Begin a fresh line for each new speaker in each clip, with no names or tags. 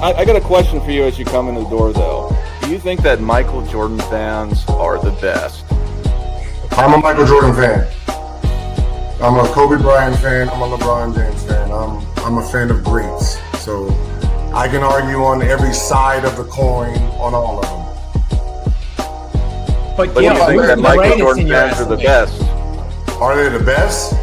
I got a question for you as you come in the door, though. Do you think that Michael Jordan fans are the best?
I'm a Michael Jordan fan. I'm a Kobe Bryant fan. I'm a LeBron James fan. I'm a fan of greats. So I can argue on every side of the coin on all of them.
But
Do you think that Michael Jordan fans are the best?
Are they the best?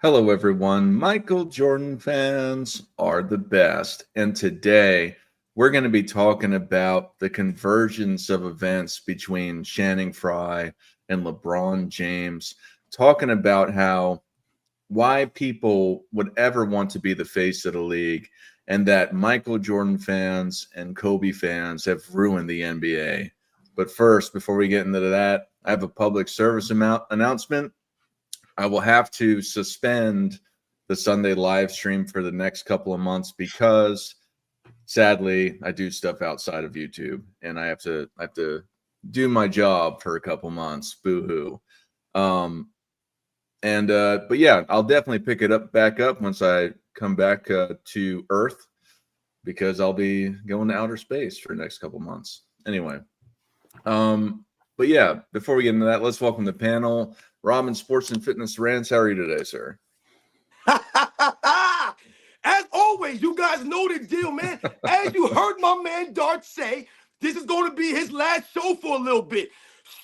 Hello, everyone. Michael Jordan fans are the best. And today we're going to be talking about the convergence of events between Channing Frye and LeBron James, talking about why people would ever want to be the face of the league, and that Michael Jordan fans and Kobe fans have ruined the NBA. But first, before we get into that, I have a public service announcement. I will have to suspend the Sunday live stream for the next couple of months because, sadly, I do stuff outside of YouTube, and I have to do my job for a couple months. Boo-hoo. But yeah, I'll definitely pick it back up once I come back to Earth, because I'll be going to outer space for the next couple months. Anyway, but yeah, before we get into that, let's welcome the panel. Robin Sports and Fitness Rants, how are you today, sir?
As always, you guys know the deal, man. As you heard my man Dart say, this is going to be his last show for a little bit.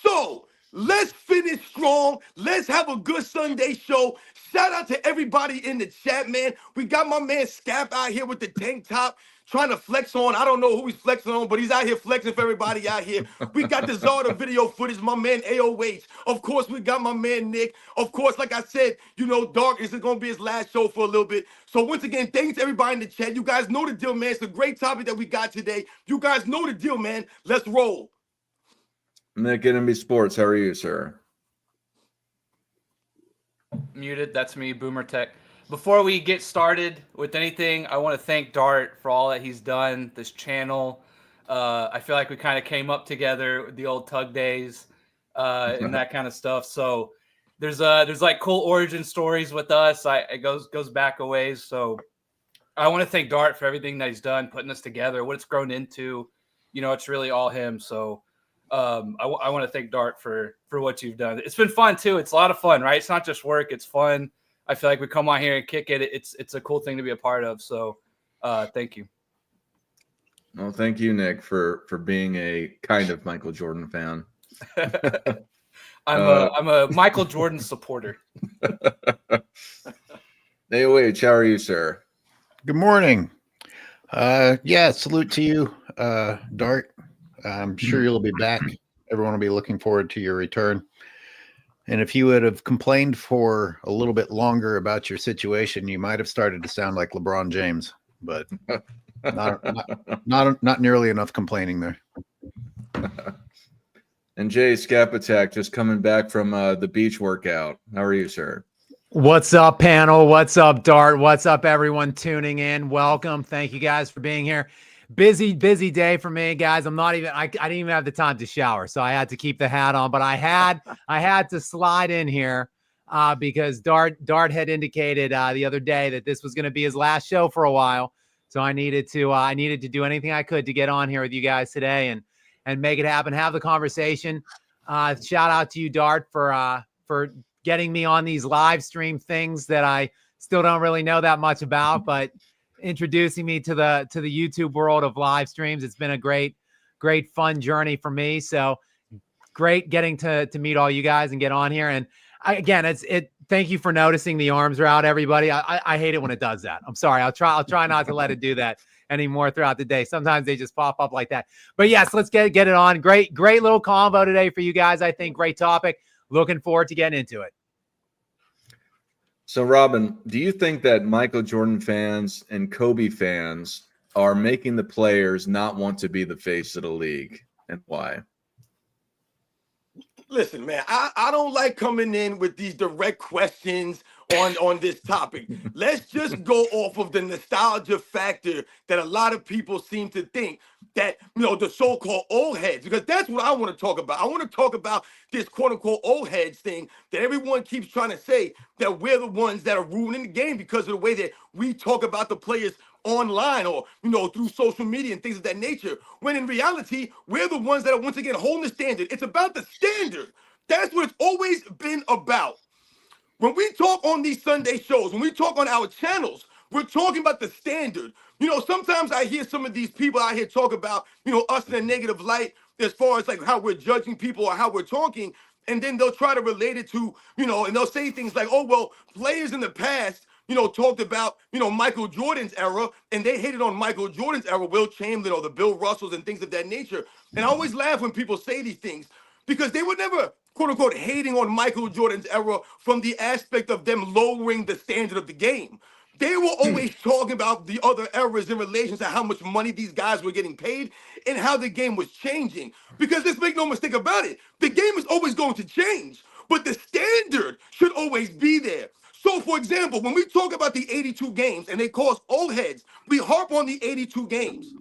So let's finish strong. Let's have a good Sunday show. Shout out to everybody in the chat, man. We got my man Scap out here with the tank top, trying to flex on. I don't know who he's flexing on, but he's out here flexing for everybody out here. We got the Zarda video footage, my man AOH. Of course, we got my man Nick. Of course, like I said, you know, Dark is going to be his last show for a little bit. So once again, thanks to everybody in the chat. You guys know the deal, man. It's a great topic that we got today. You guys know the deal, man. Let's roll.
Nick, NMB Sports, how are you, sir?
Muted. That's me, Boomer Tech. Before we get started with anything, I want to thank Dart for all that he's done, this channel. I feel like we kind of came up together with the old Tug days and that kind of stuff. So there's like cool origin stories with us. It goes back a ways. So I want to thank Dart for everything that he's done, putting us together, what it's grown into. You know, it's really all him. So I want to thank Dart for what you've done. It's been fun too. It's a lot of fun, right? It's not just work. It's fun. I feel like we come on here and kick it. It's a cool thing to be a part of. So thank you.
Well, thank you, Nick, for being a kind of Michael Jordan fan.
I'm a Michael Jordan supporter.
AOH, how are you, sir?
Good morning. Salute to you, Dart. I'm sure you'll be back. Everyone will be looking forward to your return. And if you would have complained for a little bit longer about your situation, you might have started to sound like LeBron James, but not nearly enough complaining there.
And Jay Scap Attack just coming back from the beach workout. How are you, sir?
What's up, panel? What's up, Dart? What's up, everyone tuning in? Welcome. Thank you guys for being here. Busy day for me, guys. I didn't even have the time to shower, so I had to keep the hat on, but I had to slide in here because Dart had indicated the other day that this was going to be his last show for a while. So I needed to do anything I could to get on here with you guys today and make it happen, have the conversation. Shout out to you, Dart, for getting me on these live stream things that I still don't really know that much about, but introducing me to the YouTube world of live streams. It's been a great fun journey for me. So great getting to meet all you guys and get on here. And thank you for noticing the arms are out, everybody. I hate it when it does that. I'm sorry. I'll try not to let it do that anymore throughout the day. Sometimes they just pop up like that. But yes, let's get it on. Great little combo today for you guys. I think great topic. Looking forward to getting into it.
So, Robin, do you think that Michael Jordan fans and Kobe fans are making the players not want to be the face of the league, and why?
Listen, man, I don't like coming in with these direct questions on this topic. Let's just go off of the nostalgia factor that a lot of people seem to think that, the so-called old heads, because that's what I want to talk about. I want to talk about this quote-unquote old heads thing that everyone keeps trying to say that we're the ones that are ruining the game because of the way that we talk about the players online or, through social media and things of that nature, when in reality, we're the ones that are once again holding the standard. It's about the standard. That's what it's always been about. When we talk on these Sunday shows, when we talk on our channels, we're talking about the standard. Sometimes I hear some of these people out here talk about, us in a negative light as far as like how we're judging people or how we're talking. And then they'll try to relate it to, and they'll say things like, oh, well, players in the past, talked about, Michael Jordan's era, and they hated on Michael Jordan's era, Will Chamberlain or the Bill Russells and things of that nature. And I always laugh when people say these things because they were never, quote unquote, hating on Michael Jordan's era from the aspect of them lowering the standard of the game. They were always talking about the other eras in relation to how much money these guys were getting paid and how the game was changing. Because let's make no mistake about it, the game is always going to change, but the standard should always be there. So, for example, when we talk about the 82 games and they call us old heads, we harp on the 82 games.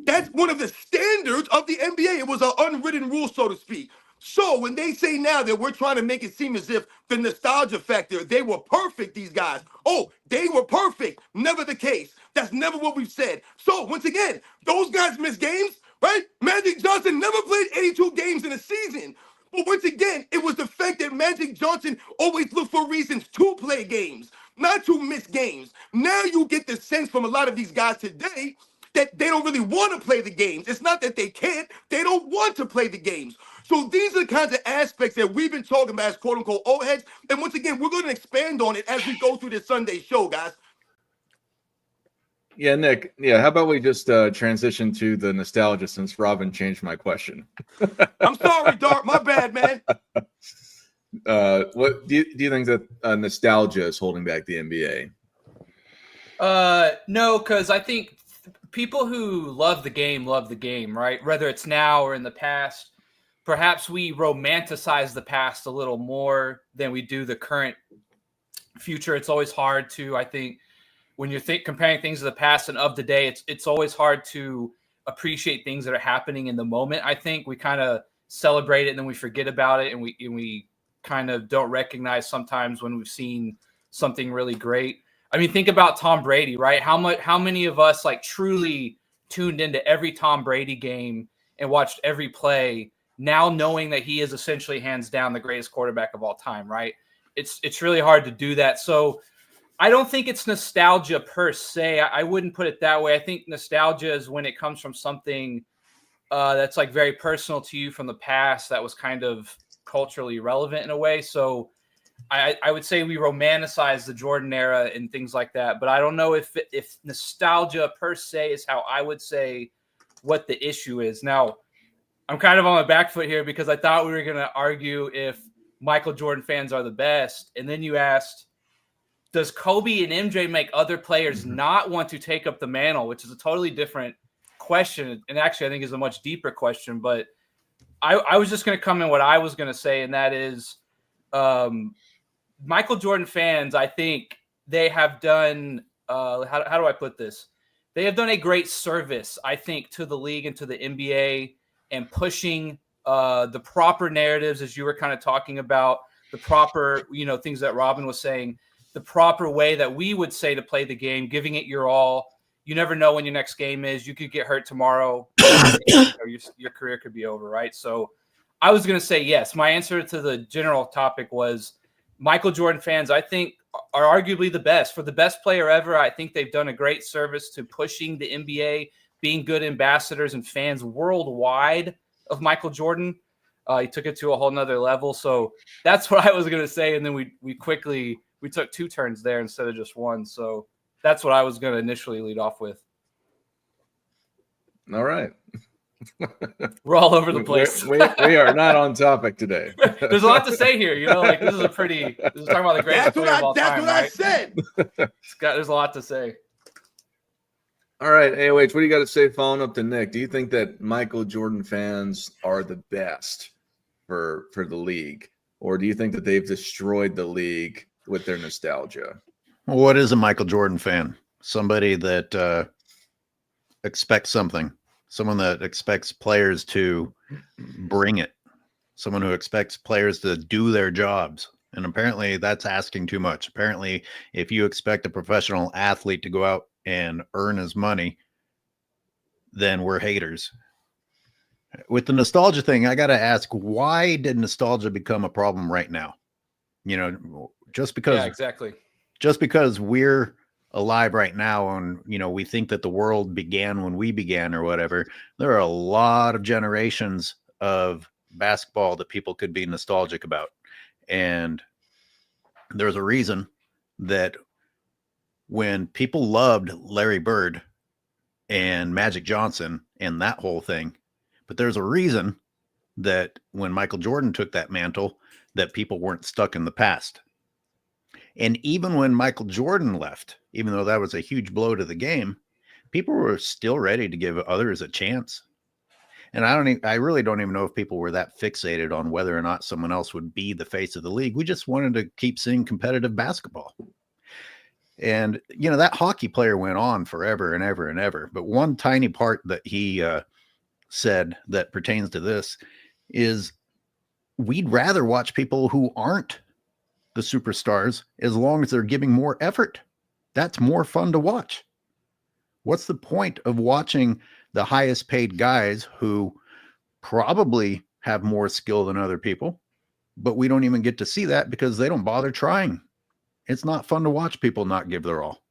That's one of the standards of the NBA. It was an unwritten rule, so to speak. So when they say now that we're trying to make it seem as if the nostalgia factor, they were perfect, these guys. Oh, they were perfect. Never the case. That's never what we've said. So once again, those guys miss games, right? Magic Johnson never played 82 games in a season. But once again, it was the fact that Magic Johnson always looked for reasons to play games, not to miss games. Now you get the sense from a lot of these guys today that they don't really want to play the games. It's not that they can't, they don't want to play the games. So these are the kinds of aspects that we've been talking about as quote-unquote old heads. And once again, we're going to expand on it as we go through this Sunday show, guys.
Yeah, Nick. Yeah, how about we just transition to the nostalgia since Robin changed my question?
I'm sorry, Dart. My bad, man.
What do you think that nostalgia is holding back the NBA?
No, because I think people who love the game, right? Whether it's now or in the past, perhaps we romanticize the past a little more than we do the current future. It's always hard to, I think, when you're comparing things to the past and of the day, it's always hard to appreciate things that are happening in the moment. I think we kind of celebrate it and then we forget about it, and we kind of don't recognize sometimes when we've seen something really great. I mean, think about Tom Brady, right? How many of us like truly tuned into every Tom Brady game and watched every play, now knowing that he is essentially hands down the greatest quarterback of all time, right? It's really hard to do that. So I don't think it's nostalgia per se. I wouldn't put it that way. I think nostalgia is when it comes from something that's like very personal to you from the past that was kind of culturally relevant in a way. So I would say we romanticize the Jordan era and things like that. But I don't know if nostalgia per se is how I would say what the issue is. Now, I'm kind of on my back foot here because I thought we were going to argue if Michael Jordan fans are the best. And then you asked, does Kobe and MJ make other players not want to take up the mantle, which is a totally different question. And actually, I think is a much deeper question. But I was just going to come in what I was going to say, and that is Michael Jordan fans, I think they have done, how do I put this? They have done a great service, I think, to the league and to the NBA and pushing the proper narratives, as you were kind of talking about, the proper, things that Robin was saying, the proper way that we would say to play the game, giving it your all. You never know when your next game is. You could get hurt tomorrow, or your career could be over, right? So I was going to say yes. My answer to the general topic was Michael Jordan fans, I think, are arguably the best. For the best player ever, I think they've done a great service to pushing the NBA, being good ambassadors and fans worldwide of Michael Jordan. He took it to a whole nother level. So that's what I was going to say. And then we took 2 turns there instead of just 1. So that's what I was going to initially lead off with.
All right.
We're all over the place.
We are not on topic today.
There's a lot to say here. Like this is talking about the greatest player of all time.
I
right?
said.
There's a lot to say.
All right, AOH, what do you got to say following up to Nick? Do you think that Michael Jordan fans are the best for the league? Or do you think that they've destroyed the league with their nostalgia?
What is a Michael Jordan fan? Somebody that expects something. Someone that expects players to bring it. Someone who expects players to do their jobs. And apparently that's asking too much. Apparently, if you expect a professional athlete to go out and earn his money, then we're haters. With the nostalgia thing, I got to ask, why did nostalgia become a problem right now? Just because.
Yeah, exactly.
Just because we're alive right now and we think that the world began when we began or whatever, there are a lot of generations of basketball that people could be nostalgic about. And there's a reason that when people loved Larry Bird and Magic Johnson and that whole thing, but there's a reason that when Michael Jordan took that mantle, that people weren't stuck in the past. And even when Michael Jordan left, even though that was a huge blow to the game, people were still ready to give others a chance. And I really don't even know if people were that fixated on whether or not someone else would be the face of the league. We just wanted to keep seeing competitive basketball. And, that hockey player went on forever and ever and ever. But one tiny part that he said that pertains to this is we'd rather watch people who aren't the superstars as long as they're giving more effort. That's more fun to watch. What's the point of watching the highest paid guys who probably have more skill than other people, but we don't even get to see that because they don't bother trying? It's not fun to watch people not give their all.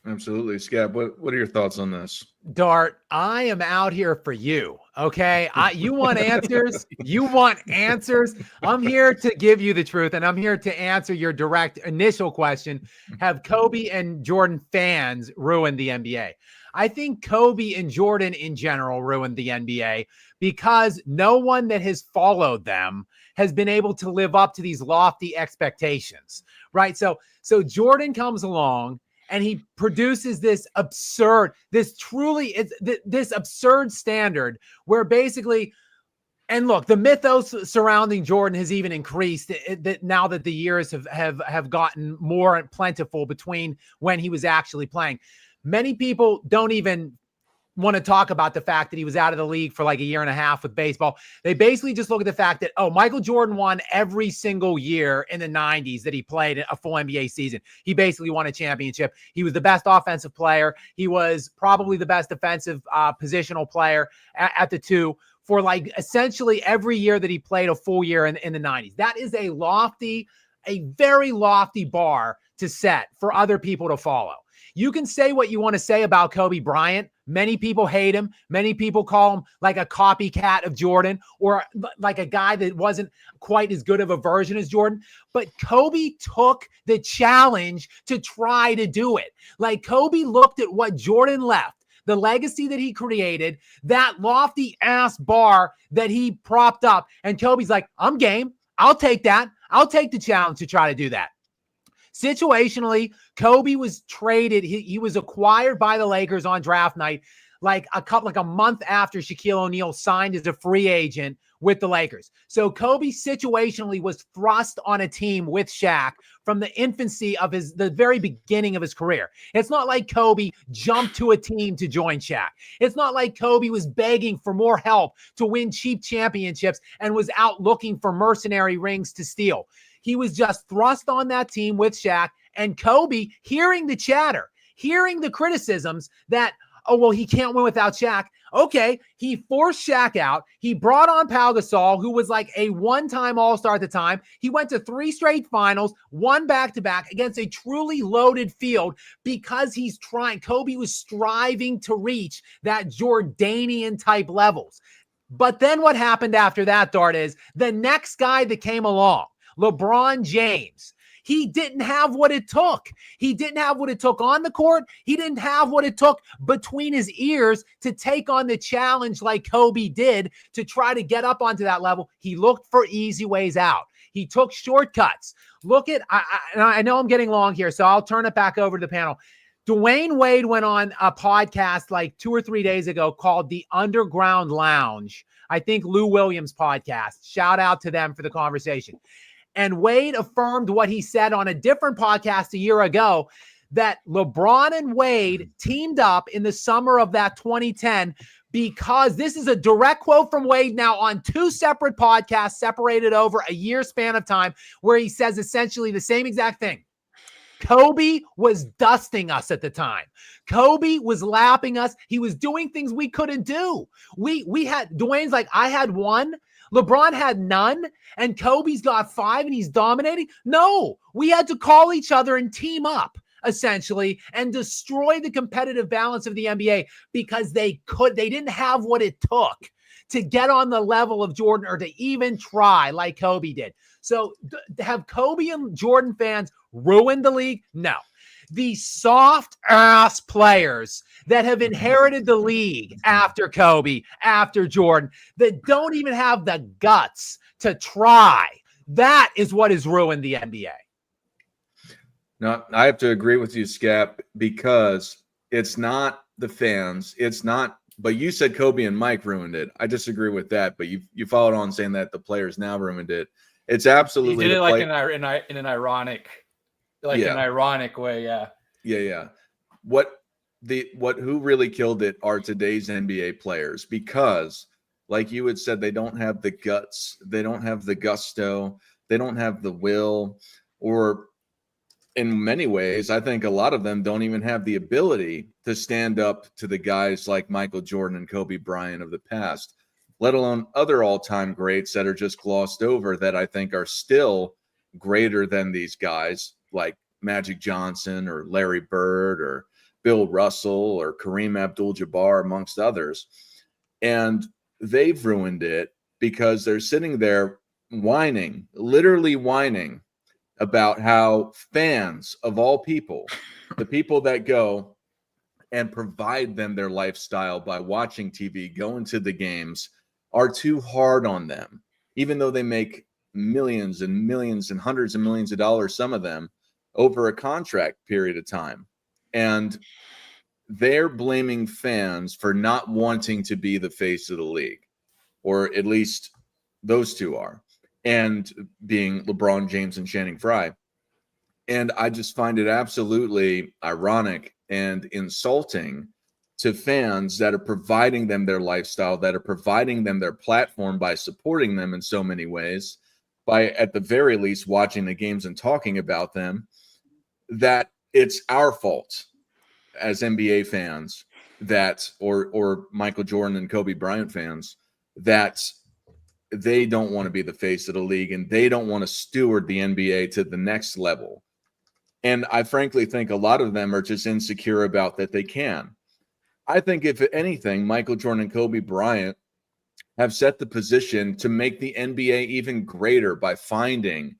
Absolutely. Scab, what are your thoughts on this?
Dart, I am out here for you. Okay. You want answers? You want answers? I'm here to give you the truth, and I'm here to answer your direct initial question. Have Kobe and Jordan fans ruined the NBA? I think Kobe and Jordan in general ruined the NBA because no one that has followed them has been able to live up to these lofty expectations, right? So Jordan comes along and he produces this absurd standard where basically, and look, the mythos surrounding Jordan has even increased that now that the years have gotten more plentiful between when he was actually playing. Many people don't even want to talk about the fact that he was out of the league for like a year and a half with baseball. They basically just look at the fact that, Michael Jordan won every single year in the 90s that he played a full NBA season. He basically won a championship. He was the best offensive player. He was probably the best defensive positional player at the 2 for like essentially every year that he played a full year in the 90s. That is a very lofty bar to set for other people to follow. You can say what you want to say about Kobe Bryant. Many people hate him. Many people call him like a copycat of Jordan or like a guy that wasn't quite as good of a version as Jordan. But Kobe took the challenge to try to do it. Like Kobe looked at what Jordan left, the legacy that he created, that lofty ass bar that he propped up. And Kobe's like, I'm game. I'll take that. I'll take the challenge to try to do that. Situationally, Kobe was traded. He was acquired by the Lakers on draft night, like a month after Shaquille O'Neal signed as a free agent with the Lakers. So Kobe situationally was thrust on a team with Shaq from the infancy of the very beginning of his career. It's not like Kobe jumped to a team to join Shaq. It's not like Kobe was begging for more help to win cheap championships and was out looking for mercenary rings to steal. He was just thrust on that team with Shaq, and Kobe, hearing the chatter, hearing the criticisms that, he can't win without Shaq. Okay, he forced Shaq out. He brought on Pau Gasol, who was like a one-time All-Star at the time. He went to 3 straight finals, won back-to-back against a truly loaded field because Kobe was striving to reach that Jordanian type levels. But then what happened after that, Dart, is the next guy that came along, LeBron James. He didn't have what it took. He didn't have what it took on the court. He didn't have what it took between his ears to take on the challenge like Kobe did to try to get up onto that level. He looked for easy ways out. He took shortcuts. Look at, I know I'm getting long here, so I'll turn it back over to the panel. Dwayne Wade went on a podcast like 2 or 3 days ago called The Underground Lounge. I think Lou Williams podcast. Shout out to them for the conversation. And Wade affirmed what he said on a different podcast a year ago, that LeBron and Wade teamed up in the summer of that 2010 because this is a direct quote from Wade now on 2 separate podcasts separated over a year span of time, where he says essentially the same exact thing. Kobe was dusting us at the time. Kobe was lapping us. He was doing things we couldn't do. We had, Dwayne's like, I had 1. LeBron had none, and Kobe's got 5 and he's dominating. No, we had to call each other and team up essentially and destroy the competitive balance of the NBA because they didn't have what it took to get on the level of Jordan or to even try like Kobe did. So have Kobe and Jordan fans ruined the league? No. The soft ass players that have inherited the league after Kobe, after Jordan, that don't even have the guts to try, that is what has ruined the NBA.
No, I have to agree with you, Scap, because it's not the fans. It's not, but you said Kobe and Mike ruined it. I disagree with that, but you followed on saying that the players now ruined it. It's absolutely.
He did it like in an ironic, an ironic way. Yeah.
Yeah. Who really killed it are today's NBA players, because like you had said, they don't have the guts. They don't have the gusto. They don't have the will, or in many ways, I think a lot of them don't even have the ability to stand up to the guys like Michael Jordan and Kobe Bryant of the past, let alone other all-time greats that are just glossed over that I think are still greater than these guys like Magic Johnson or Larry Bird or Bill Russell or Kareem Abdul-Jabbar, amongst others. And they've ruined it because they're sitting there whining, literally whining about how fans of all people, the people that go and provide them their lifestyle by watching TV, going to the games, are too hard on them, even though they make millions and millions and hundreds of millions of dollars, some of them, over a contract period of time. And they're blaming fans for not wanting to be the face of the league, or at least those two are, and being LeBron James and Channing Frye. And I just find it absolutely ironic and insulting to fans that are providing them their lifestyle, that are providing them their platform by supporting them in so many ways, by at the very least watching the games and talking about them, that it's our fault as NBA fans that, or Michael Jordan and Kobe Bryant fans, that they don't want to be the face of the league and they don't want to steward the NBA to the next level. And I frankly think a lot of them are just insecure about that they can. I think if anything, Michael Jordan and Kobe Bryant have set the position to make the NBA even greater by finding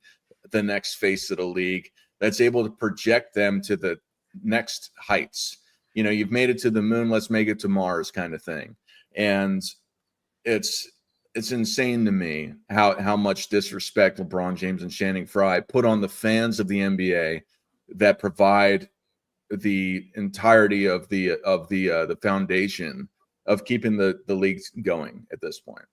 the next face of the league that's able to project them to the next heights. You know, you've made it to the moon, let's make it to Mars kind of thing. And it's insane to me how much disrespect LeBron James and Channing Frye put on the fans of the NBA that provide the entirety of the foundation of keeping the leagues going at this point.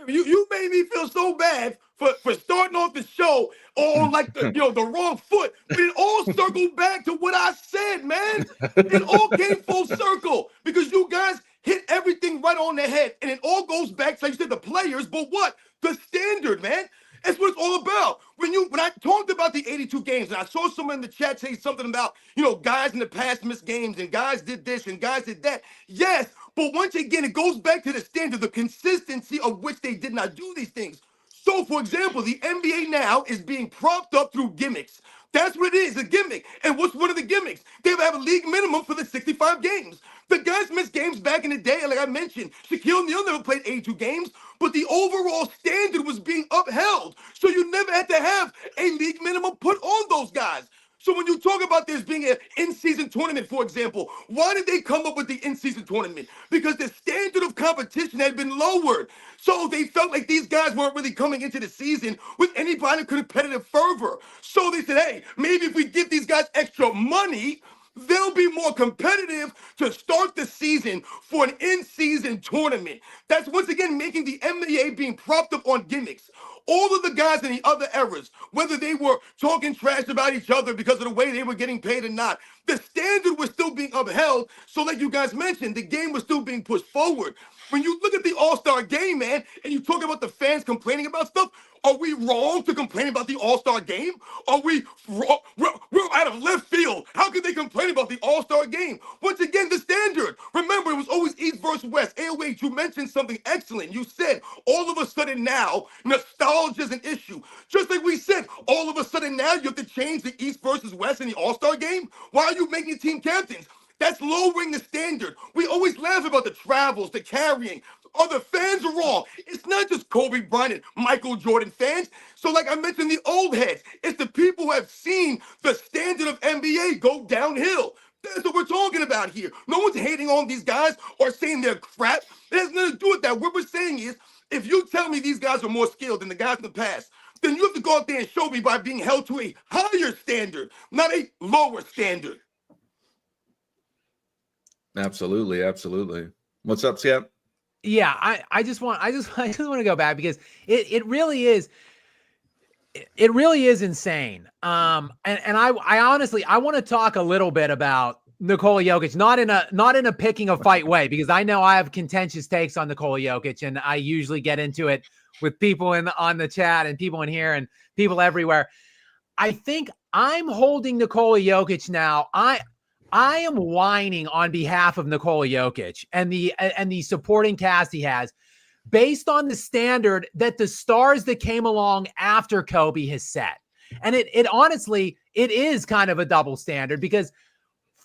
You made me feel so bad for starting off the show on like the the wrong foot, but it all circled back to what I said, man. It all came full circle because you guys hit everything right on the head, and it all goes back to, like you said, the players, but what? The standard, man. That's what it's all about. When I talked about the 82 games, and I saw someone in the chat say something about, guys in the past missed games, and guys did this, and guys did that. Yes, but once again, it goes back to the standard, the consistency of which they did not do these things. So, for example, the NBA now is being propped up through gimmicks. That's what it is, a gimmick. And what's one of the gimmicks? They have a league minimum for the 65 games. The guys missed games back in the day, and like I mentioned, Shaquille O'Neal never played 82 games, but the overall standard was being upheld. So you never had to have a league minimum put on those guys. So when you talk about this being an in-season tournament, for example, why did they come up with the in-season tournament? Because the standard of competition had been lowered. So they felt like these guys weren't really coming into the season with any kind of competitive fervor. So they said, hey, maybe if we give these guys extra money, they'll be more competitive to start the season for an in-season tournament. That's once again making the NBA being propped up on gimmicks. All of the guys in the other eras, whether they were talking trash about each other because of the way they were getting paid or not, the standard was still being upheld. So like you guys mentioned, the game was still being pushed forward. When you look at the All-Star game, man, and you talk about the fans complaining about stuff, are we wrong to complain about the All-Star game? Are we wrong? We're out of left field. How could they complain about the All-Star game? Once again, the standard. Remember, it was always East versus West. AOH, you mentioned something excellent. You said, all of a sudden now, nostalgia is an issue. Just like we said, all of a sudden now you have to change the East versus West in the All-Star game? Why are you making team captains? That's lowering the standard. We always laugh about the travels, the carrying. Are the fans wrong? It's not just Kobe Bryant and Michael Jordan fans. So like I mentioned, the old heads, it's the people who have seen the standard of NBA go downhill. That's what we're talking about here. No one's hating on these guys or saying they're crap. It has nothing to do with that. What we're saying is, if you tell me these guys are more skilled than the guys in the past, then you have to go out there and show me by being held to a higher standard, not a lower standard.
Absolutely, absolutely. What's up, Skip?
Yeah, I just want to go back because it really is insane. And I honestly I want to talk a little bit about Nikola Jokic, not in a picking a fight way, because I know I have contentious takes on Nikola Jokic, and I usually get into it with people on the chat and people in here and people everywhere. I think I'm holding Nikola Jokic now. I am whining on behalf of Nikola Jokic and the supporting cast he has, based on the standard that the stars that came along after Kobe has set. And it honestly, it is kind of a double standard, because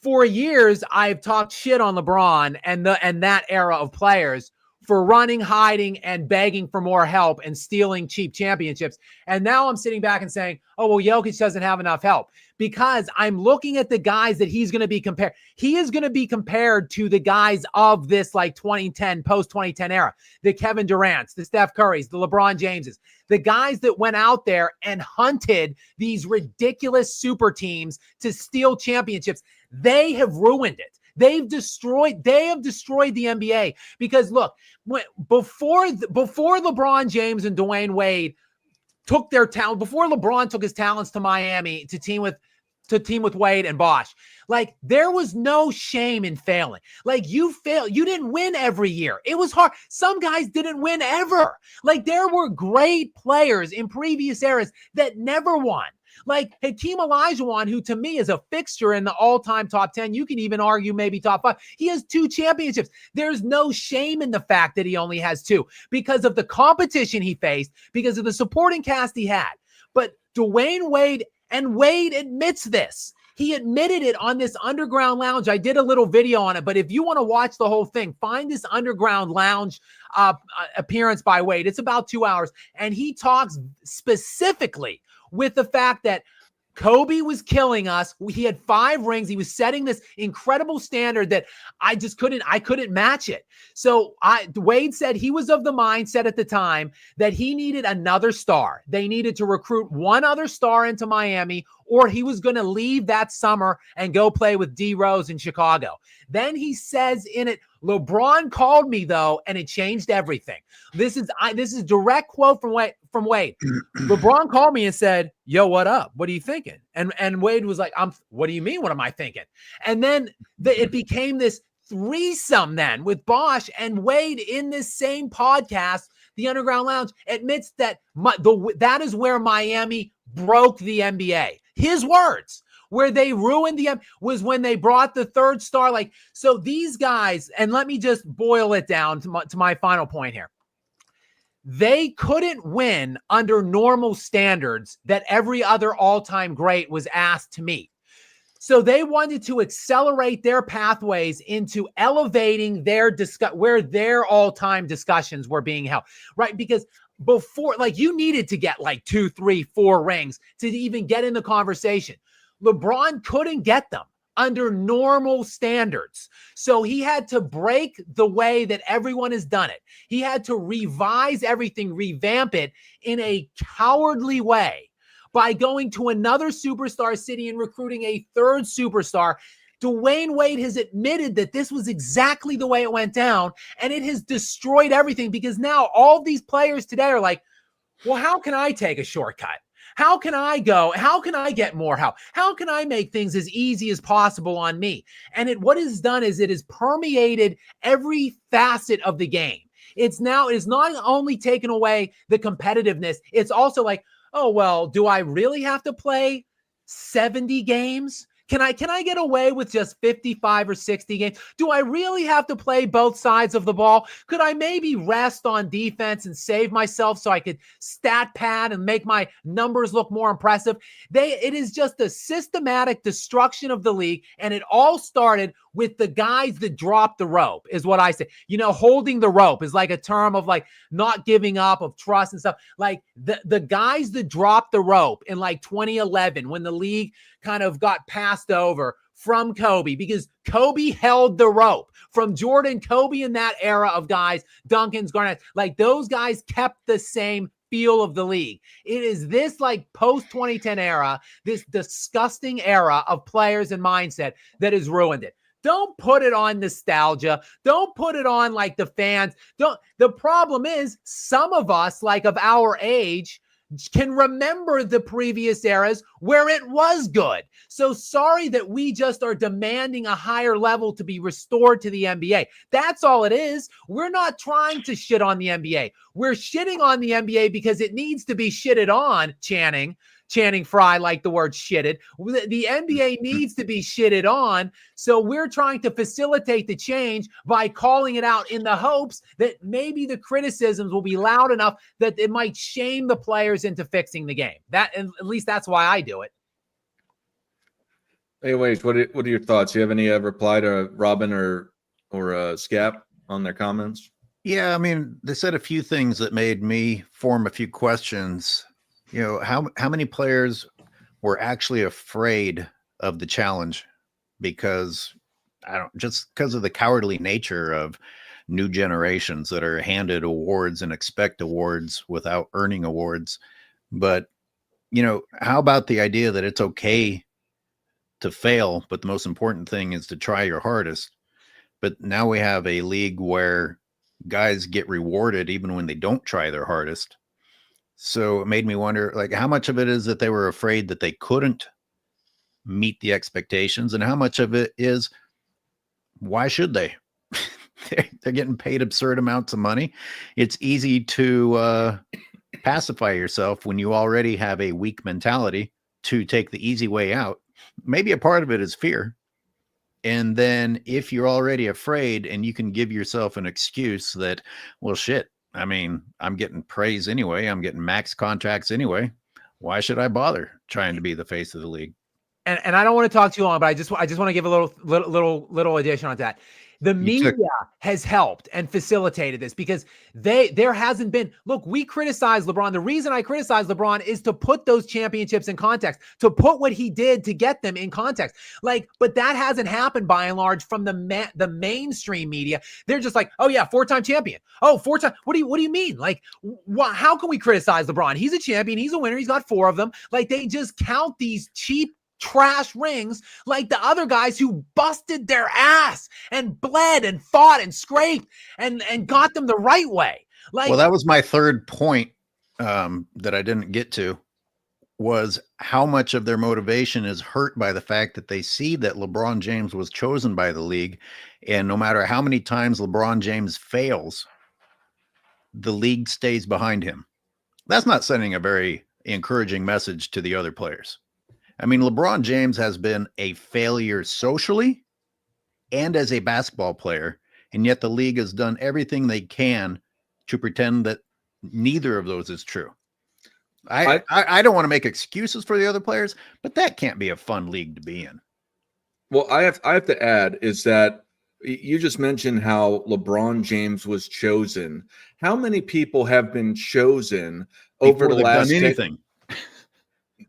for years I've talked shit on LeBron and that era of players for running, hiding, and begging for more help and stealing cheap championships. And now I'm sitting back and saying, oh, well, Jokic doesn't have enough help, because I'm looking at the guys that he's going to be compared. He is going to be compared to the guys of this like 2010, post-2010 era, the Kevin Durant's, the Steph Curry's, the LeBron James's, the guys that went out there and hunted these ridiculous super teams to steal championships. They have ruined it. They have destroyed the NBA, because look, before LeBron James and Dwayne Wade took their talent, before LeBron took his talents to Miami to team with Wade and Bosh, like there was no shame in failing. Like you didn't win every year. It was hard. Some guys didn't win ever. Like there were great players in previous eras that never won. Like Hakeem Olajuwon, who to me is a fixture in the all-time top 10. You can even argue maybe top 5. He has 2 championships. There's no shame in the fact that he only has 2, because of the competition he faced, because of the supporting cast he had. But Dwayne Wade, and Wade admits this. He admitted it on this Underground Lounge. I did a little video on it, but if you want to watch the whole thing, find this Underground Lounge appearance by Wade. It's about 2 hours. And he talks specifically with the fact that Kobe was killing us. He had 5 rings. He was setting this incredible standard that I couldn't match it. So Wade said he was of the mindset at the time that he needed another star. They needed to recruit one other star into Miami, or he was going to leave that summer and go play with D Rose in Chicago. Then he says in it, LeBron called me though, and it changed everything. This is direct quote from Wade. LeBron called me and said, yo, what up? What are you thinking? And Wade was like, what do you mean? What am I thinking? And then it became this threesome then with Bosh, and Wade in this same podcast, the Underground Lounge, admits that that is where Miami broke the NBA. His words. Where they ruined was when they brought the 3rd star. Like, so these guys, and let me just boil it down to my final point here. They couldn't win under normal standards that every other all-time great was asked to meet. So they wanted to accelerate their pathways into elevating their where their all-time discussions were being held, right? Because before, like, you needed to get like 2, 3, 4 rings to even get in the conversation. LeBron couldn't get them under normal standards. So he had to break the way that everyone has done it. He had to revise everything, revamp it in a cowardly way by going to another superstar city and recruiting a third superstar. Dwayne Wade has admitted that this was exactly the way it went down, and it has destroyed everything, because now all these players today are like, well, how can I take a shortcut? How can I go? How can I get more help? How can I make things as easy as possible on me? And what it's done is it has permeated every facet of the game. It is not only taken away the competitiveness, it's also like, oh, well, do I really have to play 70 games? Can I get away with just 55 or 60 games? Do I really have to play both sides of the ball? Could I maybe rest on defense and save myself so I could stat pad and make my numbers look more impressive? It is just a systematic destruction of the league, and it all started with the guys that dropped the rope, is what I say. You know, holding the rope is like a term of like not giving up, of trust and stuff. Like the guys that dropped the rope in like 2011, when the league kind of got passed over from Kobe, because Kobe held the rope. From Jordan, Kobe in that era of guys, Duncan's, Garnett, like those guys kept the same feel of the league. It is this like post 2010 era, this disgusting era of players and mindset that has ruined it. Don't put it on nostalgia. Don't put it on like the fans. The problem is some of us, like of our age, can remember the previous eras where it was good. So sorry that we just are demanding a higher level to be restored to the NBA. That's all it is. We're not trying to shit on the NBA. We're shitting on the NBA because it needs to be shitted on, Channing Frye like the word shitted. The NBA needs to be shitted on. So we're trying to facilitate the change by calling it out in the hopes that maybe the criticisms will be loud enough that it might shame the players into fixing the game. At least that's why I do it.
Anyways, what are your thoughts? Do you have any reply to Robin or Scap on their comments?
Yeah, I mean, they said a few things that made me form a few questions. You know, how many players were actually afraid of the challenge because of the cowardly nature of new generations that are handed awards and expect awards without earning awards. But, you know, how about the idea that it's okay to fail, but the most important thing is to try your hardest? But now we have a league where guys get rewarded even when they don't try their hardest. So it made me wonder, like, how much of it is that they were afraid that they couldn't meet the expectations, and how much of it is, why should they? They're getting paid absurd amounts of money. It's easy to pacify yourself when you already have a weak mentality to take the easy way out. Maybe a part of it is fear. And then if you're already afraid and you can give yourself an excuse that, well, shit, I mean, I'm getting praise anyway. I'm getting max contracts anyway. Why should I bother trying to be the face of the league?
And I don't want to talk too long, but I just want to give a little addition on that. The media has helped and facilitated this because there hasn't been, look, we criticize LeBron. The reason I criticize LeBron is to put those championships in context, to put what he did to get them in context. Like, but that hasn't happened by and large from the mainstream media. They're just like, oh yeah, 4-time champion. Oh, 4-time. What do you mean? Like, how can we criticize LeBron? He's a champion. He's a winner. He's got 4 of them. Like, they just count these cheap trash rings like the other guys who busted their ass and bled and fought and scraped and got them the right way. Like,
well, that was my third point that I didn't get to, was how much of their motivation is hurt by the fact that they see that LeBron James was chosen by the league, and no matter how many times LeBron James fails, the league stays behind him. That's not sending a very encouraging message to the other players. I mean, LeBron James has been a failure socially and as a basketball player, and yet the league has done everything they can to pretend that neither of those is true. I don't want to make excuses for the other players, but that can't be a fun league to be in.
Well, I have to add is that you just mentioned how LeBron James was chosen. How many people have been chosen over the last
anything?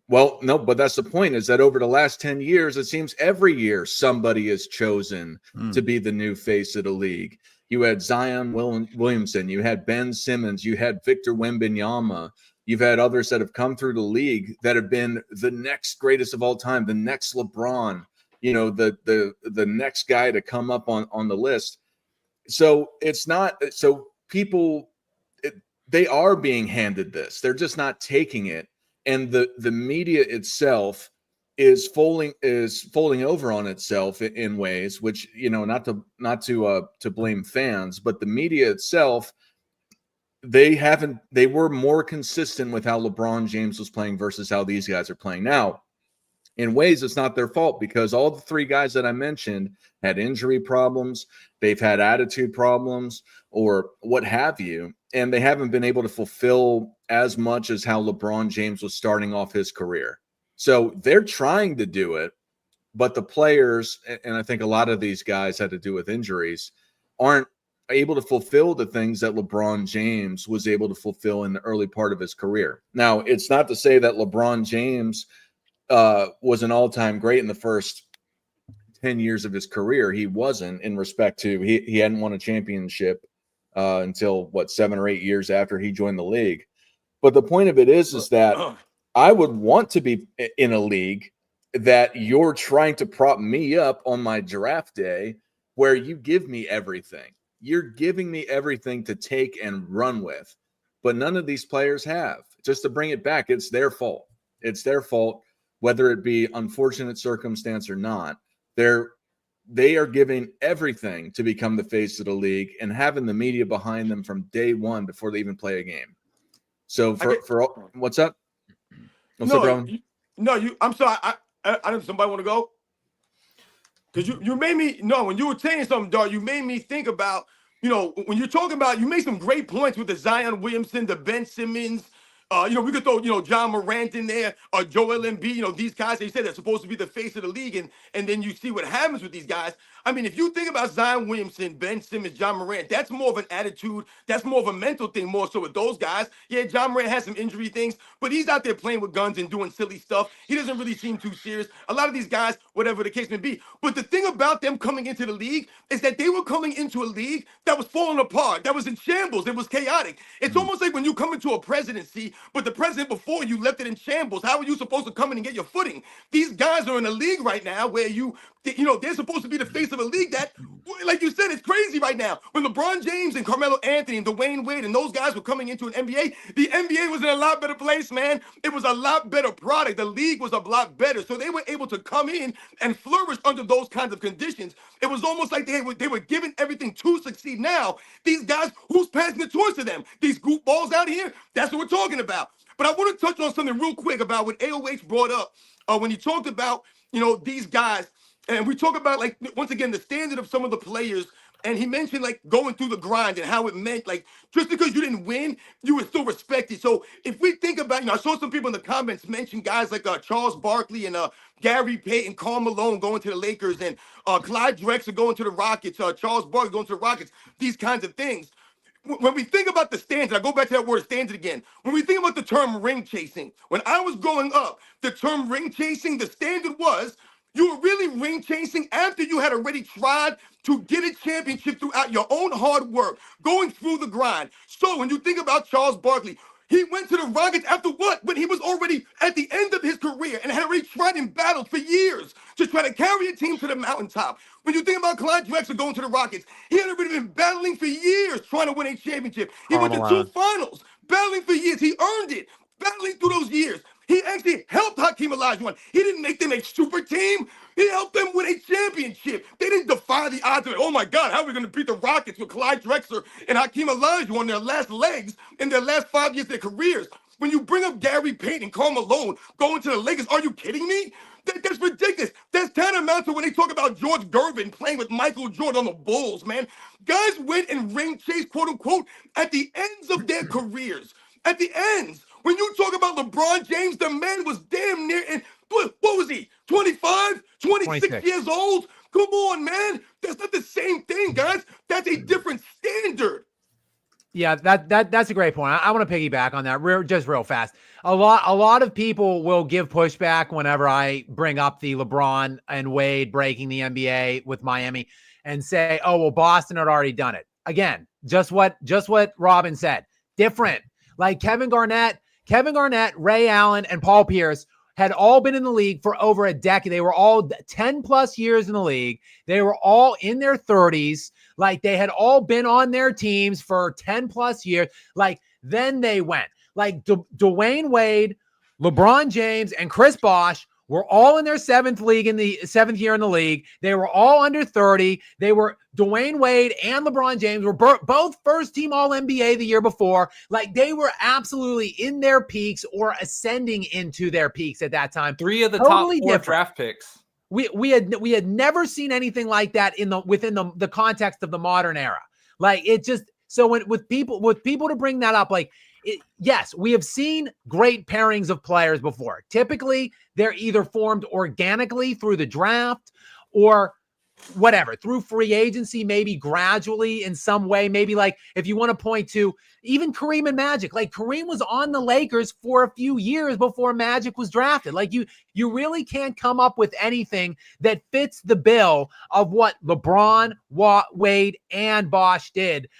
Well, no, but that's the point, is that over the last 10 years, it seems every year somebody is chosen to be the new face of the league. You had Zion Williamson, you had Ben Simmons, you had Victor Wembanyama, you've had others that have come through the league that have been the next greatest of all time, the next LeBron, you know, the next guy to come up on the list. So it's not, so people, they are being handed this. They're just not taking it. And the media itself is folding over on itself in ways which, you know, not to blame fans, but the media itself, they were more consistent with how LeBron James was playing versus how these guys are playing now. In ways, it's not their fault, because all the three guys that I mentioned had injury problems, they've had attitude problems, or what have you, and they haven't been able to fulfill as much as how LeBron James was starting off his career. So they're trying to do it, but the players, and I think a lot of these guys had to do with injuries, aren't able to fulfill the things that LeBron James was able to fulfill in the early part of his career. Now, it's not to say that LeBron James was an all-time great in the first 10 years of his career. He wasn't, in respect to he hadn't won a championship until 7 or 8 years after he joined the league. But the point of it is that I would want to be in a league that you're trying to prop me up on my draft day, where you give me everything. You're giving me everything to take and run with, but none of these players have. Just to bring it back, it's their fault. It's their fault. Whether it be unfortunate circumstance or not, they are giving everything to become the face of the league and having the media behind them from day one before they even play a game. So what's up? What's up, bro?
I'm sorry. I don't. Somebody want to go? Because you made me when you were saying something, Dart. You made me think about, you know, when you're talking about, you made some great points with the Zion Williamson, the Ben Simmons. You know, we could throw, you know, John Morant in there, or Joel Embiid, you know, these guys, they said they're supposed to be the face of the league, and then you see what happens with these guys. I mean, if you think about Zion Williamson, Ben Simmons, John Morant, that's more of an attitude, that's more of a mental thing, more so with those guys. Yeah, John Morant has some injury things, but he's out there playing with guns and doing silly stuff. He doesn't really seem too serious. A lot of these guys, whatever the case may be. But the thing about them coming into the league is that they were coming into a league that was falling apart, that was in shambles, it was chaotic. It's almost like when you come into a presidency, but the president before you left it in shambles. How are you supposed to come in and get your footing? These guys are in a league right now where they're supposed to be the face of a league that, like you said, it's crazy right now. When LeBron James and Carmelo Anthony and Dwayne Wade and those guys were coming into an NBA, the NBA was in a lot better place, man. It was a lot better product. The league was a lot better. So they were able to come in and flourish under those kinds of conditions. It was almost like they were given everything to succeed. Now, these guys, who's passing the torch to them? These goofballs out here? That's what we're talking about. But I want to touch on something real quick about what AOH brought up when he talked about, you know, these guys. And we talk about, like, once again, the standard of some of the players. And he mentioned, like, going through the grind and how it meant, like, just because you didn't win, you were still respected. So if we think about, you know, I saw some people in the comments mention guys like Charles Barkley and Gary Payton, Karl Malone going to the Lakers, and Clyde Drexler going to the Rockets, Charles Barkley going to the Rockets, these kinds of things. When we think about the standard, I go back to that word standard again. When we think about the term ring chasing, when I was growing up, the term ring chasing, the standard was you were really ring chasing after you had already tried to get a championship throughout your own hard work, going through the grind. So when you think about Charles Barkley, he went to the Rockets after what? When he was already at the end of his career and had already tried and battled for years to try to carry a team to the mountaintop. When you think about Clyde Drexler going to the Rockets, he had already been battling for years trying to win a championship. He went to 2 finals, battling for years. He earned it, battling through those years. He actually helped Hakeem Olajuwon. He didn't make them a super team. He helped them win a championship. They didn't defy the odds of it. Oh my God, how are we going to beat the Rockets with Clyde Drexler and Hakeem Olajuwon on their last legs in their last 5 years of their careers? when you bring up Gary Payton and Karl Malone going to the Lakers, are you kidding me? That's ridiculous. That's tantamount to when they talk about George Gervin playing with Michael Jordan on the Bulls, man. Guys went and ring chase, quote unquote, at the ends of their careers. At the ends. When you talk about LeBron James, the man was damn near in, what was he? 25, 26 years old? Come on, man. That's not the same thing, guys. That's a different standard.
Yeah, that's a great point. I want to piggyback on that just real fast. A lot of people will give pushback whenever I bring up the LeBron and Wade breaking the NBA with Miami and say, "Oh, well, Boston had already done it." Again, just what Robin said. Different. Like Kevin Garnett, Ray Allen, and Paul Pierce had all been in the league for over a decade. They were all 10 plus years in the league. They were all in their 30s. Like they had all been on their teams for 10 plus years. Like then they went like Dwayne Wade, LeBron James, and Chris Bosh were all in their seventh year in the league. They were all under 30. They were Dwayne Wade and LeBron James were both first team all NBA the year before. Like they were absolutely in their peaks or ascending into their peaks at that time.
3 of the
Totally
top 4
different.
draft picks.
We had never seen anything like that within the context of the modern era. Like it just, so with people to bring that up, like yes, we have seen great pairings of players before. Typically, they're either formed organically through the draft or whatever, through free agency, maybe gradually in some way. Maybe like if you want to point to even Kareem and Magic, like Kareem was on the Lakers for a few years before Magic was drafted. Like you really can't come up with anything that fits the bill of what LeBron, Wade, and Bosh did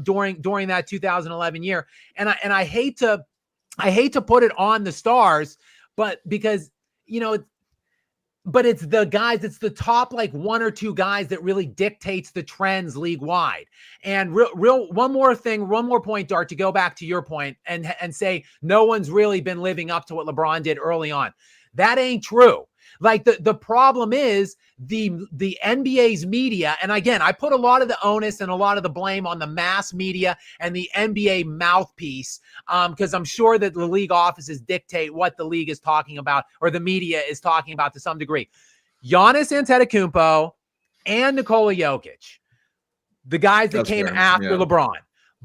during that 2011 year. And I hate to put it on the stars, but because, but it's the guys, it's the top like 1 or 2 guys that really dictates the trends league wide. And one more point, Dart, to go back to your point and say no one's really been living up to what LeBron did early on. That ain't true. Like the problem is the NBA's media. And again, I put a lot of the onus and a lot of the blame on the mass media and the NBA mouthpiece. Because I'm sure that the league offices dictate what the league is talking about or the media is talking about to some degree. Giannis Antetokounmpo and Nikola Jokic, the guys that came after LeBron.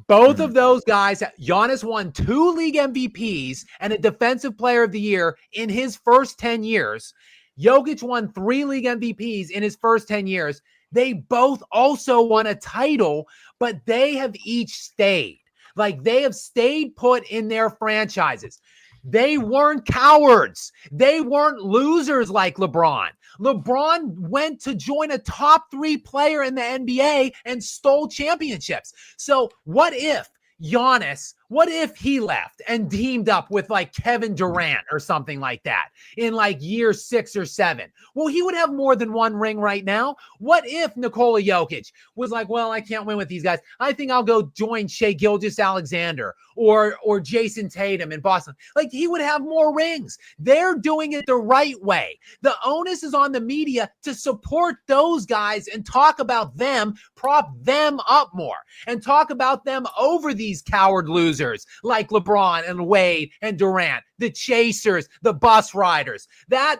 Both of those guys, Giannis won 2 league MVPs and a defensive player of the year in his first 10 years. Jokic won 3 league MVPs in his first 10 years. They both also won a title, but they have each stayed. Like they have stayed put in their franchises. They weren't cowards. They weren't losers like LeBron. LeBron went to join a top 3 player in the NBA and stole championships. So what if Giannis, what if he left and teamed up with like Kevin Durant or something like that in like year 6 or 7? Well, he would have more than 1 ring right now. What if Nikola Jokic was like, well, I can't win with these guys. I think I'll go join Shai Gilgeous-Alexander or Jason Tatum in Boston. Like he would have more rings. They're doing it the right way. The onus is on the media to support those guys and talk about them, prop them up more and talk about them over these coward losers like LeBron and Wade and Durant, the chasers, the bus riders.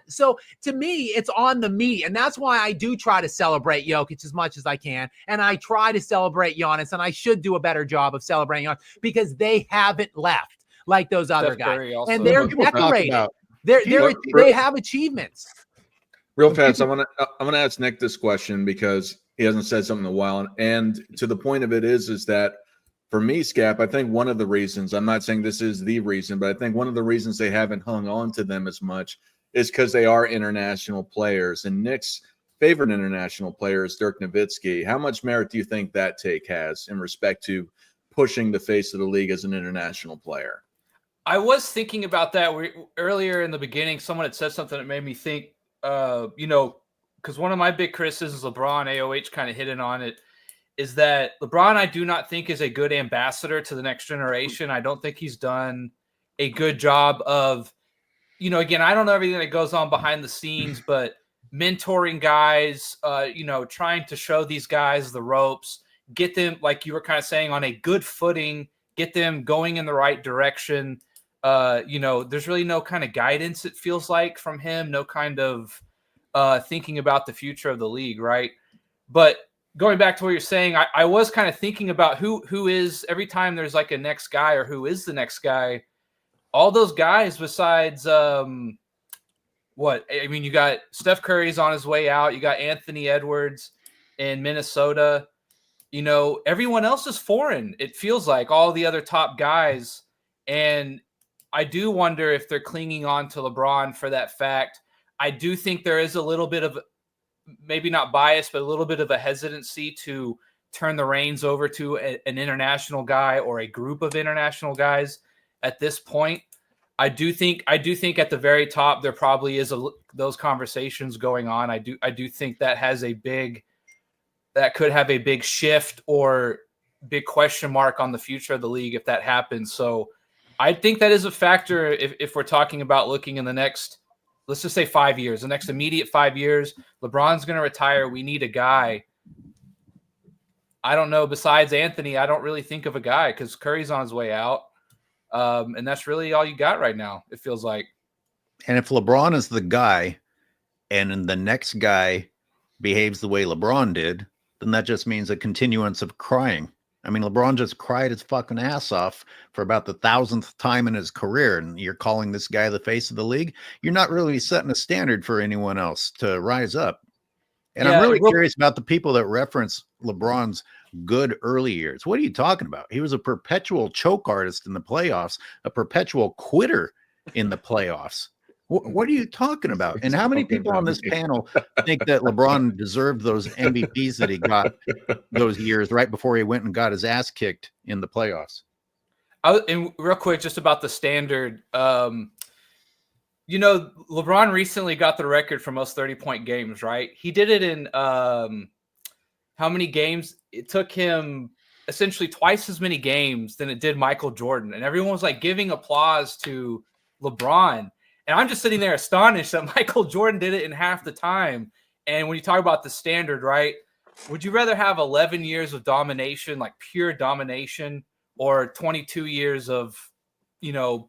So to me, it's on the media. And that's why I do try to celebrate Jokic as much as I can. And I try to celebrate Giannis, and I should do a better job of celebrating Giannis because they haven't left like those other guys. And they're decorated. They have achievements.
Real fast, I'm gonna ask Nick this question because he hasn't said something in a while. And to the point of it is that for me, Scap, I think one of the reasons, I'm not saying this is the reason, but I think one of the reasons they haven't hung on to them as much is because they are international players. And Nick's favorite international player is Dirk Nowitzki. How much merit do you think that take has in respect to pushing the face of the league as an international player?
I was thinking about that earlier in the beginning. Someone had said something that made me think, because one of my big criticisms, LeBron, AOH kind of hit on it, is that LeBron, I do not think is a good ambassador to the next generation. I don't think he's done a good job of, again, I don't know everything that goes on behind the scenes, but mentoring guys, trying to show these guys the ropes, get them, like you were kind of saying, on a good footing, get them going in the right direction. There's really no kind of guidance, it feels like, from him, no kind of thinking about the future of the league, right? But going back to what you're saying, I was kind of thinking about who is, every time there's like a next guy or who is the next guy, all those guys besides you got Steph Curry's on his way out, you got Anthony Edwards in Minnesota, everyone else is foreign, it feels like, all the other top guys. And I do wonder if they're clinging on to LeBron for that fact. I do think there is a little bit of, maybe not bias, but a little bit of a hesitancy to turn the reins over to an international guy or a group of international guys at this point. I do think at the very top there probably is those conversations going on. I do think that could have a big shift or big question mark on the future of the league if that happens. So I think that is a factor if we're talking about looking in the next, let's just say 5 years, the next immediate 5 years. LeBron's going to retire. We need a guy. I don't know. Besides Anthony, I don't really think of a guy because Curry's on his way out. And that's really all you got right now, it feels like.
And if LeBron is the guy and the next guy behaves the way LeBron did, then that just means a continuance of crying. I mean, LeBron just cried his fucking ass off for about the 1,000th time in his career, and you're calling this guy the face of the league? You're not really setting a standard for anyone else to rise up. And I'm really curious about the people that reference LeBron's good early years. What are you talking about? He was a perpetual choke artist in the playoffs, a perpetual quitter in the playoffs. What are you talking about? And how many people on this panel think that LeBron deserved those MVPs that he got those years right before he went and got his ass kicked in the playoffs?
And real quick, just about the standard, LeBron recently got the record for most 30-point games, right? He did it in how many games? It took him essentially twice as many games than it did Michael Jordan. And everyone was like giving applause to LeBron. And I'm just sitting there astonished that Michael Jordan did it in half the time. And when you talk about the standard, right, would you rather have 11 years of domination, like pure domination, or 22 years of,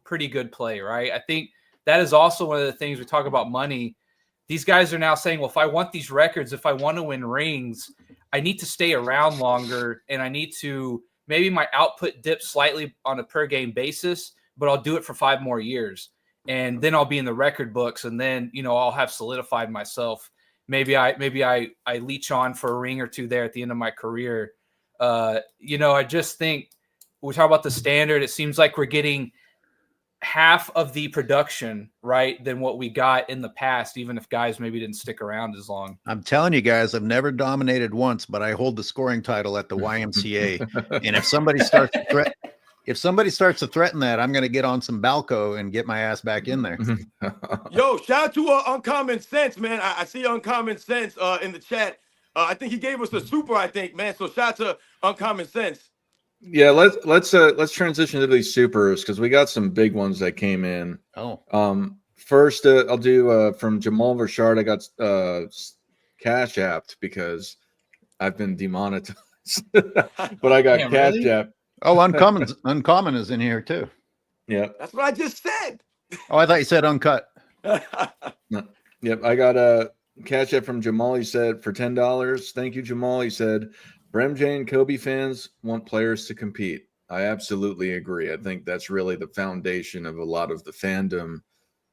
pretty good play, right? I think that is also one of the things we talk about money. These guys are now saying, well, if I want these records, if I want to win rings, I need to stay around longer, and I need to, maybe my output dips slightly on a per game basis, but I'll do it for 5 more years. And then I'll be in the record books, and then, I'll have solidified myself. Maybe I leech on for a ring or two there at the end of my career. I just think we talk about the standard. It seems like we're getting half of the production, right, than what we got in the past, even if guys maybe didn't stick around as long.
I'm telling you guys, I've never dominated once, but I hold the scoring title at the YMCA. And if somebody starts to threaten that, I'm going to get on some Balco and get my ass back in there.
Yo, shout out to Uncommon Sense, man. I see Uncommon Sense in the chat. I think he gave us a super, man. So shout out to Uncommon Sense.
Yeah, let's transition to these supers because we got some big ones that came in. First, I'll do from Jamal Rashard. I got Cash Apped because I've been demonetized, but I got Cash Apped.
Oh, Uncommon is in here too.
Yeah,
that's what I just said.
Oh, I thought you said uncut.
No. Yep, I got a Cash App from Jamal. He said for $10. Thank you, Jamal. He said, BremJ and Kobe fans want players to compete. I absolutely agree. I think that's really the foundation of a lot of the fandom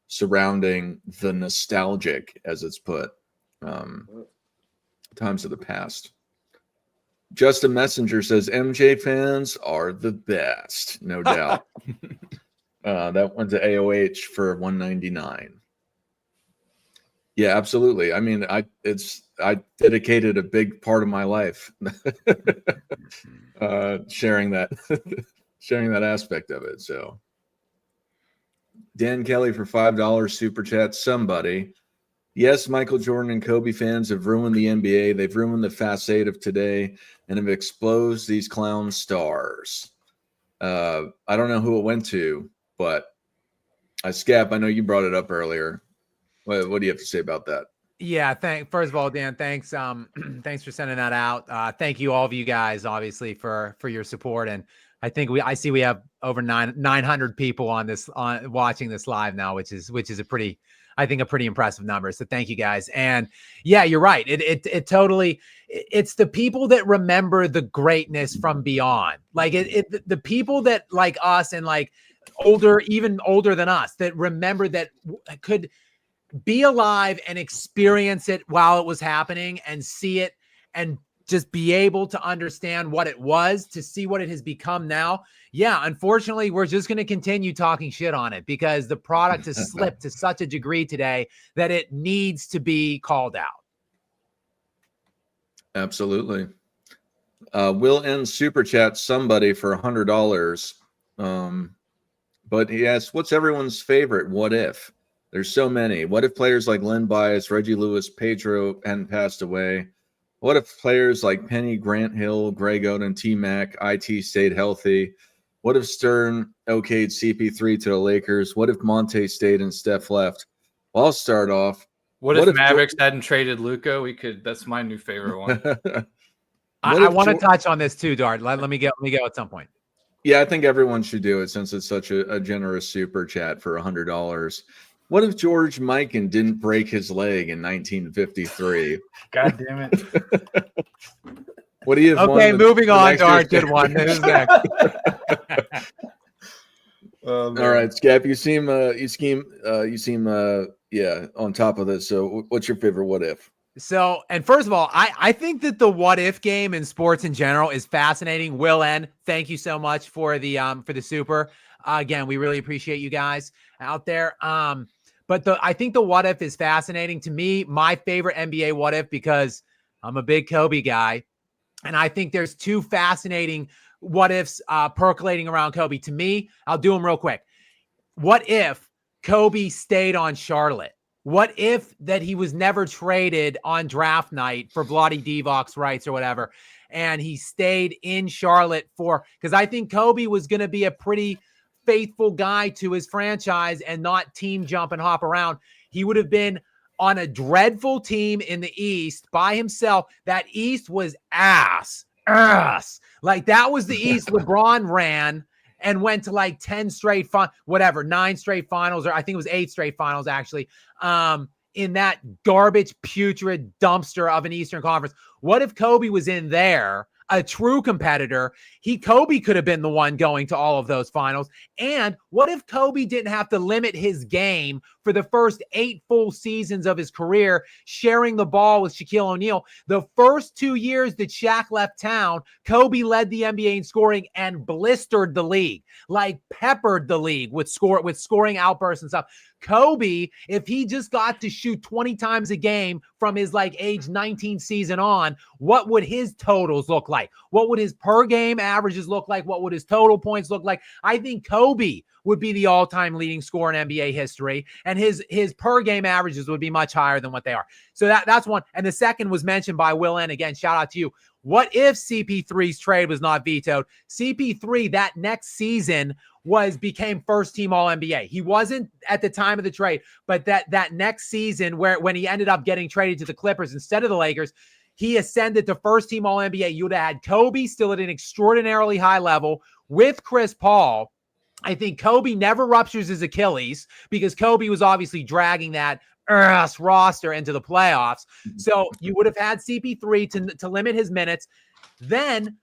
surrounding the nostalgic, as it's put, times of the past. Justin Messenger says MJ fans are the best, no doubt. That went to AOH for $199. Yeah, absolutely. I mean, I dedicated a big part of my life sharing that aspect of it. So Dan Kelly for $5 super chat. Somebody. Yes, Michael Jordan and Kobe fans have ruined the NBA. They've ruined the Fast 8 of today and have exposed these clown stars. I don't know who it went to, but Scap, I know you brought it up earlier. What do you have to say about that?
Yeah, first of all, Dan, thanks. Thanks for sending that out. Thank you, all of you guys, obviously, for your support. And I think I see we have over 900 people on watching this live now, which is a pretty impressive number. So thank you guys. And yeah, you're right. It totally, it's the people that remember the greatness from beyond. Like the people that like us and like even older than us that remember that could be alive and experience it while it was happening and see it and just be able to understand what it was, to see what it has become now. Yeah, unfortunately, we're just going to continue talking shit on it because the product has slipped to such a degree today that it needs to be called out.
Absolutely. We'll end super chat somebody for $100. But he asks, what's everyone's favorite what if? There's so many. What if players like Len Bias, Reggie Lewis, Pedro hadn't passed away? What if players like Penny, Grant Hill, Greg Oden, T-Mac, IT stayed healthy? What if Stern okayed CP3 to the Lakers? What if Monte stayed and Steph left? Well, I'll start off.
What if Mavericks hadn't traded Luka? That's my new favorite one.
I want to touch on this too, Dart. Let me go at some point.
Yeah, I think everyone should do it since it's such a generous super chat for $100. What if George Mikan didn't break his leg in 1953?
God damn it.
What do you have?
Okay, moving on, Dart. Good one. Who's next?
All right, Scap, you seem on top of this. So what's your favorite what if?
So, and first of all, I think that the what if game in sports in general is fascinating. Will N, thank you so much for the super. Again, we really appreciate you guys out there. But I think the what if is fascinating to me. My favorite NBA what if, because I'm a big Kobe guy, and I think there's two fascinating what ifs percolating around Kobe. To me, I'll do them real quick. What if Kobe stayed on Charlotte? What if that he was never traded on draft night for Vlade Divac's rights or whatever, and he stayed in Charlotte because I think Kobe was going to be a pretty faithful guy to his franchise and not team jump and hop around. He would have been on a dreadful team in the East by himself. That East was ass. Like that was the East LeBron ran and went to like 10 straight 9 straight finals, or I think it was 8 straight finals actually, in that garbage, putrid dumpster of an Eastern Conference. What if Kobe was in there, a true competitor? Kobe could have been the one going to all of those finals. And what if Kobe didn't have to limit his game for the first 8 full seasons of his career, sharing the ball with Shaquille O'Neal? The first 2 years that Shaq left town, Kobe led the NBA in scoring and blistered the league, like peppered the league with scoring outbursts and stuff. Kobe, if he just got to shoot 20 times a game from his like age 19 season on, what would his totals look like? What would his per game averages look like? What would his total points look like? I think Kobe would be the all-time leading scorer in NBA history, and his per game averages would be much higher than what they are. So that's one. And the second was mentioned by Will N. Again, shout out to you. What if CP3's trade was not vetoed? CP3 that next season became first team All-NBA. He wasn't at the time of the trade, but that next season when he ended up getting traded to the Clippers instead of the Lakers, he ascended to first team All-NBA. You'd have had Kobe still at an extraordinarily high level with Chris Paul. I think Kobe never ruptures his Achilles because Kobe was obviously dragging that roster into the playoffs. So you would have had CP3 to limit his minutes. Then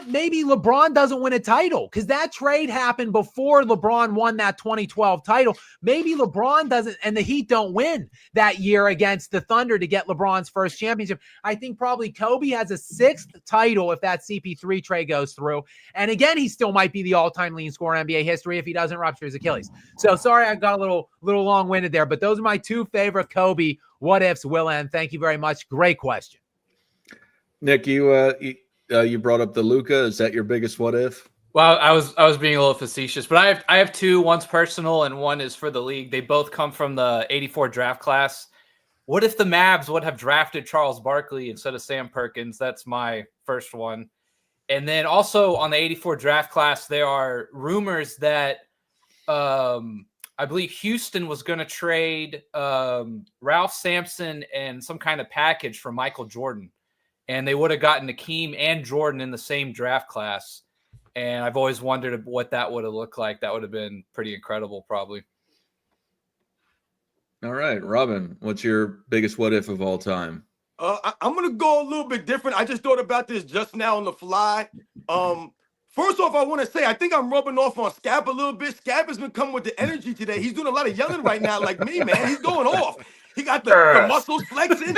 maybe LeBron doesn't win a title because that trade happened before LeBron won that 2012 title. Maybe LeBron doesn't, and the Heat don't win that year against the Thunder to get LeBron's first championship. I think probably Kobe has a 6th title if that CP3 trade goes through. And again, he still might be the all-time leading scorer in NBA history if he doesn't rupture his Achilles. So sorry, I got a little long-winded there, but those are my 2 favorite Kobe what ifs. Will N, thank you very much. Great question.
Nick, you brought up the Luka. Is that your biggest what if?
Well, I was being a little facetious, but I have 2. One's personal and one is for the league. They both come from the '84 draft class. What if the Mavs would have drafted Charles Barkley instead of Sam Perkins? That's my first one. And then also on the '84 draft class, there are rumors that I believe Houston was going to trade Ralph Sampson and some kind of package for Michael Jordan. And they would have gotten Hakeem and Jordan in the same draft class. And I've always wondered what that would have looked like. That would have been pretty incredible, probably.
All right, Robin, what's your biggest what if of all time?
I'm gonna go a little bit different. I just thought about this just now on the fly. First off, I want to say I think I'm rubbing off on Scap a little bit. Scap has been coming with the energy today. He's doing a lot of yelling right now, like me, man. He's going off. He got the muscles flexing.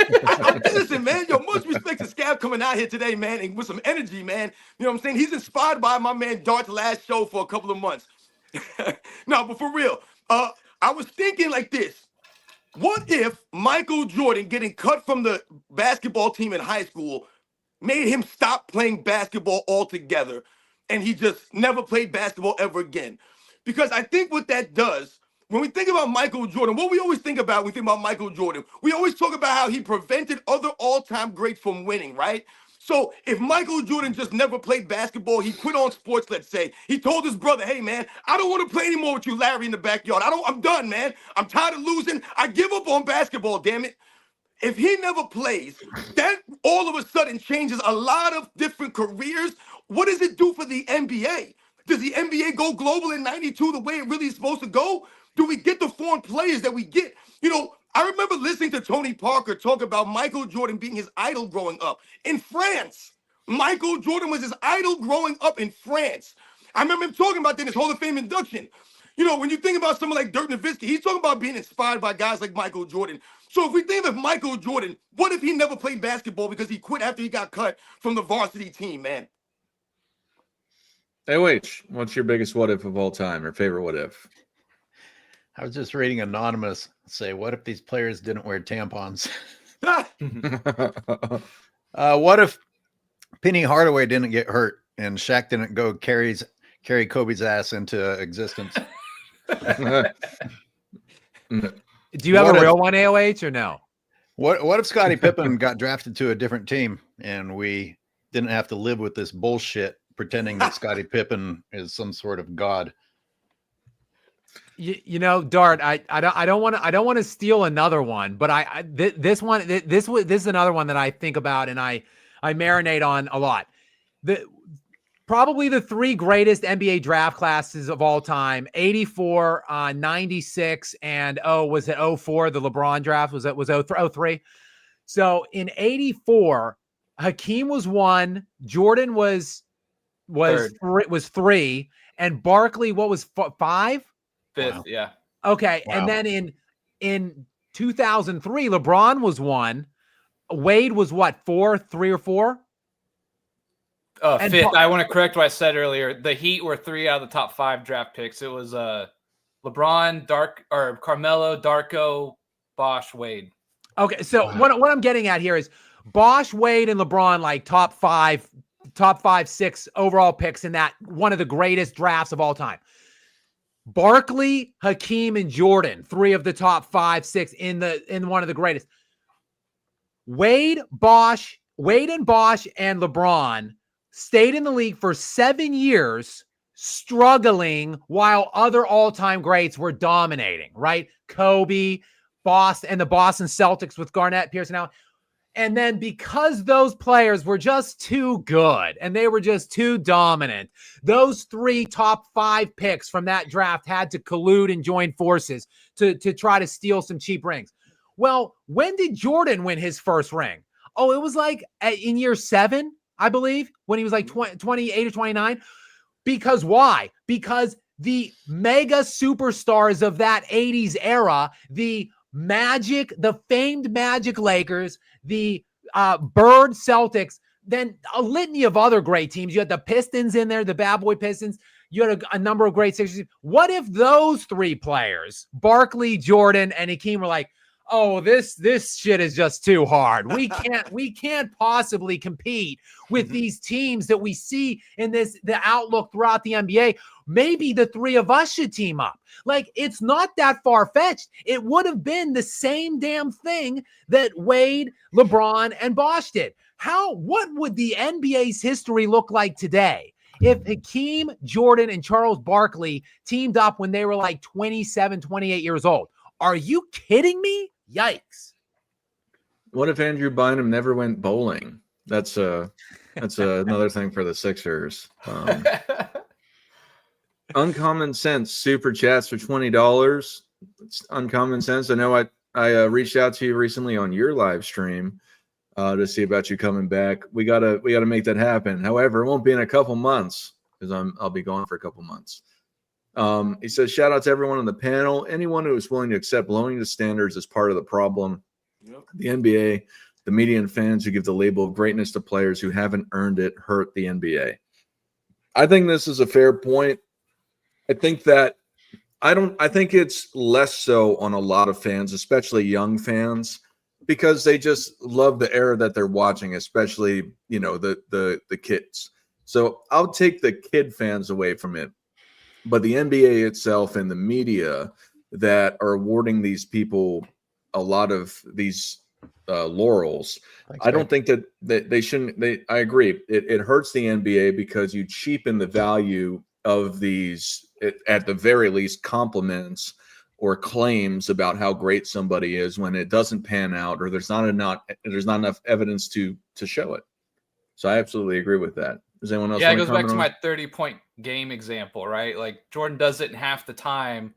Listen, man, yo, much respect to Scap coming out here today, man, and with some energy, man. You know what I'm saying? He's inspired by my man Dart's last show for a couple of months. No, but for real, I was thinking like this. What if Michael Jordan getting cut from the basketball team in high school made him stop playing basketball altogether and he just never played basketball ever again? Because I think what that does, when we think about Michael Jordan, what we always think about when we think about Michael Jordan, we always talk about how he prevented other all-time greats from winning, right? So if Michael Jordan just never played basketball, he quit on sports, let's say. He told his brother, hey, man, I don't want to play anymore with you, Larry, in the backyard. I'm done, man. I'm tired of losing. I give up on basketball, damn it. If he never plays, that all of a sudden changes a lot of different careers. What does it do for the NBA? Does the NBA go global in 92 the way it really is supposed to go? Do we get the foreign players that we get? You know, I remember listening to Tony Parker talk about Michael Jordan being his idol growing up in France. Michael Jordan was his idol growing up in France. I remember him talking about that in his Hall of Fame induction. You know, when you think about someone like Dirk Nowitzki, he's talking about being inspired by guys like Michael Jordan. So if we think of Michael Jordan, what if he never played basketball because he quit after he got cut from the varsity team, man?
AOH, what's your biggest what if of all time or favorite what if?
I was just reading Anonymous say, what if these players didn't wear tampons? What if Penny Hardaway didn't get hurt and Shaq didn't go carry Kobe's ass into existence?
Do you have a real one, AOH, or no?
What if Scottie Pippen got drafted to a different team and we didn't have to live with this bullshit pretending that Scottie Pippen is some sort of god?
You know, Dart, I don't want to steal another one, but this is another one that I think about and I marinate on a lot. Probably the three greatest NBA draft classes of all time: 84, 96, and was it 04? The LeBron draft was 03. So in 84, Hakeem was 1, Jordan was 3, and Barkley was 5.
5th,
Wow.
yeah.
Okay,
Wow.
and then in 2003, LeBron was 1. Wade was 4, 3 or 4? And
5th. I want to correct what I said earlier. The Heat were 3 out of the top 5 draft picks. It was LeBron, Carmelo, Darko, Bosh, Wade.
Okay, so what I'm getting at here is Bosh, Wade, and LeBron, like top 5, 6 overall picks in that one of the greatest drafts of all time. Barkley, Hakeem, and Jordan, 3 of the top 5, 6 in one of the greatest. Wade and Bosh and LeBron stayed in the league for 7 years, struggling while other all-time greats were dominating, right? Kobe, Boston, and the Boston Celtics with Garnett, Pierce, and Allen. And then because those players were just too good and they were just too dominant, those 3 top 5 picks from that draft had to collude and join forces to try to steal some cheap rings. Well, when did Jordan win his first ring? Oh, it was like in year 7, I believe, when he was like 28 or 29. Because why? Because the mega superstars of that 80s era, the famed Magic Lakers, the Bird Celtics, then a litany of other great teams. You had the Pistons in there, the Bad Boy Pistons. You had a number of great Sixers. What if those 3 players, Barkley, Jordan, and Hakeem, were like, oh, this shit is just too hard. We can't possibly compete with these teams that we see in the outlook throughout the NBA. Maybe the 3 of us should team up. Like, it's not that far-fetched. It would have been the same damn thing that Wade, LeBron, and Bosh did. What would the NBA's history look like today if Hakeem, Jordan, and Charles Barkley teamed up when they were like 27, 28 years old? Are you kidding me? Yikes.
What if Andrew Bynum never went bowling? That's another thing for the Sixers. Uncommon Sense super chats for $20. It's Uncommon Sense. I know I reached out to you recently on your live stream to see about you coming back. We gotta make that happen. However, it won't be in a couple months because I'll be gone for a couple months. He says, shout out to everyone on the panel. Anyone who is willing to accept lowering the standards is part of the problem.
Yep.
The NBA, the media and fans who give the label of greatness to players who haven't earned it hurt the NBA. I think this is a fair point. I think it's less so on a lot of fans, especially young fans, because they just love the era that they're watching, especially, the kids. So I'll take the kid fans away from it. But the NBA itself and the media that are awarding these people a lot of these laurels, I don't think that they shouldn't. I agree. It hurts the NBA because you cheapen the value of these, at the very least, compliments or claims about how great somebody is when it doesn't pan out or there's not enough evidence to show it. So I absolutely agree with that. Does anyone else?
Yeah, it goes back to my 30-point game example, right? Like Jordan does it in half the time.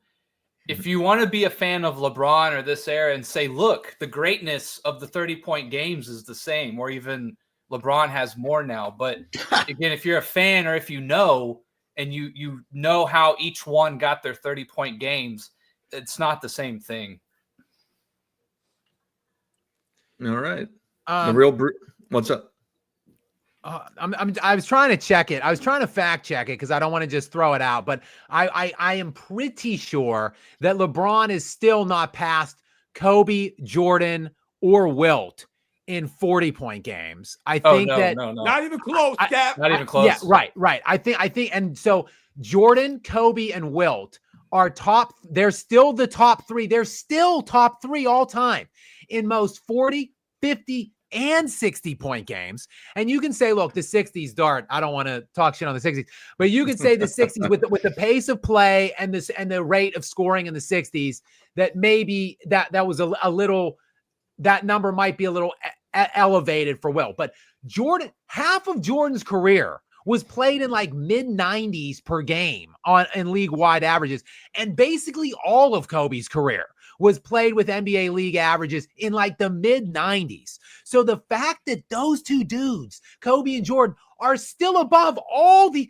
If you want to be a fan of LeBron or this era and say, look, the greatness of the 30-point games is the same, or even LeBron has more now. But again, if you're a fan or if you know, and you know how each one got their 30-point games, it's not the same thing.
All right. The real what's up?
I was trying to check it. I was trying to fact check it because I don't want to just throw it out. But I am pretty sure that LeBron is still not past Kobe, Jordan, or Wilt in 40-point games. I think
no.
Not even close, Cap.
Not even close.
Yeah, right. I think, and so Jordan, Kobe, and Wilt are top. They're still the top three. They're still top three all time in most 40, 50, and 60-point games. And you can say, look, the 60s, Dart, I don't want to talk shit on the 60s, but you can say the 60s with the pace of play and the rate of scoring in the 60s, that maybe that was a little, that number might be a little elevated for Will. But Jordan, half of Jordan's career was played in like mid-90s per game in league-wide averages. And basically all of Kobe's career was played with NBA league averages in like the mid-90s. So the fact that those two dudes, Kobe and Jordan, are still above all the...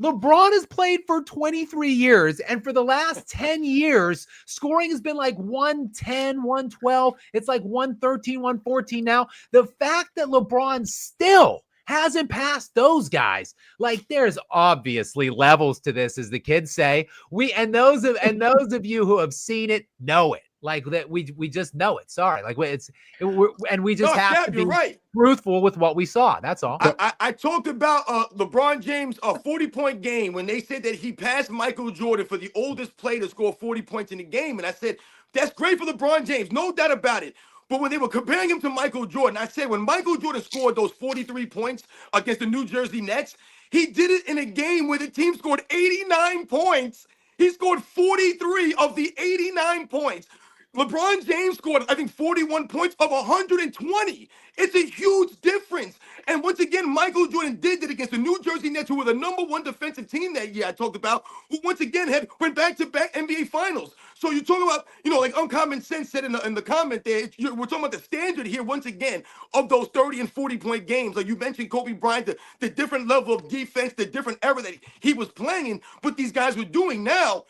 LeBron has played for 23 years, and for the last 10 years, scoring has been like 110, 112. It's like 113, 114 now. The fact that LeBron still hasn't passed those guys, like there's obviously levels to this, as the kids say. Those of you who have seen it know it. Like that, we just know it. Sorry, like we just have to be truthful with what we saw. That's all.
I talked about LeBron James' 40-point game when they said that he passed Michael Jordan for the oldest player to score 40 points in a game, and I said that's great for LeBron James, no doubt about it. But when they were comparing him to Michael Jordan, I said when Michael Jordan scored those 43 points against the New Jersey Nets, he did it in a game where the team scored 89 points. He scored 43 of the 89 points. LeBron James scored, I think, 41 points of 120. It's a huge difference. And once again, Michael Jordan did it against the New Jersey Nets, who were the #1 defensive team that year I talked about, who once again went back-to-back NBA Finals. So you're talking about, like Uncommon Sense said in the comment there, we're talking about the standard here, once again, of those 30 and 40-point games. Like you mentioned Kobe Bryant, the different level of defense, the different era that he was playing in, what these guys were doing now.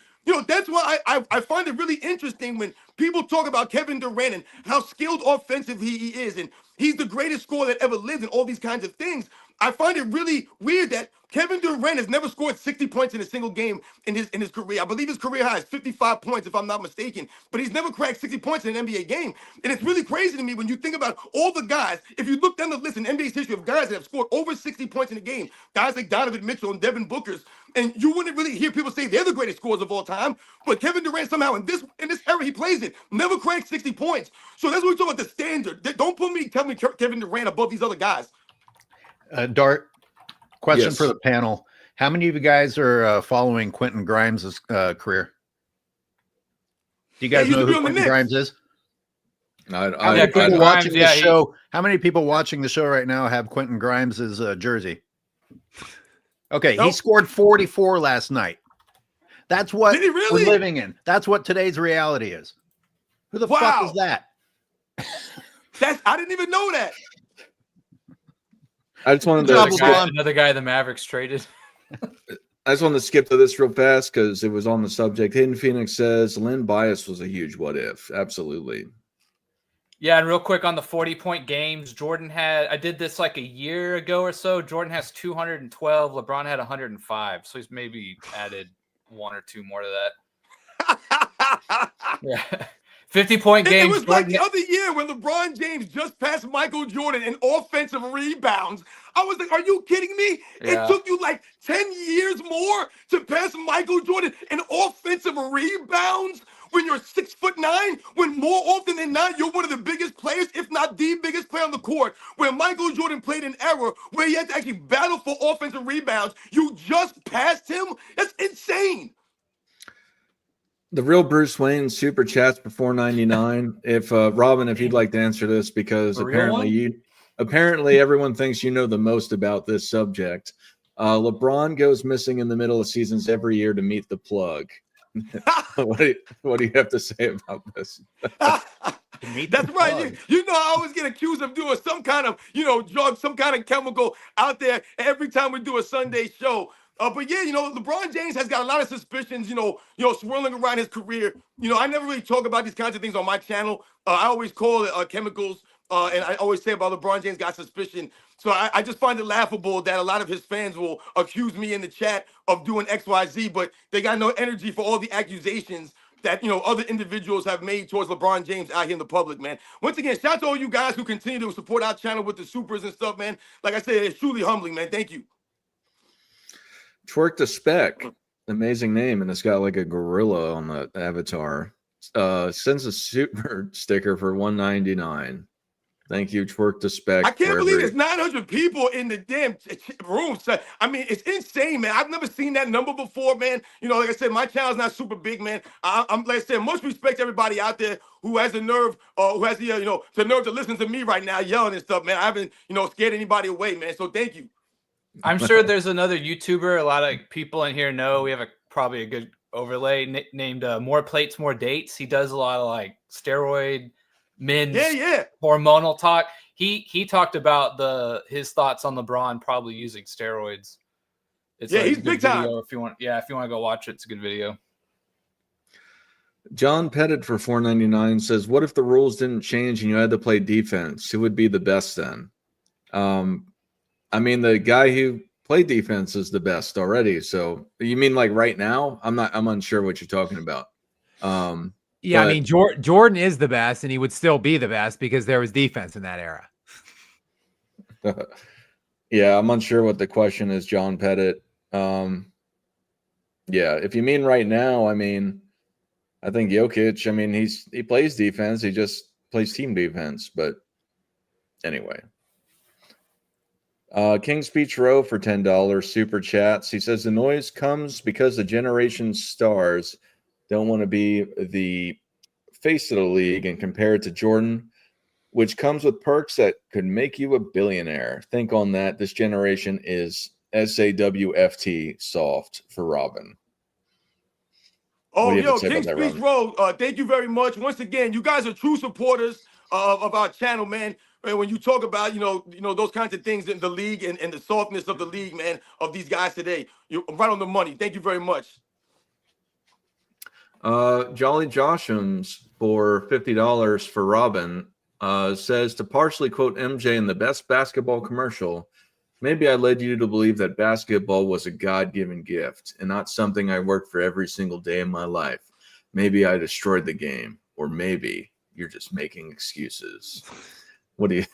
That's why I find it really interesting when people talk about Kevin Durant and how skilled offensively he is, and he's the greatest scorer that ever lived, and all these kinds of things. I find it really weird that Kevin Durant has never scored 60 points in a single game in his career. I believe his career high is 55 points, if I'm not mistaken, but he's never cracked 60 points in an NBA game. And it's really crazy to me when you think about all the guys. If you look down the list in NBA's history of guys that have scored over 60 points in a game, guys like Donovan Mitchell and Devin Booker's, and you wouldn't really hear people say they're the greatest scorers of all time, but Kevin Durant somehow in this era he plays in never cracked 60 points. So that's what we're talking about, the standard. Don't tell me Kevin Durant above these other guys.
Dart, question
Yes.
for the panel. How many of you guys are following Quentin Grimes' career? Do you guys know who Quentin Grimes is? How
I,
many people
Quentin
watching
Grimes,
the
yeah, he-
show? How many people watching the show right now have Quentin Grimes's jersey? Okay, he
Nope.
scored 44 last night. That's what
Did he
we're
really?
living in. That's what today's reality is. Who the fuck
Wow.
is that?
I didn't even know that.
I just wanted
Good job,
to
LeBron.
another guy the Mavericks traded.
I just wanted to skip to this real fast because it was on the subject. Hidden Phoenix says Lynn Bias was a huge what if. Absolutely.
Yeah, and real quick on the 40-point games, I did this like a year ago or so. Jordan has 212. LeBron had 105. So he's maybe added one or two more to that. Yeah. 50-point
It
games.
was like the other year when LeBron James just passed Michael Jordan in offensive rebounds. I was like, are you kidding me?
Yeah.
It took you like 10 years more to pass Michael Jordan in offensive rebounds when you're 6'9", when more often than not, you're one of the biggest players, if not the biggest player on the court. Where Michael Jordan played an era where he had to actually battle for offensive rebounds. You just passed him? That's insane.
The real Bruce Wayne super chats for $4.99. If Robin, if you'd like to answer this, because
A real
apparently everyone thinks you know the most about this subject. LeBron goes missing in the middle of seasons every year to meet the plug. What do you have to say about this?
That's right. You know, I always get accused of doing some kind of, drug, some kind of chemical out there every time we do a Sunday show. But yeah, LeBron James has got a lot of suspicions, swirling around his career. I never really talk about these kinds of things on my channel. I always call it chemicals. And I always say about LeBron James got suspicion. So I just find it laughable that a lot of his fans will accuse me in the chat of doing XYZ, but they got no energy for all the accusations that, other individuals have made towards LeBron James out here in the public, man. Once again, shout out to all you guys who continue to support our channel with the supers and stuff, man. Like I said, it's truly humbling, man. Thank you.
Twerk the Spec, amazing name, and it's got like a gorilla on the avatar. Sends a super sticker for $1.99. Thank you, Twerk the Spec.
I can't believe there's 900 people in the damn room. So, I mean, it's insane, man. I've never seen that number before, man. Like I said, my channel's not super big, man. I'm like I said, much respect to everybody out there who has the nerve, who has the, the nerve to listen to me right now yelling and stuff, man. I haven't, scared anybody away, man. So thank you.
I'm sure there's another YouTuber a lot of people in here know. We have probably a good overlay named More Plates, More Dates. He does a lot of like steroid men's hormonal talk. He talked about his thoughts on LeBron probably using steroids.
He's big time.
If you want to go watch it, it's a good video.
John Pettit for $4.99 says, "What if the rules didn't change and you had to play defense? Who would be the best then?" I mean, the guy who played defense is the best already. So you mean like right now? I'm unsure what you're talking about.
Yeah, I mean, Jordan is the best, and he would still be the best because there was defense in that era.
Yeah, I'm unsure what the question is, John Pettit. Yeah, if you mean right now, I mean, I think Jokic, I mean, he plays defense. He just plays team defense. But anyway. King Speech Row for $10 super chats. He says the noise comes because the generation stars don't want to be the face of the league and compare it to Jordan, which comes with perks that could make you a billionaire. Think on that. This generation is SAWFT soft for Robin.
Oh, yo, King Speech Row, thank you very much. Once again, you guys are true supporters of our channel, man. And when you talk about, those kinds of things in the league and the softness of the league, man, of these guys today, you're right on the money. Thank you very much.
Jolly Joshams for $50 for Robin says, to partially quote MJ in the best basketball commercial, maybe I led you to believe that basketball was a God-given gift and not something I worked for every single day of my life. Maybe I destroyed the game, or maybe you're just making excuses. What do you?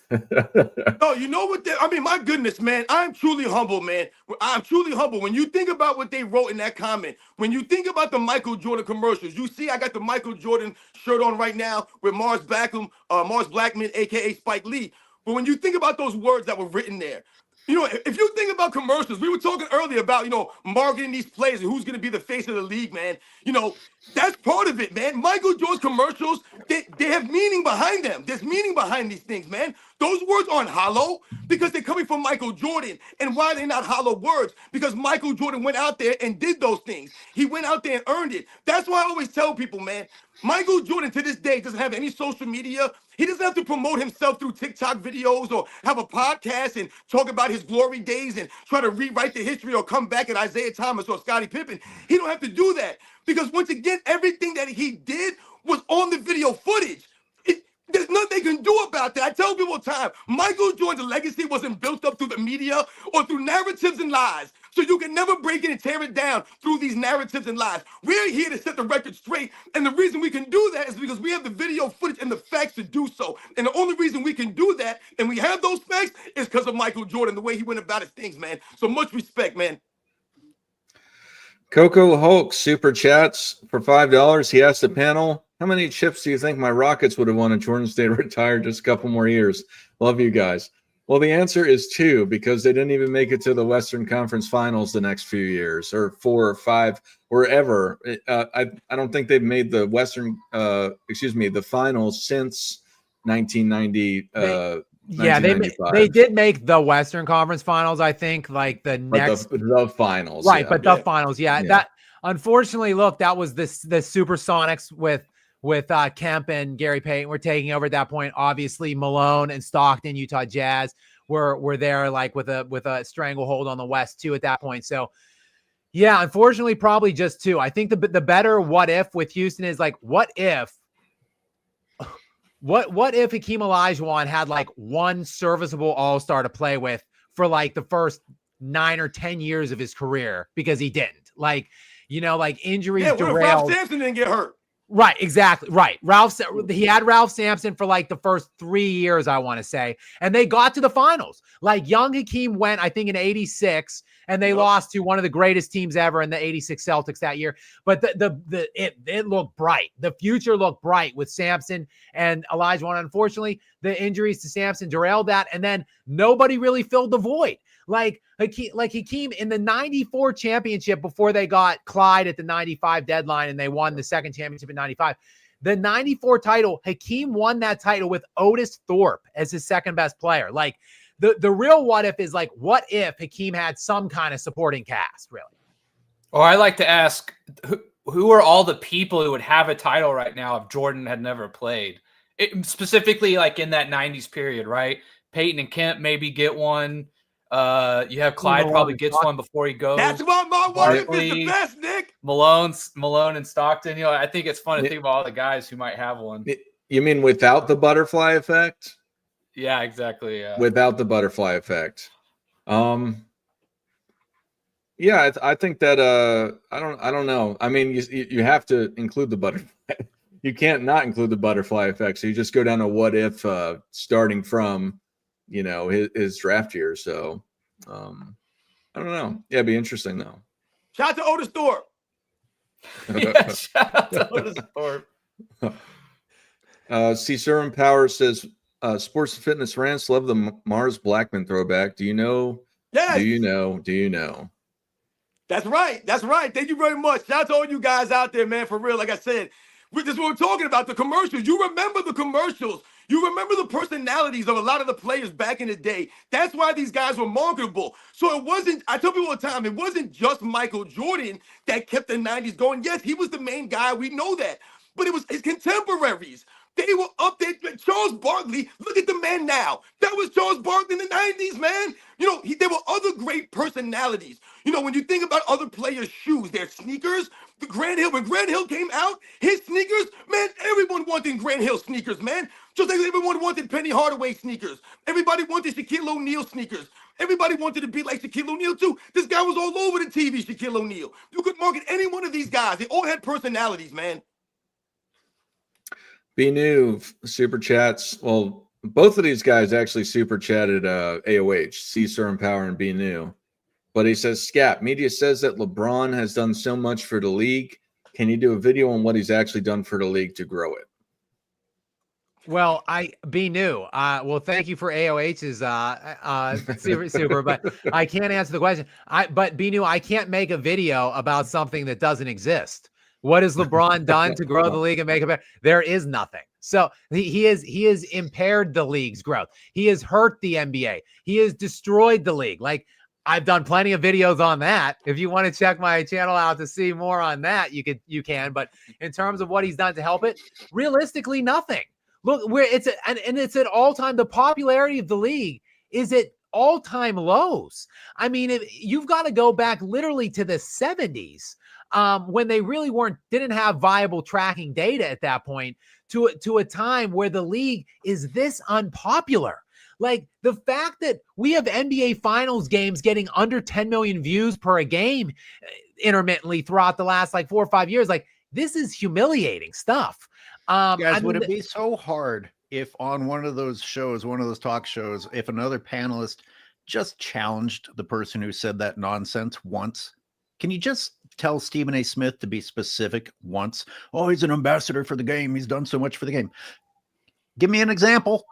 No, you know what? I mean, my goodness, man, I'm truly humble, man. I'm truly humble. When you think about what they wrote in that comment, when you think about the Michael Jordan commercials, you see I got the Michael Jordan shirt on right now with Mars Blackman, aka Spike Lee. But when you think about those words that were written there, You know, if you think about commercials, we were talking earlier about, you know, marketing these players and who's going to be the face of the league, man. You know, that's part of it, man. Michael Jordan's commercials, they have meaning behind them. There's meaning behind these things, man. Those words aren't hollow because they're coming from Michael Jordan. And why are they not hollow words? Because Michael Jordan went out there and did those things. He went out there and earned it. That's why I always tell people, man, Michael Jordan to this day doesn't have any social media. He doesn't have to promote himself through TikTok videos or have a podcast and talk about his glory days and try to rewrite the history or come back at Isaiah Thomas or Scottie Pippen. He don't have to do that because once again, everything that he did was on the video footage. There's nothing they can do about that. I tell people all the time, Michael Jordan's legacy wasn't built up through the media or through narratives and lies. So you can never break it and tear it down through these narratives and lies. We're here to set the record straight. And the reason we can do that is because we have the video footage and the facts to do so. And the only reason we can do that and we have those facts is because of Michael Jordan, the way he went about his things, man. So much respect, man.
Coco Hulk super chats for $5. He asked the panel, how many chips do you think my Rockets would have won if Jordan stayed retired just a couple more years? Love you guys. Well, the answer is 2 because they didn't even make it to the Western Conference Finals the next few years, or 4 or 5, wherever. I don't think they've made the the finals since 1990.
Yeah, they did make the Western Conference Finals, I think, like the next
the finals.
Right,
yeah.
but the finals, yeah. That unfortunately, look, that was the Supersonics with Kemp and Gary Payton were taking over at that point. Obviously, Malone and Stockton, Utah Jazz were there like with a stranglehold on the West too at that point. So yeah, unfortunately, probably just 2. I think the better what if with Houston is like, what if Hakeem Olajuwon had like one serviceable all-star to play with for like the first 9 or 10 years of his career, because he didn't. Like, you know, like injuries derailed.
Ralph Sampson didn't get hurt.
Right, exactly. Right. He had Ralph Sampson for like the first 3 years, I want to say, and they got to the finals. Like young Hakeem went, I think, in '86, and they lost to one of the greatest teams ever in the '86 Celtics that year. But it looked bright. The future looked bright with Sampson and Olajuwon. Unfortunately, the injuries to Sampson derailed that, and then nobody really filled the void. Like Hakeem in the 94 championship before they got Clyde at the 95 deadline and they won the second championship in 95. The 94 title, Hakeem won that title with Otis Thorpe as his second best player. Like the real what if is like, what if Hakeem had some kind of supporting cast, really?
Or I like to ask, who are all the people who would have a title right now if Jordan had never played? Specifically like in that 90s period, right? Peyton and Kemp maybe get one. You have Clyde probably gets one before he goes.
That's why my wife is the best, Nick.
Malone and Stockton. You know, I think it's fun to think about all the guys who might have one.
You mean without the butterfly effect?
Yeah, exactly. Yeah.
Without the butterfly effect. Yeah, I think that I don't know. I mean, you have to include the butterfly. You can't not include the butterfly effect. So you just go down to what if starting from, you know, his draft year. So I don't know. Yeah, it'd be interesting though.
Shout out to Otis Thorpe.
Yeah, shout out to Otis Thorpe.
Serum Power says, Sports and Fitness Rants, love the Mars Blackman throwback. Do you know?
Yes.
Do you know?
That's right. That's right. Thank you very much. Shout out to all you guys out there, man. For real, like I said, this is what we're talking about, the commercials. You remember the commercials. You remember the personalities of a lot of the players back in the day. That's why these guys were marketable. So it wasn't, I tell people all the time, it wasn't just Michael Jordan that kept the 90s going. Yes, he was the main guy. We know that. But it was his contemporaries. They were up there. Charles Barkley, look at the man now. That was Charles Barkley in the 90s, man. You know, there were other great personalities. You know, when you think about other players' shoes, their sneakers, when Grant Hill came out, his sneakers, man, everyone wanted Grant Hill sneakers, man. Just like everyone wanted Penny Hardaway sneakers. Everybody wanted Shaquille O'Neal sneakers. Everybody wanted to be like Shaquille O'Neal too. This guy was all over the TV, Shaquille O'Neal. You could market any one of these guys. They all had personalities, man.
Be new super chats. Well, both of these guys actually super chatted AOH, Caesar and Power and Be New. But he says, Scap, media says that LeBron has done so much for the league. Can you do a video on what he's actually done for the league to grow it?
Well, be new. Well, thank you for AOH's super, but I can't answer the question. But be new. I can't make a video about something that doesn't exist. What has LeBron done to grow the league and make it better? There is nothing. So he has impaired the league's growth. He has hurt the NBA. He has destroyed the league. Like, I've done plenty of videos on that. If you want to check my channel out to see more on that, you can. But in terms of what he's done to help it, realistically, nothing. Look, it's at all-time. The popularity of the league is at all-time lows. I mean, you've got to go back literally to the 70s when they really didn't have viable tracking data at that point to a time where the league is this unpopular. Like, the fact that we have NBA Finals games getting under 10 million views per a game intermittently throughout the last 4 or 5 years, this is humiliating stuff.
Guys, would it be so hard if on one of those shows, one of those talk shows, if another panelist just challenged the person who said that nonsense once? Can you just tell Stephen A. Smith to be specific once? Oh, he's an ambassador for the game. He's done so much for the game. Give me an example.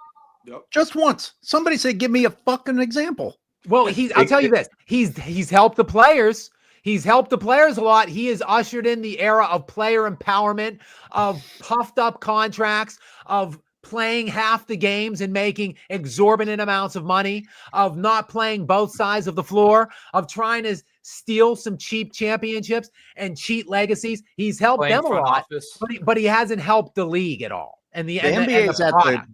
Yep.
Just once. Somebody say, give me a fucking example.
Well, I'll tell you this. He's helped the players. He's helped the players a lot. He has ushered in the era of player empowerment, of puffed up contracts, of playing half the games and making exorbitant amounts of money, of not playing both sides of the floor, of trying to steal some cheap championships and cheat legacies. He's helped
Playing
them a
front
lot,
office.
but he hasn't helped the league at all. And the
NBA is
product.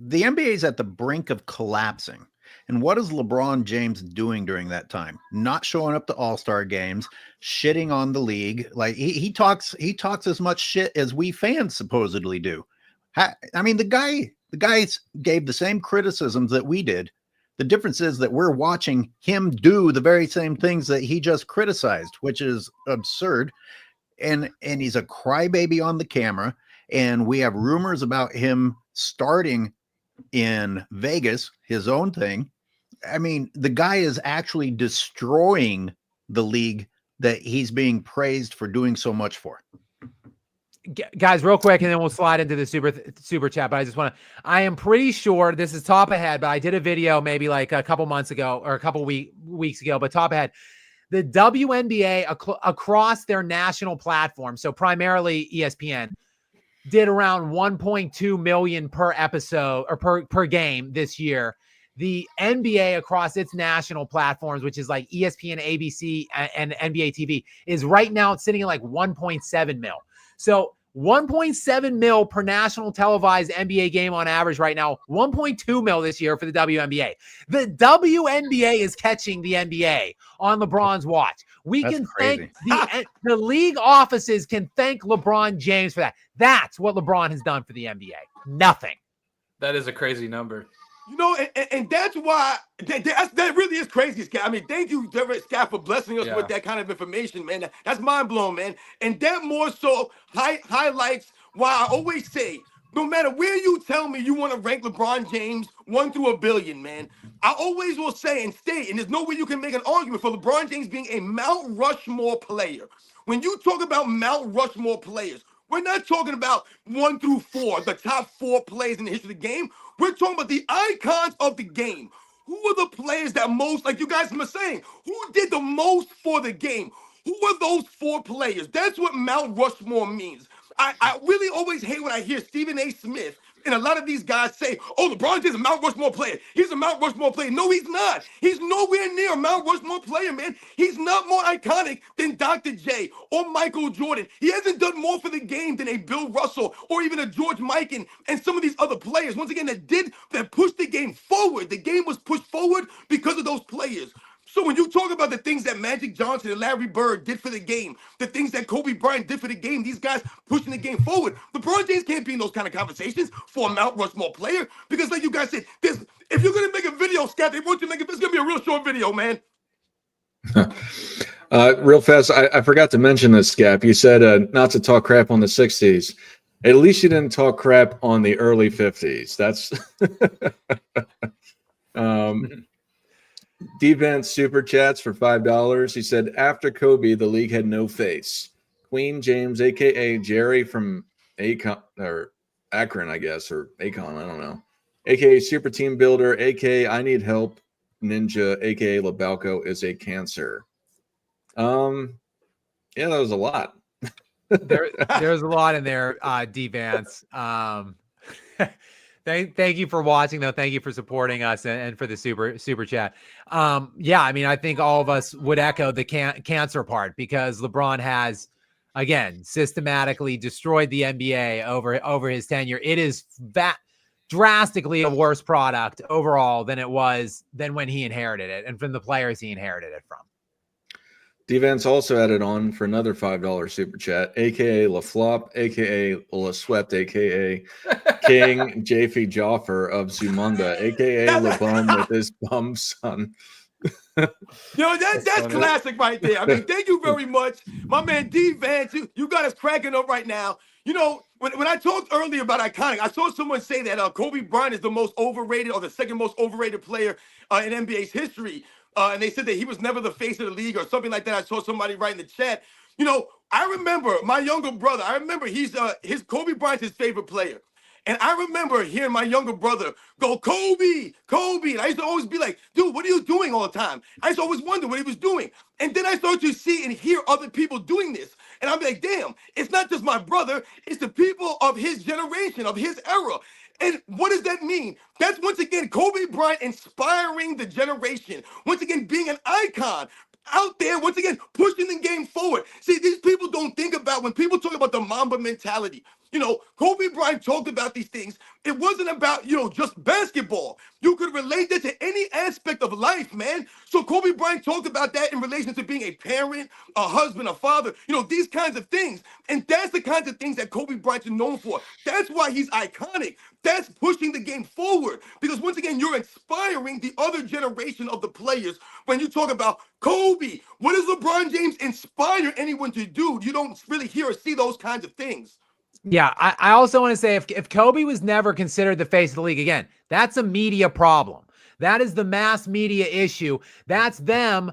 the NBA is at the brink of collapsing. And what is LeBron James doing during that time? Not showing up to All-Star games, shitting on the league. Like, he talks as much shit as we fans supposedly do. I mean, the guy gave the same criticisms that we did. The difference is that we're watching him do the very same things that he just criticized, which is absurd. And he's a crybaby on the camera. And we have rumors about him starting in Vegas, his own thing. I mean, the guy is actually destroying the league that he's being praised for doing so much for.
Guys, real quick, and then we'll slide into the super chat. But I am pretty sure this is top ahead, but I did a video maybe a couple months ago or a couple weeks ago, but top ahead. The WNBA across their national platform, so primarily ESPN, did around 1.2 million per episode or per game this year. The NBA across its national platforms, which is like ESPN, ABC, and NBA TV, is right now sitting at 1.7 mil. So 1.7 mil per national televised NBA game on average right now, 1.2 mil this year for the WNBA. The WNBA is catching the NBA on LeBron's watch.
That's
can
crazy.
thank the league offices can thank LeBron James for that. That's what LeBron has done for the NBA. Nothing.
That is a crazy number.
And that's why that really is crazy, Scott. I mean, thank you, Scott, for blessing us with that kind of information, man. That's mind blowing, man. And that more so highlights why I always say, no matter where you tell me you want to rank LeBron James 1 through a billion, man, I always will say and state, and there's no way you can make an argument for LeBron James being a Mount Rushmore player. When you talk about Mount Rushmore players, we're not talking about 1 through 4, the top 4 players in the history of the game. We're talking about the icons of the game. Who are the players that most, like you guys were saying, who did the most for the game? Who are those 4 players? That's what Mount Rushmore means. I really always hate when I hear Stephen A. Smith and a lot of these guys say, oh, LeBron James is a Mount Rushmore player. He's a Mount Rushmore player. No, he's not. He's nowhere near a Mount Rushmore player, man. He's not more iconic than Dr. J or Michael Jordan. He hasn't done more for the game than a Bill Russell or even a George Mikan and some of these other players. Once again, that pushed the game forward. The game was pushed forward because of those players. So when you talk about the things that Magic Johnson and Larry Bird did for the game, the things that Kobe Bryant did for the game, these guys pushing the game forward, LeBron James can't be in those kind of conversations for a Mount Rushmore player because, like you guys said, if you're going to make a video, Scott, they want you to make it. It's going to be a real short video, man.
Real fast, I forgot to mention this, Scap. You said not to talk crap on the 60s. At least you didn't talk crap on the early 50s. That's Devent super chats for $5. He said, after Kobe, the league had no face. Queen James, aka Jerry from Akron, I guess, or Akon, I don't know. AKA Super Team Builder, AKA I Need Help Ninja, AKA Labalco is a cancer. Yeah, that was a lot.
There's a lot in there, D Vance. Thank you for watching, though. Thank you for supporting us and for the super chat. Yeah, I mean, I think all of us would echo the cancer part, because LeBron has, again, systematically destroyed the NBA over his tenure. It is drastically a worse product overall than when he inherited it, and from the players he inherited it from.
D-Vance also added on for another $5 super chat, aka LaFlop, aka LaSwept, aka King Jafi Joffer of Zumunda, aka LeBum with his bum son.
That's classic right there. I mean, thank you very much. My man D Vance, you got us cracking up right now. You know, when I talked earlier about iconic, I saw someone say that Kobe Bryant is the most overrated, or the second most overrated player in NBA's history. And they said that he was never the face of the league or something like that. I saw somebody write in the chat. You know, I remember my younger brother. I remember his Kobe Bryant's his favorite player. And I remember hearing my younger brother go, Kobe, Kobe. And I used to always be like, dude, what are you doing all the time? I used to always wonder what he was doing. And then I started to see and hear other people doing this. And I'm like, damn, it's not just my brother. It's the people of his generation, of his era. And what does that mean? That's, once again, Kobe Bryant inspiring the generation. Once again, being an icon out there, once again, pushing the game forward. See, these people don't think about, when people talk about the Mamba mentality, you know, Kobe Bryant talked about these things. It wasn't about, you know, just basketball. You could relate that to any aspect of life, man. So Kobe Bryant talked about that in relation to being a parent, a husband, a father, you know, these kinds of things. And that's the kinds of things that Kobe Bryant is known for. That's why he's iconic. That's pushing the game forward. Because once again, you're inspiring the other generation of the players. When you talk about Kobe, what does LeBron James inspire anyone to do? You don't really hear or see those kinds of things.
Yeah, I also want to say, if Kobe was never considered the face of the league, again, that's a media problem. That is the mass media issue. That's them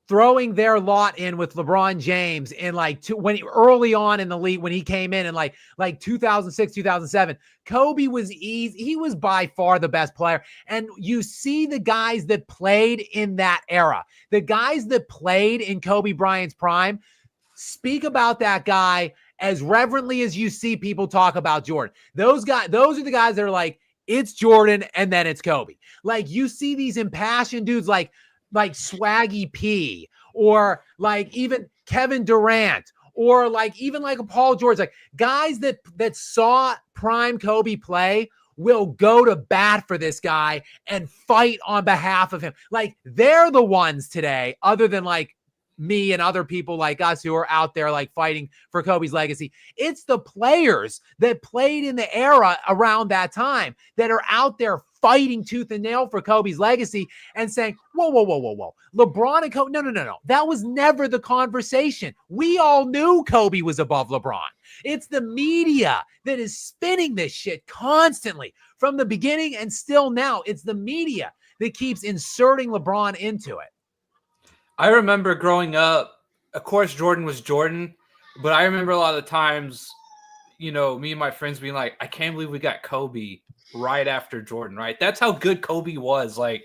throwing their lot in with LeBron James in early on in the league, when he came in like 2006, 2007. Kobe was easy. He was by far the best player. And you see the guys that played in that era, the guys that played in Kobe Bryant's prime, speak about that guy as reverently as you see people talk about Jordan. Those are the guys that are like, it's Jordan and then it's Kobe. Like, you see these impassioned dudes like Swaggy P, or like even Kevin Durant, or like even like a Paul George, like guys that saw prime Kobe play will go to bat for this guy and fight on behalf of him. Like, they're the ones today, other than like me and other people like us who are out there like fighting for Kobe's legacy. It's the players that played in the era around that time that are out there fighting tooth and nail for Kobe's legacy and saying, whoa. LeBron and Kobe. No. That was never the conversation. We all knew Kobe was above LeBron. It's the media that is spinning this shit constantly from the beginning and still now. It's the media that keeps inserting LeBron into it.
I remember growing up, of course, Jordan was Jordan, but I remember a lot of the times, you know, me and my friends being like, I can't believe we got Kobe right after Jordan, right? That's how good Kobe was. Like,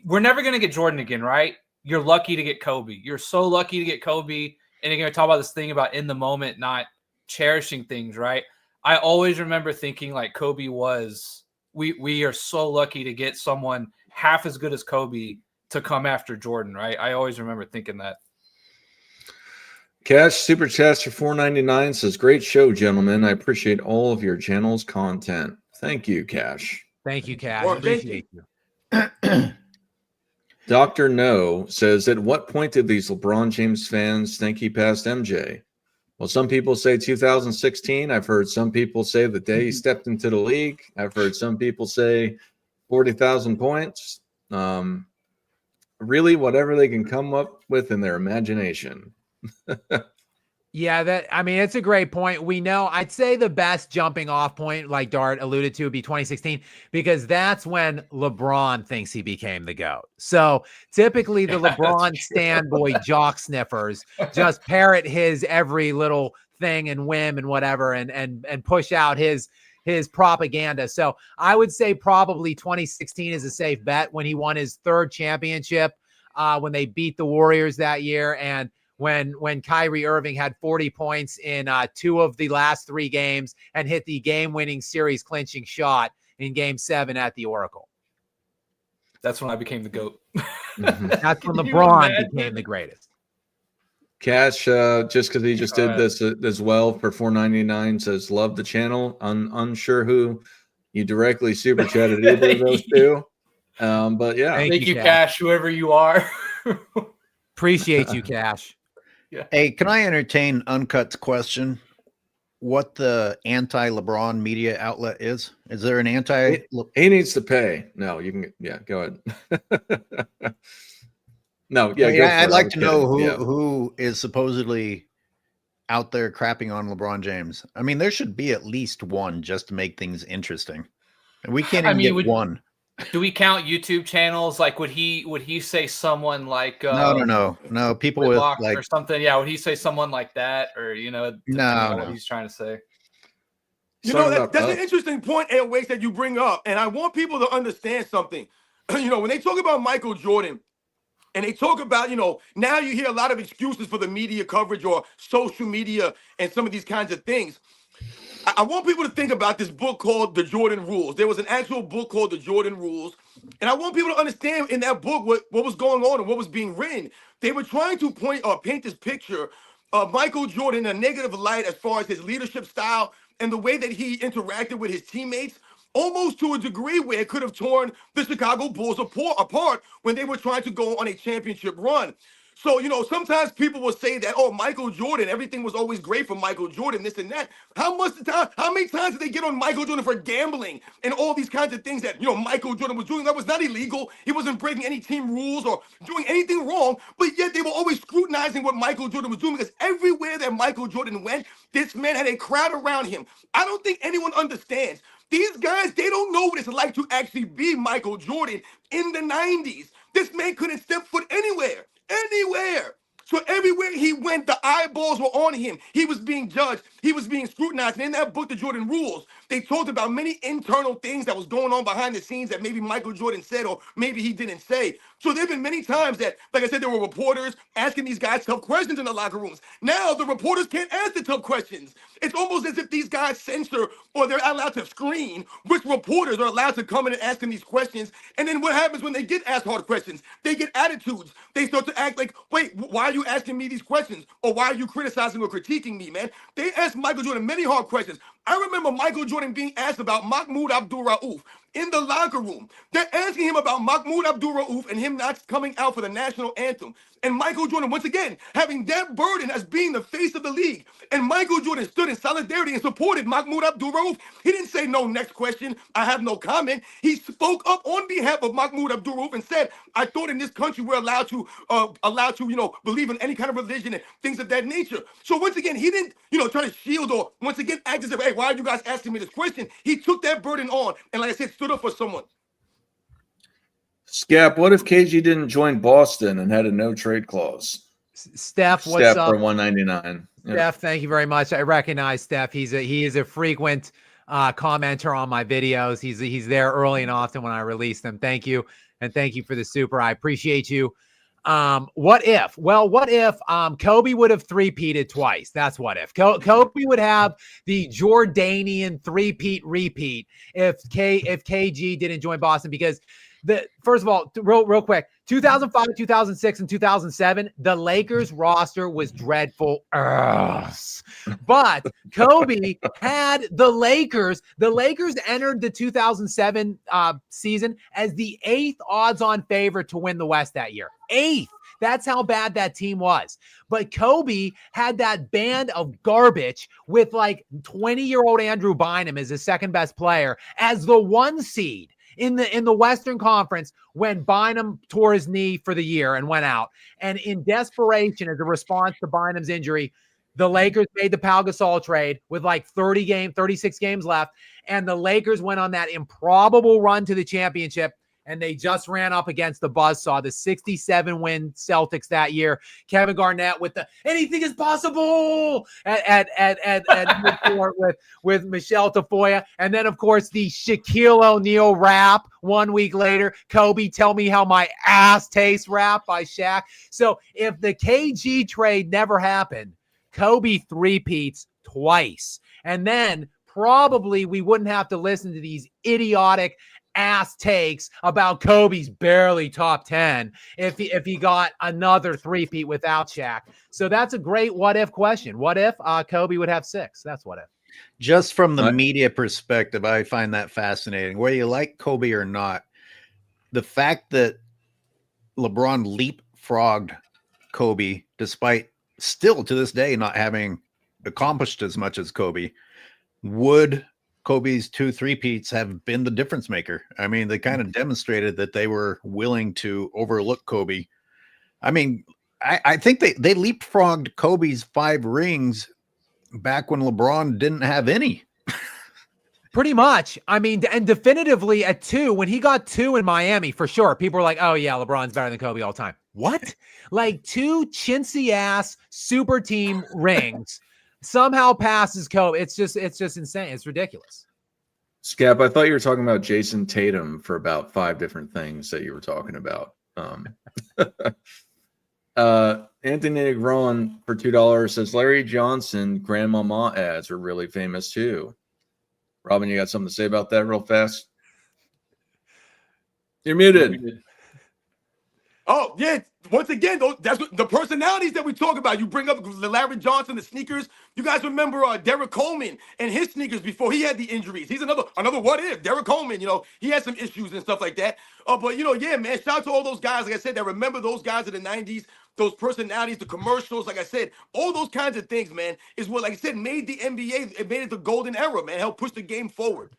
we're never going to get Jordan again, right? You're lucky to get Kobe. You're so lucky to get Kobe. And you're going to talk about this thing about in the moment, not cherishing things, right? I always remember thinking like Kobe was, we are so lucky to get someone half as good as Kobe to come after Jordan, right? I always remember thinking that.
Cash Super Chats for $4.99 says, great show, gentlemen. I appreciate all of your channel's content. Thank you, Cash.
Thank you, Cash.
Well,
Appreciate you.
Dr. No says, at what point did these LeBron James fans think he passed MJ? Well, some people say 2016. I've heard some people say the day he stepped into the league. I've heard some people say 40,000 points. Really, whatever they can come up with in their imagination.
Yeah, it's a great point. We know, I'd say the best jumping off point, like Dart alluded to, would be 2016, because that's when LeBron thinks he became the GOAT. So typically the LeBron stand boy jock sniffers just parrot his every little thing and whim and whatever, and push out his propaganda. So I would say probably 2016 is a safe bet when he won his third championship, when they beat the Warriors that year, and when Kyrie Irving had 40 points in 2 of the last 3 games and hit the game-winning series clinching shot in Game 7 at the Oracle.
That's when I became the GOAT.
That's when
Can you
LeBron
imagine?
became the greatest.
Cash, just because he just did this as well for $4.99, says love the channel. Unsure who you directly super chatted either of those two, but yeah,
Thank you, Cash, whoever you are.
Appreciate you, Cash.
Yeah.
Hey, can I entertain Uncut's question? What the anti-LeBron media outlet is? Is there an anti?
he needs to pay. No, you can. Yeah, go ahead. No, yeah, go for
I'd
it.
like
I was
to know
kidding.
who is supposedly out there crapping on LeBron James. I mean, there should be at least one just to make things interesting, and we can't even get one.
Do we count YouTube channels? Like, would he say someone like
No. People with
Whitlock
like
or something? Yeah, would he say someone like that, or depending on what he's trying to say?
That's an interesting point, Airways, that you bring up, and I want people to understand something. When they talk about Michael Jordan, and they talk about, now you hear a lot of excuses for the media coverage or social media and some of these kinds of things. I want people to think about this book called The Jordan Rules. There was an actual book called The Jordan Rules. And I want people to understand in that book what was going on and what was being written. They were trying to paint this picture of Michael Jordan in a negative light as far as his leadership style and the way that he interacted with his teammates, almost to a degree where it could have torn the Chicago Bulls apart when they were trying to go on a championship run. So, sometimes people will say that, oh, Michael Jordan, everything was always great for Michael Jordan, this and that. How many times did they get on Michael Jordan for gambling and all these kinds of things that, Michael Jordan was doing? That was not illegal. He wasn't breaking any team rules or doing anything wrong, but yet they were always scrutinizing what Michael Jordan was doing, because everywhere that Michael Jordan went, this man had a crowd around him. I don't think anyone understands. These guys, they don't know what it's like to actually be Michael Jordan in the 90s. This man couldn't step foot anywhere. So everywhere he went, the eyeballs were on him. He was being judged. He was being scrutinized. And in that book, The Jordan Rules, they talked about many internal things that was going on behind the scenes that maybe Michael Jordan said or maybe he didn't say. So there have been many times that, like I said, there were reporters asking these guys tough questions in the locker rooms. Now the reporters can't ask the tough questions. It's almost as if these guys censor, or they're allowed to screen which reporters are allowed to come in and ask them these questions. And then what happens when they get asked hard questions? They get attitudes. They start to act like, wait, why are you asking me these questions? Or why are you criticizing or critiquing me, man? They asked Michael Jordan many hard questions. I remember Michael Jordan being asked about Mahmoud Abdul-Rauf in the locker room. They're asking him about Mahmoud Abdul-Rauf and him not coming out for the national anthem. And Michael Jordan, once again, having that burden as being the face of the league. And Michael Jordan stood in solidarity and supported Mahmoud Abdul-Rauf. He didn't say, no, next question, I have no comment. He spoke up on behalf of Mahmoud Abdul-Rauf and said, I thought in this country we're allowed to believe in any kind of religion and things of that nature. So once again, he didn't, try to shield or once again act as if, hey, why are you guys asking me this question? He took that burden on and, like I said, stood up for someone.
Scap, what if KG didn't join Boston and had a no trade clause?
Steph, what's
Steph
up?
for $1.99.
Steph, thank you very much. I recognize Steph. He is a frequent commenter on my videos. He's there early and often when I release them. Thank you, and thank you for the super. I appreciate you. What if? Well, what if Kobe would have three-peated twice? That's what if. Kobe would have the Jordanian three-peat repeat if KG didn't join Boston, because first of all, real quick, 2005, 2006, and 2007, the Lakers roster was dreadful. But Kobe had the Lakers. The Lakers entered the 2007 season as the 8th odds-on favorite to win the West that year. 8th. That's how bad that team was. But Kobe had that band of garbage with like 20-year-old Andrew Bynum as his second best player as the 1 seed in the Western Conference when Bynum tore his knee for the year and went out. And in desperation, as a response to Bynum's injury, the Lakers made the Pau Gasol trade with like 36 games left. And the Lakers went on that improbable run to the championship and they just ran up against the buzzsaw, the 67-win Celtics that year. Kevin Garnett with the anything is possible at midcourt with Michelle Tafoya, and then of course the Shaquille O'Neal rap 1 week later. Kobe, tell me how my ass tastes rap by Shaq. So if the KG trade never happened, Kobe three-peats twice, and then probably we wouldn't have to listen to these idiotic ass takes about Kobe's barely top 10 if he got another three-peat without Shaq. So that's a great what if question. What if Kobe would have 6? That's what if.
Just from the media perspective, I find that fascinating. Whether you like Kobe or not, the fact that LeBron leapfrogged Kobe, despite still to this day not having accomplished as much as Kobe, would Kobe's 2 three-peats have been the difference maker? I mean, they kind of demonstrated that they were willing to overlook Kobe. I mean, I think they leapfrogged Kobe's 5 rings back when LeBron didn't have any.
Pretty much. I mean, and definitively at 2, when he got 2 in Miami, for sure, people were like, oh yeah, LeBron's better than Kobe all the time. What? Like 2 chintzy ass super team rings somehow passes Kobe. It's just insane. It's ridiculous.
Scap, I thought you were talking about Jason Tatum for about 5 different things that you were talking about. Anthony Negron for $2 says Larry Johnson grandmama ads are really famous too. Robin, you got something to say about that real fast? You're muted.
Oh, yeah. Once again, that's what the personalities that we talk about. You bring up Larry Johnson, the sneakers. You guys remember Derek Coleman and his sneakers before he had the injuries. He's another what if. Derek Coleman, he had some issues and stuff like that. But, yeah, man, shout out to all those guys, like I said, that remember those guys in the 90s, those personalities, the commercials, like I said, all those kinds of things, man, is what, like I said, made the NBA, it made it the golden era, man, helped push the game forward.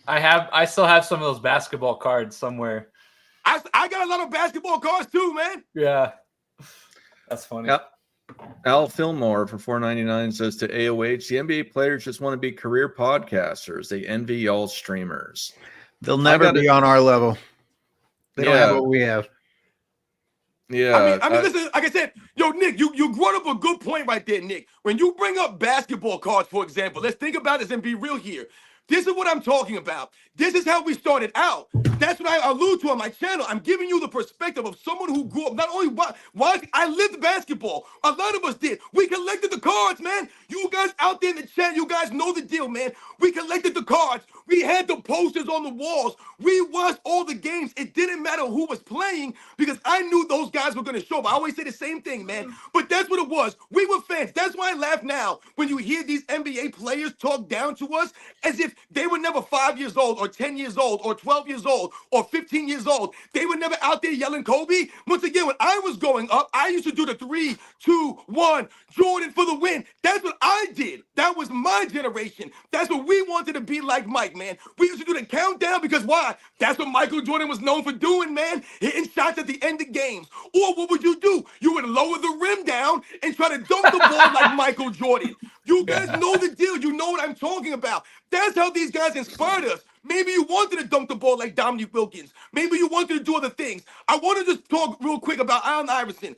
I still have some of those basketball cards somewhere.
I got a lot of basketball cards too, man.
Yeah. That's funny.
Al Fillmore for $4.99 says to AOH, the NBA players just want to be career podcasters. They envy y'all streamers.
They'll never be on our level. They don't have what we have.
Yeah.
I mean, listen, like I said, Nick, you brought up a good point right there, Nick. When you bring up basketball cards, for example, let's think about this and be real here. This is what I'm talking about. This is how we started out. That's what I allude to on my channel. I'm giving you the perspective of someone who grew up not only why I lived basketball. A lot of us did. We collected the cards, man. You guys out there in the chat, you guys know the deal, man. We collected the cards. We had the posters on the walls. We watched all the games. It didn't matter who was playing because I knew those guys were going to show up. I always say the same thing, man. But that's what it was. We were fans. That's why I laugh now when you hear these NBA players talk down to us as if they were never 5 years old or 10 years old or 12 years old or 15 years old. They were never out there yelling Kobe. Once again, when I was growing up, I used to do the 3, 2, 1, Jordan for the win. That's what I did. That was my generation. That's what we wanted to be like Mike, man. We used to do the countdown because why? That's what Michael Jordan was known for doing, man. Hitting shots at the end of games. Or what would you do? You would lower the rim down and try to dunk the ball like Michael Jordan. You guys know the deal. You know what I'm talking about. That's how these guys inspired us. Maybe you wanted to dunk the ball like Dominique Wilkins. Maybe you wanted to do other things. I want to just talk real quick about Allen Iverson.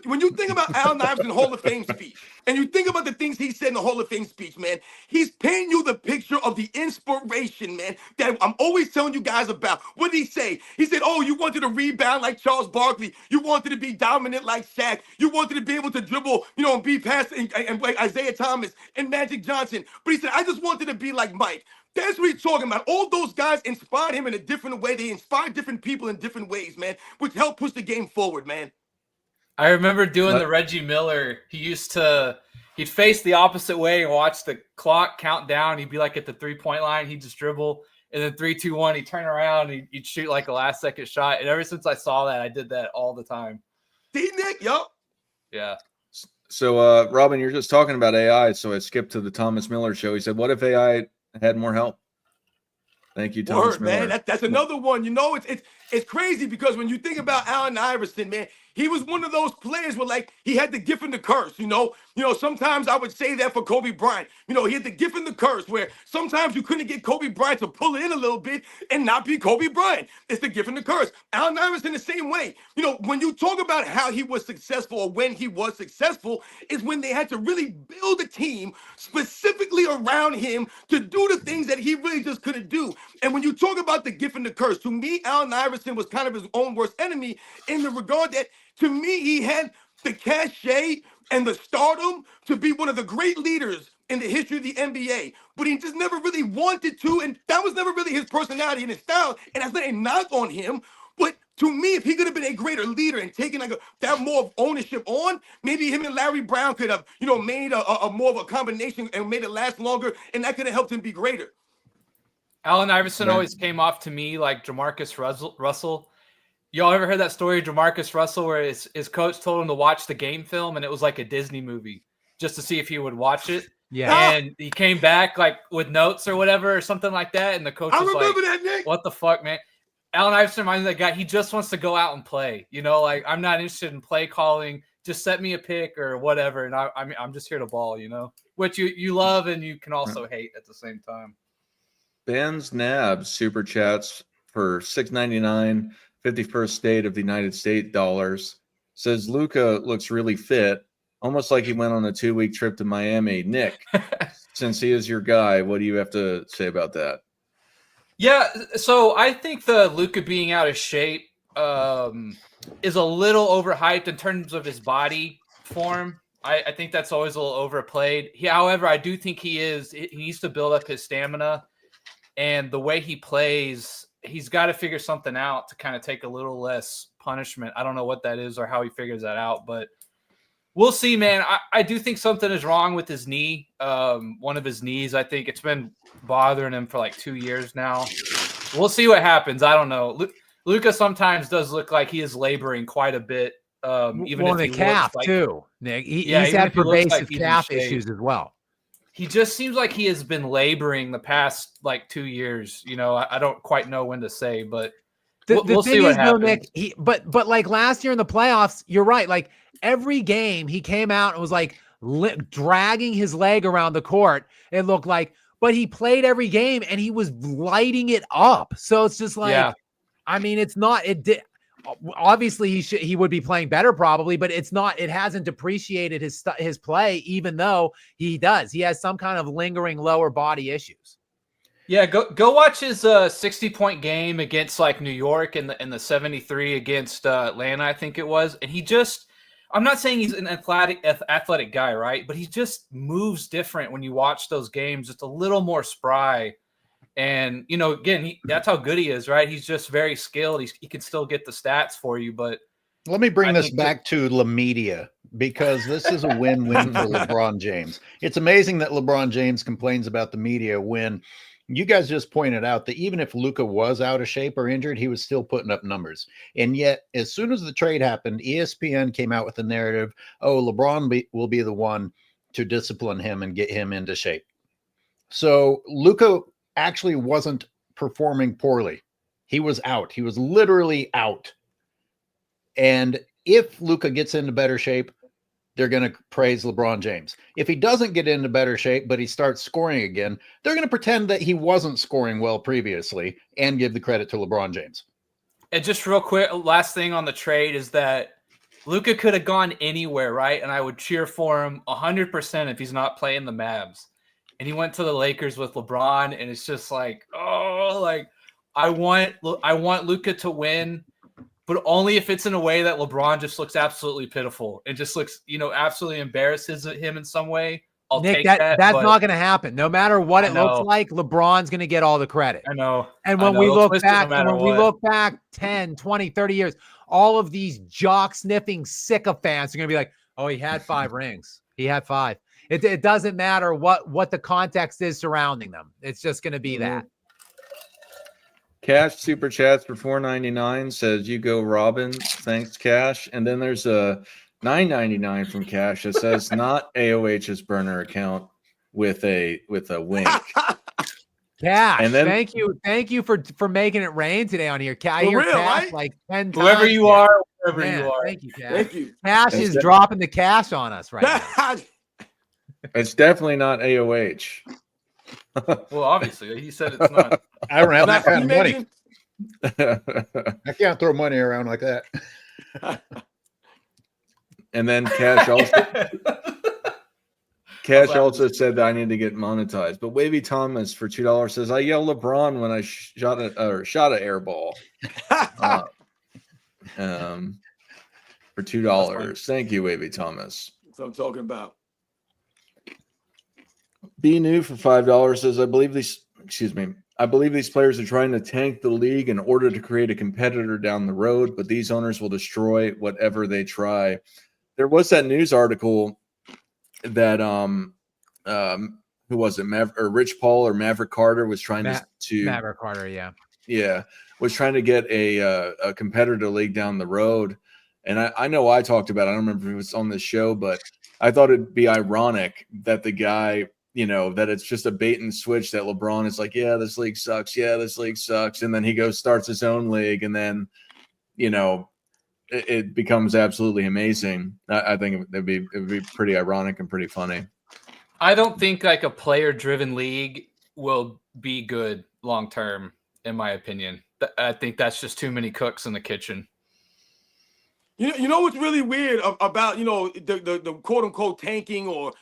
When you think about Allen Iverson Hall of Fame speech, and you think about the things he said in the Hall of Fame speech, man, he's painting you the picture of the inspiration, man, that I'm always telling you guys about. What did he say? He said, oh, you wanted to rebound like Charles Barkley. You wanted to be dominant like Shaq. You wanted to be able to dribble, and be past and like Isaiah Thomas and Magic Johnson. But he said, I just wanted to be like Mike. That's what he's talking about. All those guys inspired him in a different way. They inspired different people in different ways, man, which helped push the game forward, man.
I remember doing the Reggie Miller. He'd face the opposite way and watch the clock count down. He'd be like at the 3-point line. He'd just dribble. And then 3, 2, 1, he'd turn around. He'd shoot like a last second shot. And ever since I saw that, I did that all the time.
See, Nick? Yup.
Yeah.
So, Robin, you're just talking about AI. So I skipped to the Thomas Miller show. He said, what if AI had more help? Thank you, Thomas Miller.
Man. That's another one. It's crazy because when you think about Allen Iverson, man, he was one of those players where like he had the gift and the curse, you know. Sometimes I would say that for Kobe Bryant. He had the gift and the curse where sometimes you couldn't get Kobe Bryant to pull it in a little bit and not be Kobe Bryant. It's the gift and the curse. Allen Iverson the same way. When you talk about how he was successful or when he was successful is when they had to really build a team specifically around him to do the things that he really just couldn't do. And when you talk about the gift and the curse, to me, Allen Iverson was kind of his own worst enemy in the regard that, to me, he had the cachet and the stardom to be one of the great leaders in the history of the NBA, but he just never really wanted to, and that was never really his personality and his style, and that's not a knock on him. But to me, if he could have been a greater leader and taken that more of ownership on, maybe him and Larry Brown could have, made a more of a combination and made it last longer, and that could have helped him be greater.
Allen Iverson always came off to me like Jamarcus Russell. Y'all ever heard that story of Jamarcus Russell where his coach told him to watch the game film and it was like a Disney movie just to see if he would watch it?
Yeah.
And he came back like with notes or whatever or something like that. And the coach was
remember
like,
that, Nick.
What the fuck, man? Allen Iverson reminds me of that guy. He just wants to go out and play. Like I'm not interested in play calling. Just set me a pick or whatever. And I'm just here to ball, which you love and you can also hate at the same time.
Ben's Nab super chats for $6.99, 51st state of the United States dollars. Says Luka looks really fit, almost like he went on a 2-week trip to Miami. Nick, since he is your guy, what do you have to say about that?
Yeah, so I think the Luka being out of shape is a little overhyped in terms of his body form. I think that's always a little overplayed. However, I do think he needs to build up his stamina. And the way he plays, he's got to figure something out to kind of take a little less punishment. I don't know what that is or how he figures that out, but we'll see, man. I do think something is wrong with his knee. One of his knees, I think it's been bothering him for like 2 years now. We'll see what happens. I don't know. Luka sometimes does look like he is laboring quite a bit. Even
on
if
the
he
calf
like,
too, Nick. He's
even
had
if he looks
pervasive
like he's in
calf
shape.
issues as well.
He just seems like he has been laboring the past like 2 years. I don't quite know when to say, but we'll see what happens.
Nick, but like last year in the playoffs, you're right. Like every game he came out and was like dragging his leg around the court. It looked like, but he played every game and he was lighting it up. So it's just like, I mean, it's not, obviously he would be playing better probably, but it hasn't depreciated his play, even though he has some kind of lingering lower body issues.
Yeah, go watch his 60-point game against like New York and the 73 against Atlanta, I think it was. And I'm not saying he's an athletic guy, right? But he just moves different when you watch those games, just a little more spry. And, again, that's how good he is, right? He's just very skilled. He can still get the stats for you, but
let me bring this back to La Media, because this is a win-win for LeBron James. It's amazing that LeBron James complains about the media when you guys just pointed out that even if Luka was out of shape or injured, he was still putting up numbers. And yet, as soon as the trade happened, ESPN came out with the narrative, LeBron will be the one to discipline him and get him into shape. So Luka actually wasn't performing poorly. He was out. He was literally out. And if Luka gets into better shape, they're going to praise LeBron James. If he doesn't get into better shape, but he starts scoring again, they're going to pretend that he wasn't scoring well previously and give the credit to LeBron James.
And just real quick, last thing on the trade is that Luka could have gone anywhere, right? And I would cheer for him 100% if he's not playing the Mavs. And he went to the Lakers with LeBron, and it's just like, I want Luka to win, but only if it's in a way that LeBron just looks absolutely pitiful and just looks, absolutely embarrasses him in some way.
Nick, that's not going to happen. No matter what it looks like, LeBron's going to get all the credit.
I know.
And when we look back 10, 20, 30 years, all of these jock sniffing sycophants are going to be like, oh, he had 5 rings. He had 5. It doesn't matter what the context is surrounding them. It's just going to be that.
Cash super chats for $4.99 says, "You go, Robin." Thanks, Cash. And then there's a $9.99 from Cash that says, "Not AOH's burner account," with a wink.
Cash,
and then,
thank you for making it rain today on here. I
for
hear
real,
Cash
right?
like 10 times.
Whoever you are, Wherever
Man,
you are.
thank you, Cash.
Thank you.
Cash
That's
is
it.
dropping the cash on us right now.
It's definitely not AOH.
Well, obviously, he said it's not.
I don't have that
Now,
kind
you
of money.
mentioned
I can't throw money around like that.
And then Cash also said that I need to get monetized. But Wavy Thomas for $2 says I yelled LeBron when I shot an air ball. For $2. Thank you, Wavy Thomas.
That's what I'm talking about.
B New for $5 says I believe these players are trying to tank the league in order to create a competitor down the road, but these owners will destroy whatever they try. There was that news article that who was it? Rich Paul or Maverick Carter was trying to
Maverick Carter,
was trying to get a competitor league down the road. And I know I talked about it. I don't remember if it was on this show, but I thought it'd be ironic that the guy, that it's just a bait and switch that LeBron is like, yeah, this league sucks. Yeah, this league sucks. And then he starts his own league. And then, it becomes absolutely amazing. I think it'd be pretty ironic and pretty funny.
I don't think like a player-driven league will be good long-term, in my opinion. I think that's just too many cooks in the kitchen.
You know what's really weird about the quote unquote tanking, or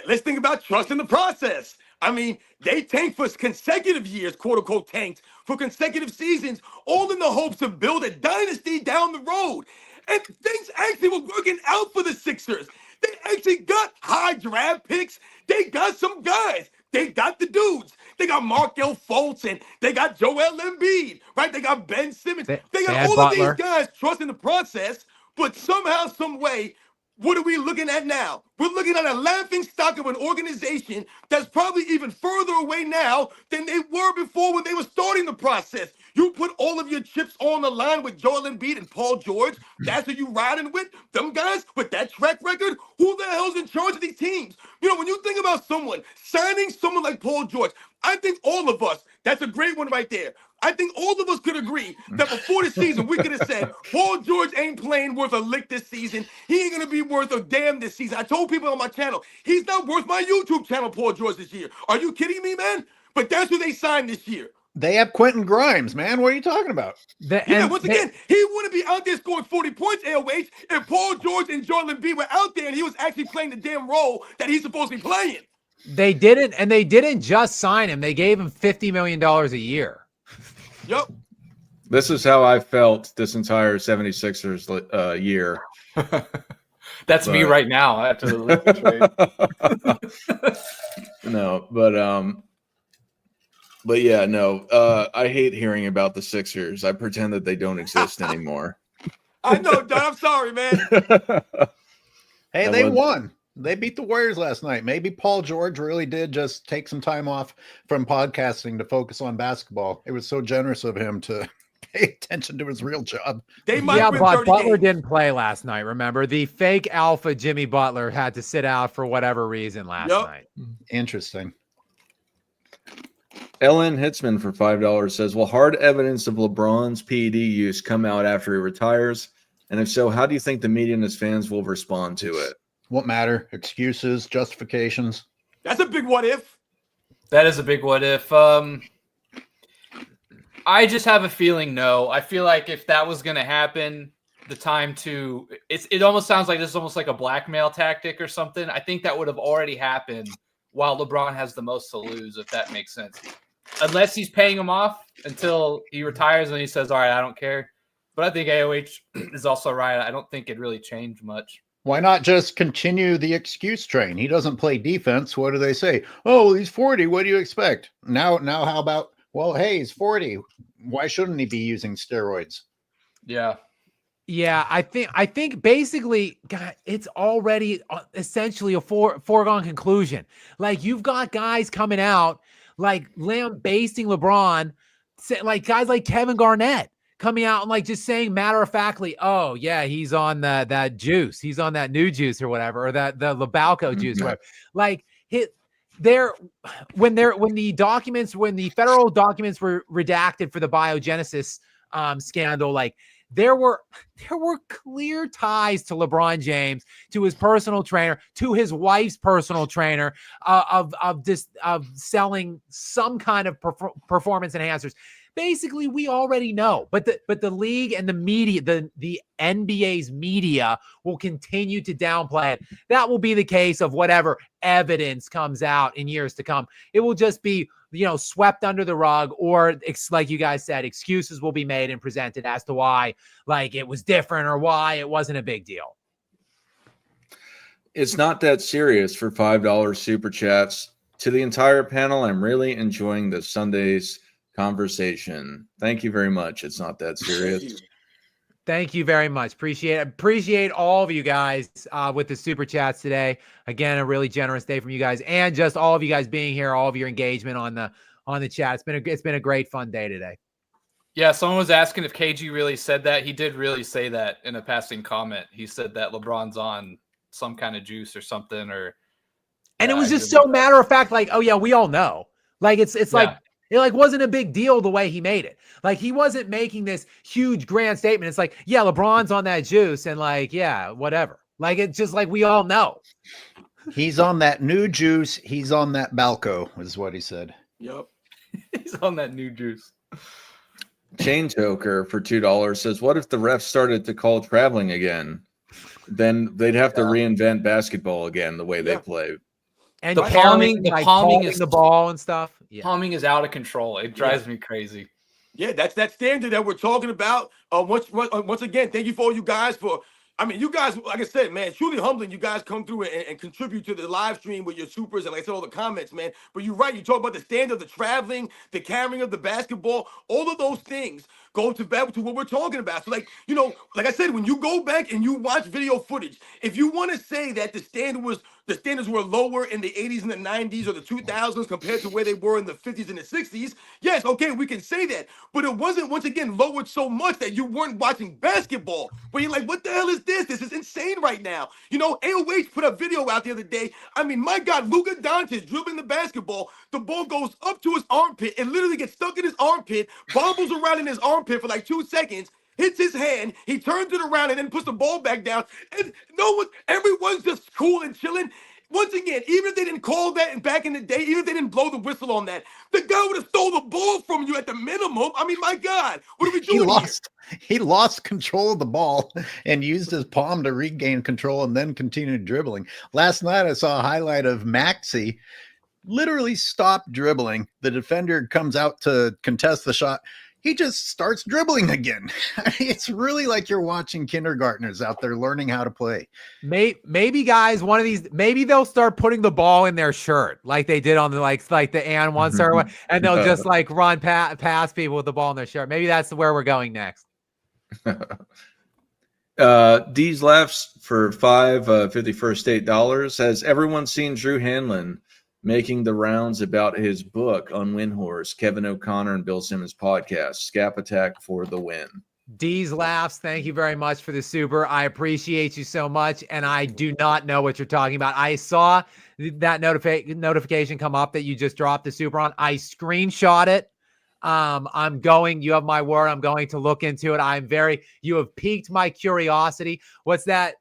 let's think about trust in the process. I mean, they tanked for consecutive years, quote unquote tanked for consecutive seasons, all in the hopes to build a dynasty down the road. And things actually were working out for the Sixers. They actually got high draft picks. They got some guys. They got the dudes. They got Markel Fultz and they got Joel Embiid, right? They got Ben Simmons. They got all
Butler.
of these guys trusting the process, but somehow, some way, what are we looking at now? We're looking at a laughing stock of an organization that's probably even further away now than they were before when they were starting the process. You put all of your chips on the line with Joel Embiid and Paul George. That's who you riding with? Them guys with that track record? Who the hell's in charge of these teams? When you think about signing someone like Paul George, I think all of us, that's a great one right there. I think all of us could agree that before the season, we could have said, Paul George ain't playing worth a lick this season. He ain't going to be worth a damn this season. I told people on my channel, he's not worth my YouTube channel, Paul George, this year. Are you kidding me, man? But that's who they signed this year.
They have Quentin Grimes, man. What are you talking about?
Once again, he wouldn't be out there scoring 40 points, AOH, if Paul George and Joel Embiid were out there and he was actually playing the damn role that he's supposed to be playing.
They didn't just sign him. They gave him $50 million a year.
Yep.
This is how I felt this entire 76ers year.
That's me right now after the Lakers trade.
No, but yeah, no. I hate hearing about the Sixers. I pretend that they don't exist anymore.
I know, Don. I'm sorry, man.
Hey, they won. They beat the Warriors last night. Maybe Paul George really did just take some time off from podcasting to focus on basketball. It was so generous of him to pay attention to his real job.
They might win
but
30
Butler
games.
didn't play last night. Remember, the fake alpha Jimmy Butler had to sit out for whatever reason last night.
Interesting.
Ellen Hitzman for $5 says, will hard evidence of LeBron's PED use come out after he retires? And if so, how do you think the media and his fans will respond to it?
Won't matter. Excuses, justifications.
That's a big what if.
That is a big what if. I just have a feeling no. I feel like if that was going to happen, it almost sounds like this is almost like a blackmail tactic or something. I think that would have already happened while LeBron has the most to lose, if that makes sense. Unless he's paying him off until he retires and he says, all right, I don't care. But I think AOH is also right. I don't think it really changed much.
Why not just continue the excuse train? He doesn't play defense. What do they say? Oh, he's 40. What do you expect? Now, how about, well, hey, he's 40. Why shouldn't he be using steroids?
Yeah.
Yeah, I think basically, God, it's already essentially a foregone conclusion. Like, you've got guys coming out like lambasting LeBron, like guys like Kevin Garnett coming out and like just saying matter-of-factly, oh yeah, he's on that juice, he's on that new juice or whatever, or the Labalco juice, or whatever. Like when the federal documents were redacted for the biogenesis scandal, like there were clear ties to LeBron James, to his personal trainer, to his wife's personal trainer, of selling some kind of performance enhancers. Basically, we already know, but the league and the media, the NBA's media will continue to downplay it. That will be the case of whatever evidence comes out in years to come. It will just be, swept under the rug, or like you guys said, excuses will be made and presented as to why, like, it was different or why it wasn't a big deal.
It's not that serious for $5 super chats. To the entire panel, I'm really enjoying the Sunday's conversation. Thank you very much. It's not that serious.
Thank you very much. Appreciate all of you guys with the super chats today. Again, a really generous day from you guys, and just all of you guys being here, all of your engagement on the chat. It's been a great fun day today.
Yeah, someone was asking if KG really said that. He did really say that in a passing comment. He said that LeBron's on some kind of juice or something,
and it was just so matter of fact, like, oh yeah, we all know. Like it's like, it wasn't a big deal the way he made it. Like, he wasn't making this huge grand statement. It's like, yeah, LeBron's on that juice, and like, yeah, whatever. Like, it's just like, we all know.
He's on that new juice. He's on that Balco, is what he said.
Yep.
He's on that new juice.
Chain Joker for $2 says, what if the refs started to call traveling again? Then they'd have to reinvent basketball again the way they play.
And
the palming
is the ball and stuff. Yeah.
Palming is out of control. It drives me crazy.
Yeah, that's that standard that we're talking about. Once again, thank you for all you guys for. I mean, you guys, like I said, man, truly humbling. You guys come through and contribute to the live stream with your supers and, like I said, all the comments, man. But you're right. You talk about the standard, the traveling, the carrying of the basketball. All of those things go back to what we're talking about. So, like, like I said, when you go back and you watch video footage, if you want to say that the standards were lower in the 80s and the 90s or the 2000s compared to where they were in the 50s and the 60s, yes, okay, we can say that. But it wasn't, once again, lowered so much that you weren't watching basketball. But you're like, what the hell is this? This is insane right now. AOH put a video out the other day. I mean, my God, Luka Doncic dribbling the basketball. The ball goes up to his armpit and literally gets stuck in his armpit, bobbles around in his armpit for like 2 seconds, hits his hand, he turns it around and then puts the ball back down. And everyone's just cool and chilling. Once again, even if they didn't call that back in the day, even if they didn't blow the whistle on that, the guy would have stole the ball from you at the minimum. I mean, my God, what are we doing here?
He lost control of the ball and used his palm to regain control and then continued dribbling. Last night, I saw a highlight of Maxey literally stopped dribbling. The defender comes out to contest the shot. He just starts dribbling again. It's really like you're watching kindergartners out there learning how to play.
Maybe guys, one of these, maybe they'll start putting the ball in their shirt like they did on the like the and one server, and they'll just like run past people with the ball in their shirt. Maybe that's where we're going next.
D's laughs for $51st Has everyone seen Drew Hanlon making the rounds about his book on Windhorse, Kevin O'Connor and Bill Simmons podcast, Scap Attack for the win?
D's laughs, thank you very much for the super. I appreciate you so much, and I do not know what you're talking about. I saw that notification come up that you just dropped the super on. I screenshot it. You have my word, I'm going to look into it. You have piqued my curiosity. What's that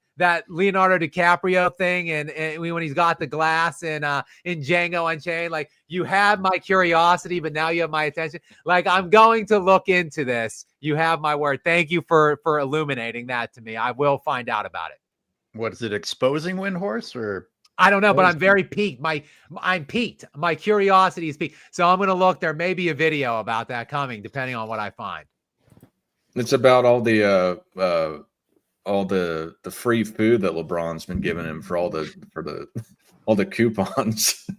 Leonardo DiCaprio thing and when he's got the glass in Django Unchained? Like, you have my curiosity, but now you have my attention. Like, I'm going to look into this. You have my word. Thank you for illuminating that to me. I will find out about it.
What is it, exposing Windhorse, or?
I don't know, but I'm very piqued. I'm piqued. My curiosity is piqued. So I'm going to look. There may be a video about that coming, depending on what I find.
It's about all the free food that LeBron's been giving him for all the coupons.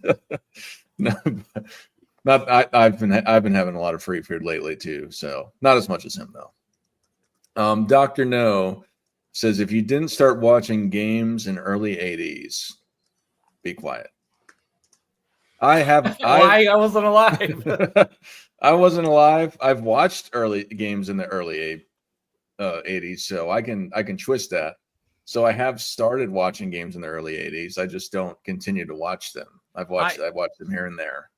I've been having a lot of free food lately too, so not as much as him though. Dr. No says, if you didn't start watching games in early 80s, be quiet. I
wasn't alive.
I wasn't alive. I've watched early games in the early 80s, so I can twist that. So I have started watching games in the early 80s. I just don't continue to watch them. I've watched them here and there.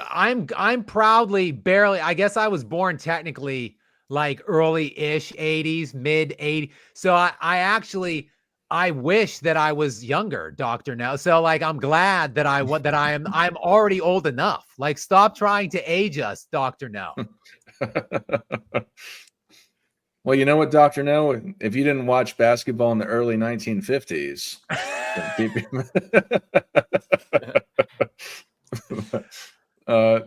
I'm proudly barely. I guess I was born technically like early-ish 80s, mid 80s. So I wish that I was younger, Dr. No. So like I'm glad that I'm already old enough. Like stop trying to age us, Dr. No.
Well, you know what, Dr. No? If you didn't watch basketball in the early 1950s,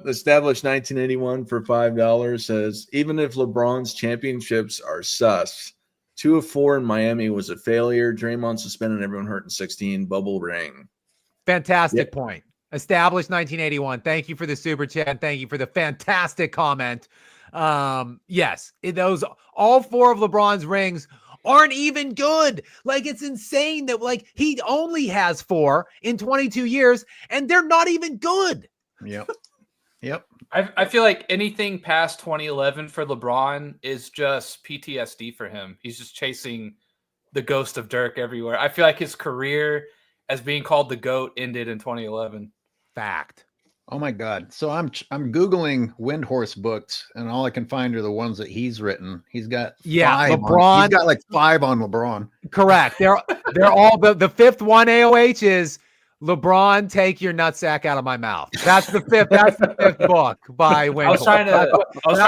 established 1981 for $5 says, even if LeBron's championships are sus, 2 of 4 in Miami was a failure. Draymond suspended, everyone hurt in 16. Bubble ring.
Fantastic point. Established 1981. Thank you for the super chat. Thank you for the fantastic comment. Yes, those all 4 of LeBron's rings aren't even good. Like it's insane that like he only has 4 in 22 years and they're not even good.
Yep.
I feel like anything past 2011 for LeBron is just PTSD for him. He's just chasing the ghost of Dirk everywhere. I feel like his career as being called the GOAT ended in 2011.
Fact.
Oh my God. So I'm Googling Windhorse books and all I can find are the ones that he's written. He's got 5
LeBron.
He's got like 5 on LeBron.
Correct. They're all the fifth one AOH is LeBron, take your nutsack out of my mouth. That's the fifth book by Windhorse.
I was trying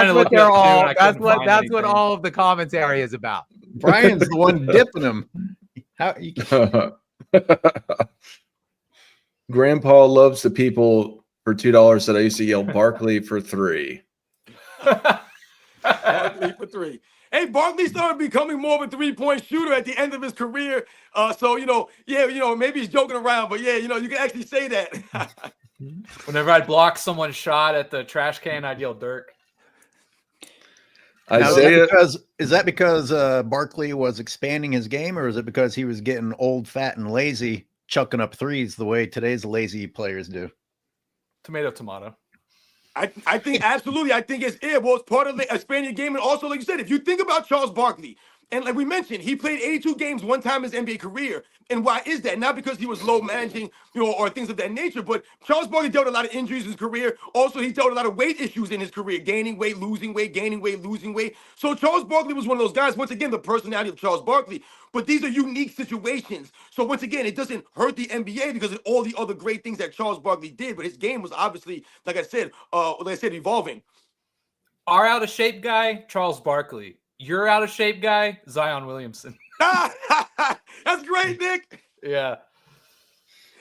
to look
they're
it up too,
all
and I couldn't find
that's
anything.
what all of the commentary is about.
Brian's the one dipping him. How you
Grandpa loves the people for $2 that I used to yell Barkley for 3.
Barkley for 3. Hey, Barkley started becoming more of a 3-point shooter at the end of his career. So, maybe he's joking around, but yeah, you can actually say that.
Whenever I'd block someone's shot at the trash can, I'd yell Dirk.
Now,
Isaiah,
is that because Barkley was expanding his game, or is it because he was getting old, fat, and lazy, chucking up threes the way today's lazy players do?
Tomato.
I think absolutely. I think it's part of the expanding game. And also, like you said, if you think about Charles Barkley, and like we mentioned, he played 82 games one time in his NBA career. And why is that? Not because he was low managing, or things of that nature, but Charles Barkley dealt a lot of injuries in his career. Also, he dealt a lot of weight issues in his career, gaining weight, losing weight, gaining weight, losing weight. So Charles Barkley was one of those guys, once again, the personality of Charles Barkley. But these are unique situations. So once again, it doesn't hurt the NBA because of all the other great things that Charles Barkley did. But his game was obviously, like I said, evolving.
Our out of shape guy, Charles Barkley. Your out of shape guy, Zion Williamson.
That's great, Nick.
Yeah.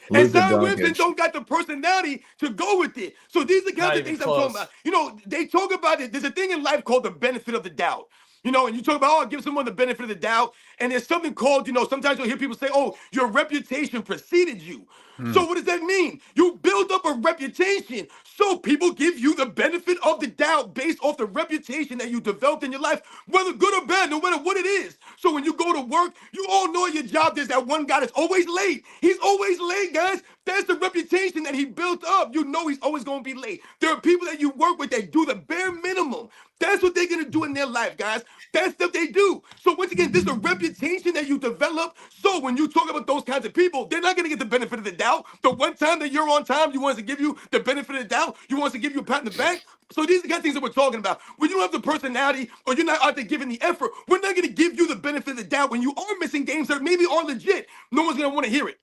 And
Luka
Zion
Doncic.
Williamson don't got the personality to go with it. So these are the
Not
kinds of
even
things I'm talking about. They talk about it. There's a thing in life called the benefit of the doubt. And you talk about, give someone the benefit of the doubt. And there's something called, sometimes you'll hear people say, oh, your reputation preceded you. So what does that mean? You build up a reputation, so people give you the benefit of the doubt based off the reputation that you developed in your life, whether good or bad, no matter what it is. So when you go to work, you all know your job. There's that one guy that's always late. He's always late, guys. That's the reputation that he built up. You know he's always going to be late. There are people that you work with that do the bare minimum. That's what they're going to do in their life, guys. That's what they do. So once again, this is a reputation that you develop. So when you talk about those kinds of people, they're not going to get the benefit of the doubt. The one time that you're on time, you want us to give you the benefit of the doubt. You want us to give you a pat in the back. So these are the kind of things that we're talking about. When you don't have the personality or you're not out there giving the effort, we're not going to give you the benefit of the doubt. When you are missing games that maybe are legit, no one's going to want to hear it.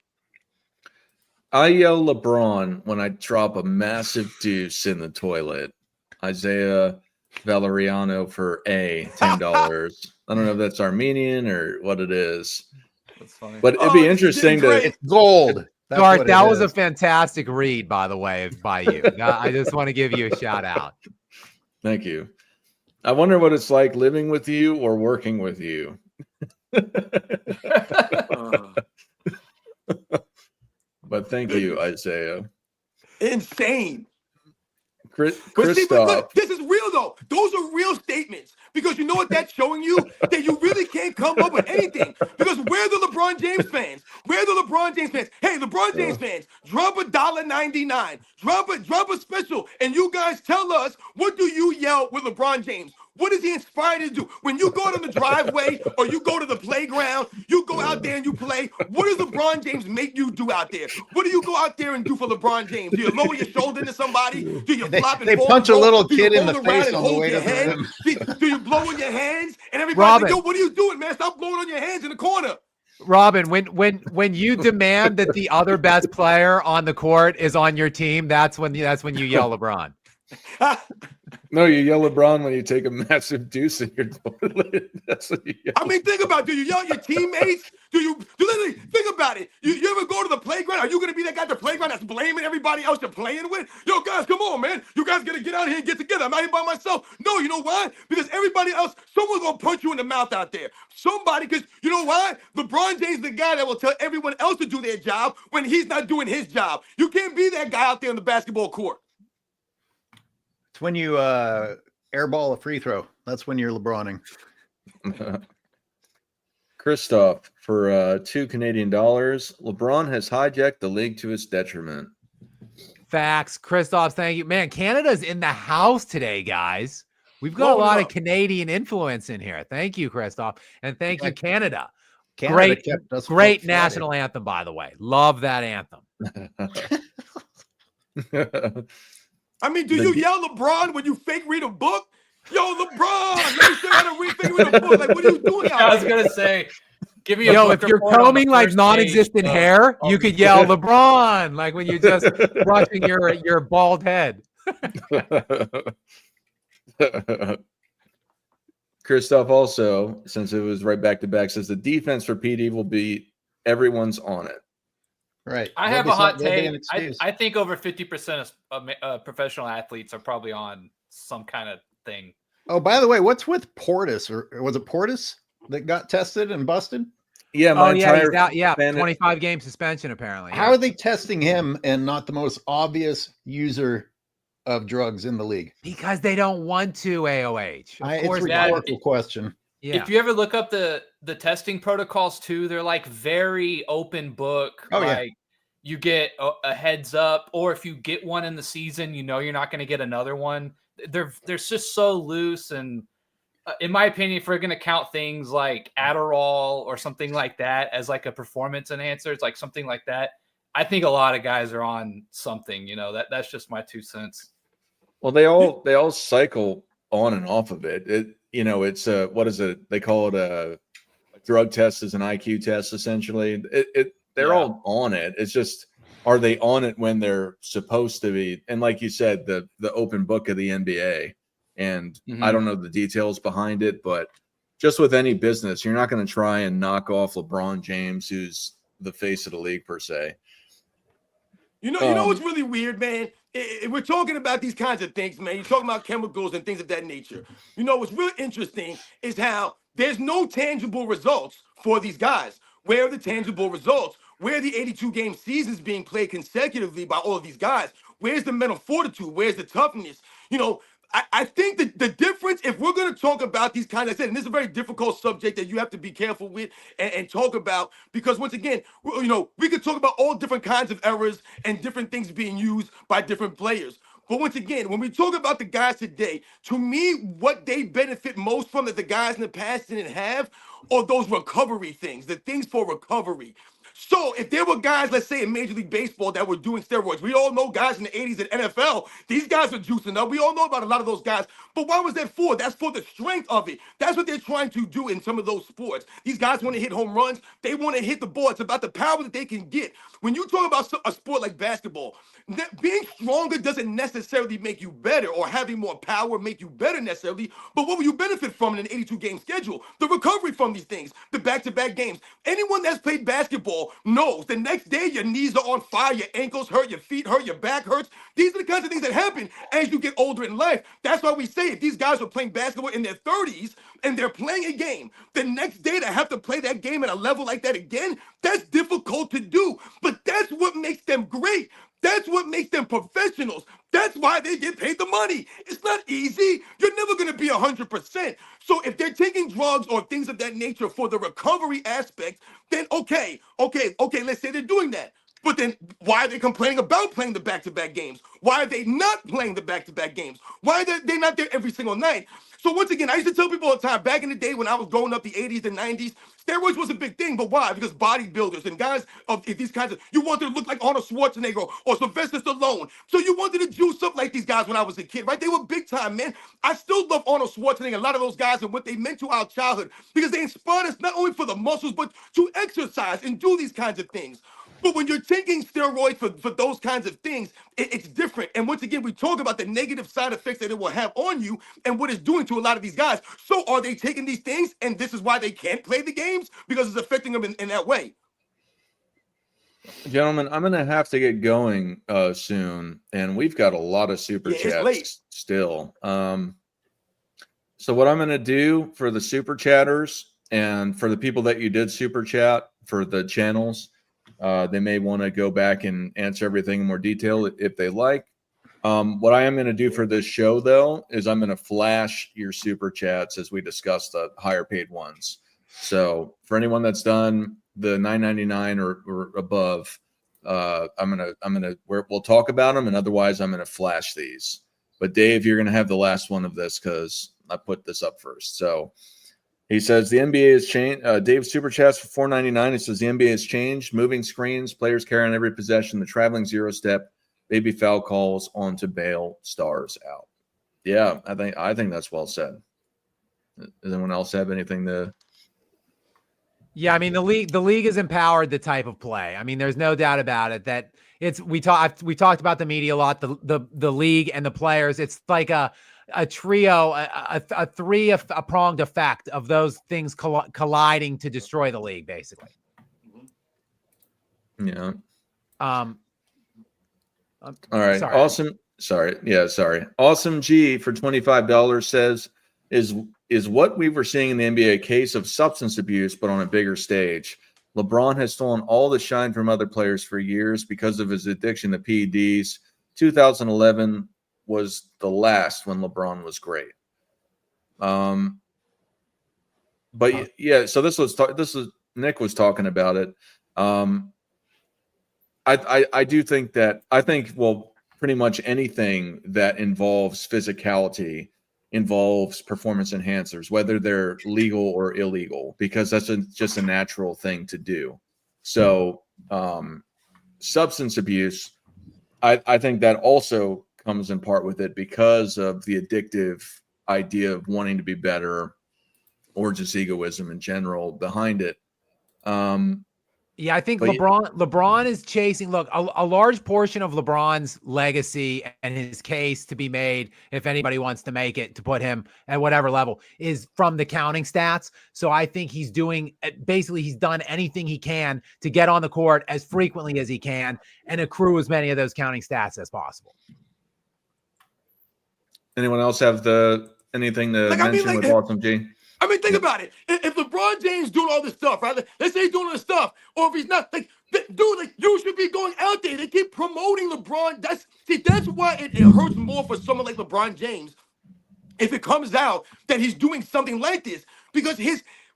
I yell LeBron when I drop a massive deuce in the toilet. Isaiah Valeriano for $10. I don't know if that's Armenian or what it is,
That's funny.
but it'd be interesting to.
It's gold. That's
Dart,
what
that
it
was a
is.
fantastic read, by the way, by you. I just want to give you a shout out.
Thank you. I wonder what it's like living with you or working with you. But thank you, Isaiah.
Insane.
But
But look, this is real though. Those are real statements because you know what that's showing you? That you really can't come up with anything. Because we're the LeBron James fans. We're the LeBron James fans. Hey, LeBron James fans, drop $1.99. Drop a special, and you guys tell us what do you yell with LeBron James? What is he inspired to do? When you go to the driveway or you go to the playground, you go out there and you play. What does LeBron James make you do out there? What do you go out there and do for LeBron James? Do you lower your shoulder into somebody? Do you flop and
They
fall
punch
and
a little
do you
kid in
roll
the
around
face
and
on the
hold
way
your
to the
head?
rim.
Do you blow on your hands? And everybody's
Robin.
like, yo, what are you doing, man? Stop blowing on your hands in the corner.
Robin, when you demand that the other best player on the court is on your team, that's when you yell LeBron.
No, you yell LeBron when you take a massive deuce in your toilet. That's what you yell.
I mean, think about it. Do you yell at your teammates? Do you literally think about it? You ever go to the playground? Are you going to be that guy at the playground that's blaming everybody else you're playing with? Yo, guys, come on, man. You guys got to get out here and get together. I'm out here by myself. No, you know why? Because everybody else, someone's going to punch you in the mouth out there. Somebody, because you know why? LeBron James is the guy that will tell everyone else to do their job when he's not doing his job. You can't be that guy out there on the basketball court.
It's when you airball a free throw. That's when you're LeBroning.
Christoph, for $2 Canadian, LeBron has hijacked the league to his detriment.
Facts. Christoph, thank you. Man, Canada's in the house today, guys. We've got
Blow
a
it
lot of
up.
Canadian influence in here. Thank you, Christoph. And thank you, Canada.
Canada kept us
Great
afloat
national anthem, by the way. Love that anthem.
I mean, do you yell LeBron when you fake read a book? Yo, LeBron, let me show you how to fake read a book. Like, what are you doing out
I was
there?
gonna say, give me a
Yo,
book
if you're
report on the
combing like
first
non-existent
page of-
hair, you
of-
could yell LeBron, like when you're just brushing your bald head.
Christoph also, since it was right back to back, says the defense for PD will be everyone's on it.
Right.
I
There'll
have
be
a hot
there'll be an
take.
excuse.
I think over 50% of professional athletes are probably on some kind of thing.
Oh, by the way, what's with Portis? Or was it Portis that got tested and busted?
Yeah,
Oh
my
yeah,
entire
he's out. Yeah,
fan-
25 game suspension apparently.
How are they testing him and not the most obvious user of drugs in the league?
Because they don't want to. AOH.
It's
Of
a
course,
yeah,
rhetorical question.
yeah.
If you ever look up the testing protocols too, they're like very open book.
Oh, yeah.
Like you get a heads up, or if you get one in the season, you know you're not going to get another one. They're just so loose, and in my opinion, if we're going to count things like Adderall or something like that as like a performance enhancer, it's like something like that. I think a lot of guys are on something. You know, that's just my 2 cents.
Well, they all cycle on and off of it. It's what is it? They call it a drug test is an IQ test essentially. They're all on it. It's just, are they on it when they're supposed to be? And like you said, the open book of the NBA. And I don't know the details behind it, but just with any business, you're not going to try and knock off LeBron James, who's the face of the league per se.
You know what's really weird, man? We're talking about these kinds of things, man. You're talking about chemicals and things of that nature. You know, what's really interesting is how there's no tangible results for these guys. Where are the tangible results? Where are the 82-game seasons being played consecutively by all of these guys? Where's the mental fortitude? Where's the toughness? You know, I think that the difference, if we're going to talk about these kinds of things, and this is a very difficult subject that you have to be careful with and talk about, because once again, we could talk about all different kinds of errors and different things being used by different players. But once again, when we talk about the guys today, to me, what they benefit most from that the guys in the past didn't have are those recovery things, the things for recovery. So if there were guys, let's say in Major League Baseball that were doing steroids, we all know guys in the 80s in NFL, these guys are juicing up. We all know about a lot of those guys. But why was that for? That's for the strength of it. That's what they're trying to do in some of those sports. These guys want to hit home runs. They want to hit the ball. It's about the power that they can get. When you talk about a sport like basketball, being stronger doesn't necessarily make you better, or having more power make you better necessarily. But what will you benefit from in an 82-game schedule? The recovery from these things, the back-to-back games. Anyone that's played basketball knows the next day your knees are on fire, your ankles hurt, your feet hurt, your back hurts. These are the kinds of things that happen as you get older in life. That's why we say if these guys are playing basketball in their 30s and they're playing a game, the next day to have to play that game at a level like that again, that's difficult to do. But that's what makes them great. That's what makes them professionals. That's why they get paid the money. It's not easy. You're never going to be 100%. So if they're taking drugs or things of that nature for the recovery aspect, then okay, let's say they're doing that. But then why are they complaining about playing the back-to-back games? Why are they not playing the back-to-back games? Why are they not there every single night? So once again, I used to tell people all the time, back in the day when I was growing up, the 80s and 90s, steroids was a big thing. But why? Because bodybuilders and guys of these kinds of, you wanted to look like Arnold Schwarzenegger or Sylvester Stallone. So you wanted to juice up like these guys when I was a kid, right? They were big time, man. I still love Arnold Schwarzenegger, a lot of those guys and what they meant to our childhood, because they inspired us not only for the muscles, but to exercise and do these kinds of things. But when you're taking steroids for those kinds of things, it's different. And once again, we talk about the negative side effects that it will have on you and what it's doing to a lot of these guys. So are they taking these things and this is why they can't play the games? Because it's affecting them in that way.
Gentlemen, I'm going to have to get going soon, and we've got a lot of super chats still. So what I'm going to do for the super chatters and for the people that you did super chat for the channels, they may want to go back and answer everything in more detail if they like. What I am going to do for this show, though, is I'm going to flash your super chats as we discuss the higher paid ones. So for anyone that's done the $9.99 or above, we'll talk about them, and otherwise I'm going to flash these. But Dave, you're going to have the last one of this because I put this up first. So he says the NBA has changed. Dave super chats for $4.99. It says the NBA has changed. Moving screens, players carry on every possession. The traveling zero step, baby foul calls on to bail stars out. Yeah, I think that's well said. Does anyone else have anything to?
Yeah, I mean the league has empowered the type of play. I mean, there's no doubt about it that we talked about the media a lot, the league and the players. It's like a trio, a three-pronged effect of those things colliding to destroy the league, basically.
Yeah.
All
right.
Sorry.
Awesome. Sorry. Yeah. Sorry. Awesome G for $25 says is what we were seeing in the NBA a case of substance abuse, but on a bigger stage. LeBron has stolen all the shine from other players for years because of his addiction to PEDs. 2011 was the last when LeBron was great. But yeah, so this was Nick was talking about it. I do think that pretty much anything that involves physicality involves performance enhancers, whether they're legal or illegal, because that's just a natural thing to do. So substance abuse, I think that also comes in part with it because of the addictive idea of wanting to be better or just egoism in general behind it.
Yeah, I think LeBron is chasing. Look, a large portion of LeBron's legacy and his case to be made, if anybody wants to make it, to put him at whatever level, is from the counting stats. So I think he's done anything he can to get on the court as frequently as he can and accrue as many of those counting stats as possible.
Anyone else have anything to mention with Awesome G?
I mean, think about it. If LeBron James doing all this stuff, right? Let's say he's doing all this stuff, or if he's not, you should be going out there. They keep promoting LeBron. That's why it hurts more for someone like LeBron James if it comes out that he's doing something like this, because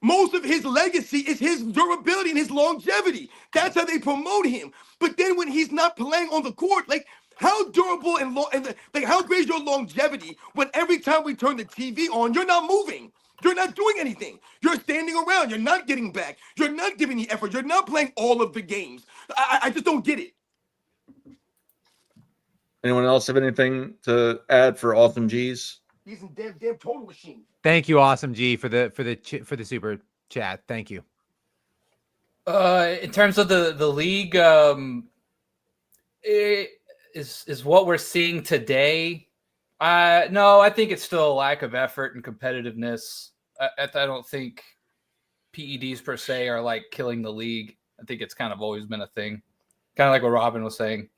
most of his legacy is his durability and his longevity. That's how they promote him. But then when he's not playing on the court, like, how durable and how great is your longevity when every time we turn the TV on, you're not moving? You're not doing anything. You're standing around. You're not getting back. You're not giving the effort. You're not playing all of the games. I just don't get it.
Anyone else have anything to add for Awesome G's?
He's a damn total machine.
Thank you, Awesome G, for the super chat. Thank you.
In terms of the league, is what we're seeing today. No, I think it's still a lack of effort and competitiveness. I don't think PEDs per se are like killing the league. I think it's kind of always been a thing. Kind of like what Robin was saying.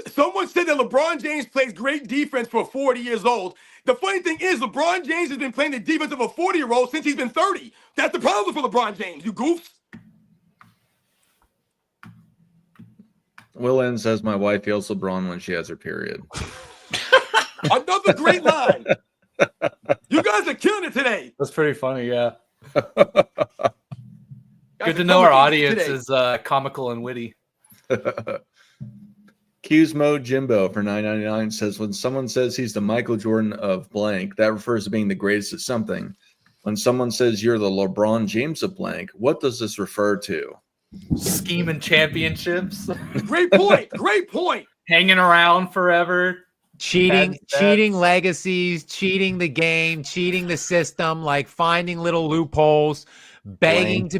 Someone said that LeBron James plays great defense for 40 years old. The funny thing is, LeBron James has been playing the defense of a 40-year-old since he's been 30. That's the problem for LeBron James, you goofs.
Will N says my wife yells LeBron when she has her period.
Another great line. You guys are killing it today.
That's pretty funny, yeah. Good to know our audience is comical and witty.
Qsmo Jimbo for $9.99 says, when someone says he's the Michael Jordan of blank, that refers to being the greatest at something. When someone says you're the LeBron James of blank, what does this refer to?
Scheming championships,
Great point. Great point.
hanging around forever.
cheating
Bad stats.
cheating legacies, cheating the game, cheating the system, like finding little loopholes, begging to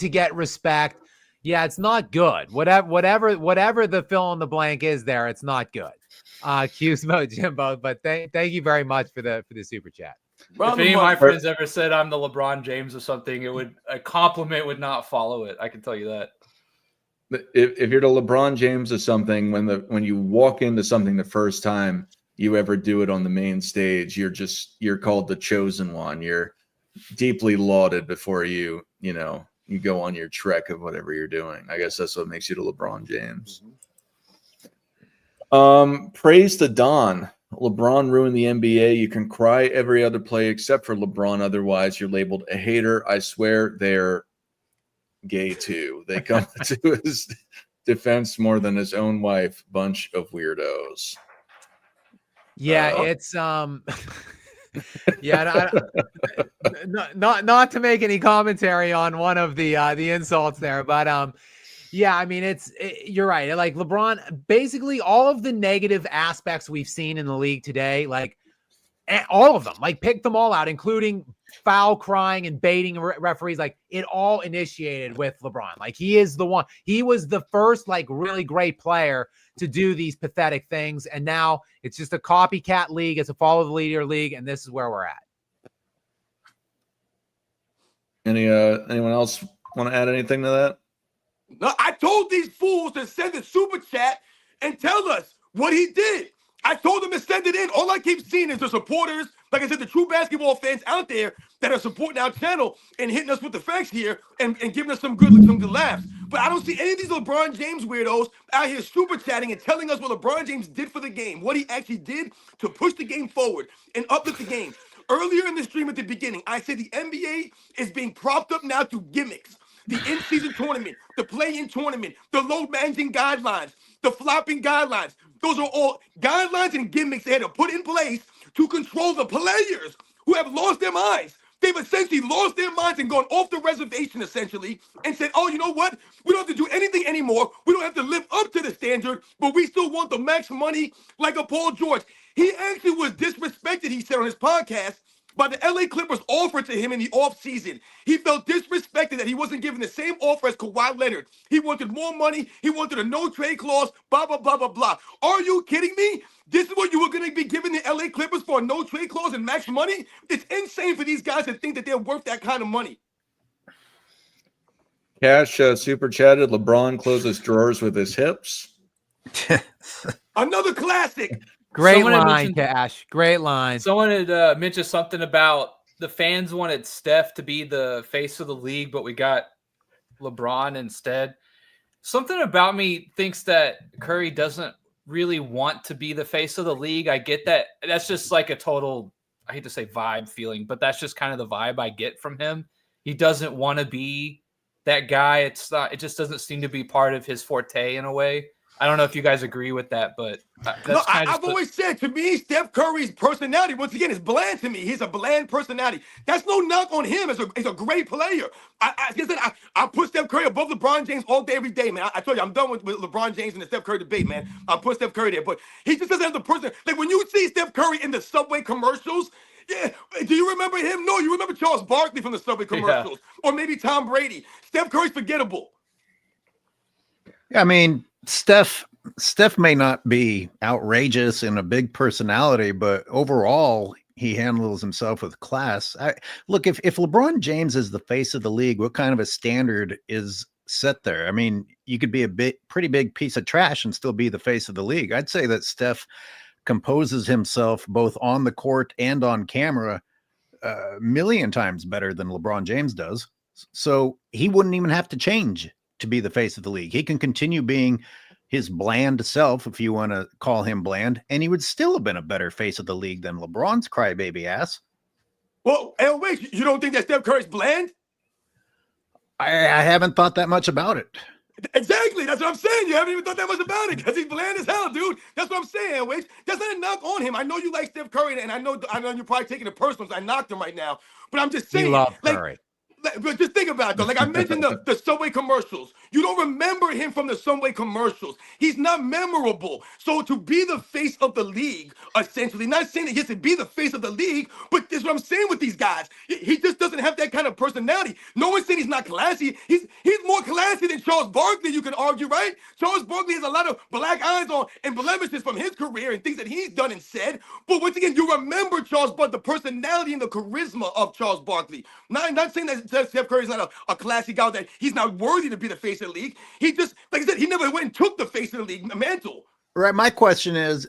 get respect. Yeah, it's not good. Whatever the fill in the blank is there, it's not good. Qsmo Jimbo, but thank you very much for the super chat.
If any of my friends ever said I'm the LeBron James or something, a compliment would not follow it. I can tell you that.
If you're the LeBron James of something, when you walk into something the first time you ever do it on the main stage, you're called the chosen one. You're deeply lauded before you go on your trek of whatever you're doing. I guess that's what makes you the LeBron James. Praise to Don. LeBron ruined the NBA. You can cry every other play except for LeBron. Otherwise, you're labeled a hater. I swear they're gay too. They come to his defense more than his own wife. Bunch of weirdos.
Yeah, it's yeah, not to make any commentary on one of the insults there, but yeah, I mean you're right. Like LeBron, basically all of the negative aspects we've seen in the league today, like all of them, like pick them all out, including foul crying and baiting referees. Like it all initiated with LeBron. Like he is the one. He was the first like really great player to do these pathetic things, and now it's just a copycat league. It's a follow the leader league, and this is where we're at.
Anyone else want to add anything to that?
No, I told these fools to send a super chat and tell us what he did. I told them to send it in. All I keep seeing is the supporters, like I said, the true basketball fans out there that are supporting our channel and hitting us with the facts here and giving us some good laughs. But I don't see any of these LeBron James weirdos out here super chatting and telling us what LeBron James did for the game, what he actually did to push the game forward and uplift the game. Earlier in the stream at the beginning, I said the NBA is being propped up now through gimmicks. The in-season tournament, the play-in tournament, the load managing guidelines, the flopping guidelines. Those are all guidelines and gimmicks they had to put in place to control the players who have lost their minds. They've essentially lost their minds and gone off the reservation, essentially, and said, oh, you know what? We don't have to do anything anymore. We don't have to live up to the standard, but we still want the max money like a Paul George. He actually was disrespected, he said on his podcast, by the LA Clippers offer to him in the offseason. He felt disrespected that he wasn't given the same offer as Kawhi Leonard. He wanted more money. He wanted a no-trade clause, blah, blah, blah, blah, blah. Are you kidding me? This is what you were going to be giving the LA Clippers for a no-trade clause and max money? It's insane for these guys to think that they're worth that kind of money.
Cash super chatted. LeBron closes drawers with his hips.
Another classic.
Great
Someone had
line,
mentioned-
Cash. Great line.
Someone had mentioned something about the fans wanted Steph to be the face of the league, but we got LeBron instead. Something about me thinks that Curry doesn't really want to be the face of the league. I get that. That's just like a total, I hate to say vibe feeling, but that's just kind of the vibe I get from him. He doesn't want to be that guy. It just doesn't seem to be part of his forte in a way. I don't know if you guys agree with that, but that's
I've always said, to me, Steph Curry's personality, once again, is bland to me. He's a bland personality. That's no knock on him as a great player. I put Steph Curry above LeBron James all day, every day, man. I told you, I'm done with LeBron James and the Steph Curry debate, man. I put Steph Curry there, but he just doesn't have the person. Like, when you see Steph Curry in the Subway commercials, yeah, do you remember him? No, you remember Charles Barkley from the Subway commercials, or maybe Tom Brady. Steph Curry's forgettable.
I mean, Steph may not be outrageous and a big personality, but overall he handles himself with class. Look, if LeBron James is the face of the league, what kind of a standard is set there? I mean, you could be a pretty big piece of trash and still be the face of the league. I'd say that Steph composes himself both on the court and on camera a million times better than LeBron James does. So he wouldn't even have to change to be the face of the league. He can continue being his bland self, if you want to call him bland, and he would still have been a better face of the league than LeBron's crybaby ass.
Well, wait, you don't think that Steph Curry's bland?
I haven't thought that much about it.
Exactly. That's what I'm saying. You haven't even thought that much about it because he's bland as hell, dude. That's what I'm saying, Wage. That's not a knock on him. I know you like Steph Curry, and I know you're probably taking it personal. I knocked him right now, but I'm just
We
saying,
love
like,
Curry.
but just think about it, though. Like I mentioned the Subway commercials. You don't remember him from the Subway commercials. He's not memorable. So to be the face of the league, essentially, not saying that he has to be the face of the league, but this is what I'm saying with these guys. He just doesn't have that kind of personality. No one's saying he's not classy. He's more classy than Charles Barkley, you can argue, right? Charles Barkley has a lot of black eyes on and blemishes from his career and things that he's done and said. But once again, you remember Charles Barkley, the personality and the charisma of Charles Barkley. Not saying that Steph Curry's not a classy guy, that he's not worthy to be the face of the league. He just, like I said, he never went and took the face of the league mantle.
Right. My question is,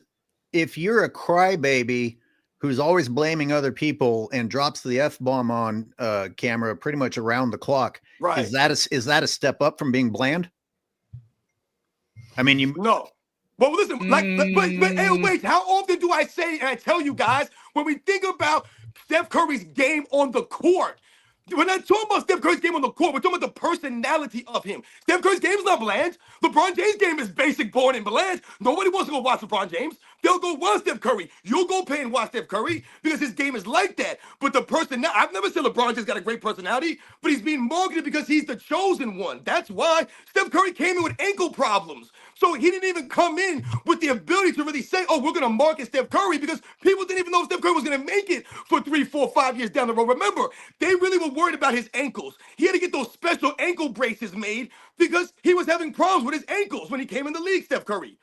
if you're a crybaby who's always blaming other people and drops the F-bomb on camera pretty much around the clock,
Right.
is that a step up from being bland? I mean, you
No. Well, listen, but hey, wait, how often do I say and I tell you guys when we think about Steph Curry's game on the court? We're not talking about Steph Curry's game on the court. We're talking about the personality of him. Steph Curry's game is not bland. LeBron James' game is basic, boring, and bland. Nobody wants to go watch LeBron James. They'll go watch Steph Curry. You'll go pay and watch Steph Curry because his game is like that. But the personality, I've never said LeBron James got a great personality, but he's being marketed because he's the chosen one. That's why Steph Curry came in with ankle problems. So he didn't even come in with the ability to really say, oh, we're going to market Steph Curry, because people didn't even know Steph Curry was going to make it for 3, 4, 5 years down the road. Remember, they really were worried about his ankles. He had to get those special ankle braces made because he was having problems with his ankles when he came in the league, Steph Curry.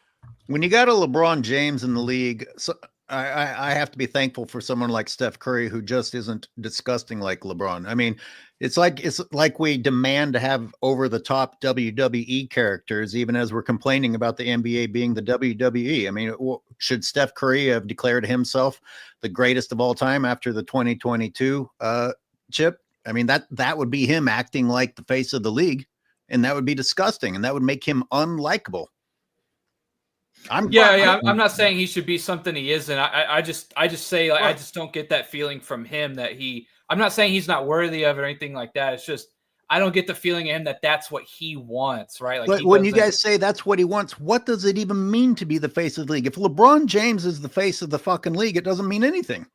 when you got a LeBron James in the league, so I have to be thankful for someone like Steph Curry who just isn't disgusting like LeBron. I mean, it's like we demand to have over the top WWE characters, even as we're complaining about the NBA being the WWE. I mean, should Steph Curry have declared himself the greatest of all time after the 2022 chip? I mean, that would be him acting like the face of the league, and that would be disgusting, and that would make him unlikable.
I'm not saying he should be something he isn't. I just say, like, I just don't get that feeling from him that I'm not saying he's not worthy of it or anything like that. It's just I don't get the feeling in him that that's what he wants, right? Like,
but when you guys say that's what he wants, what does it even mean to be the face of the league? If LeBron James is the face of the fucking league, it doesn't mean anything.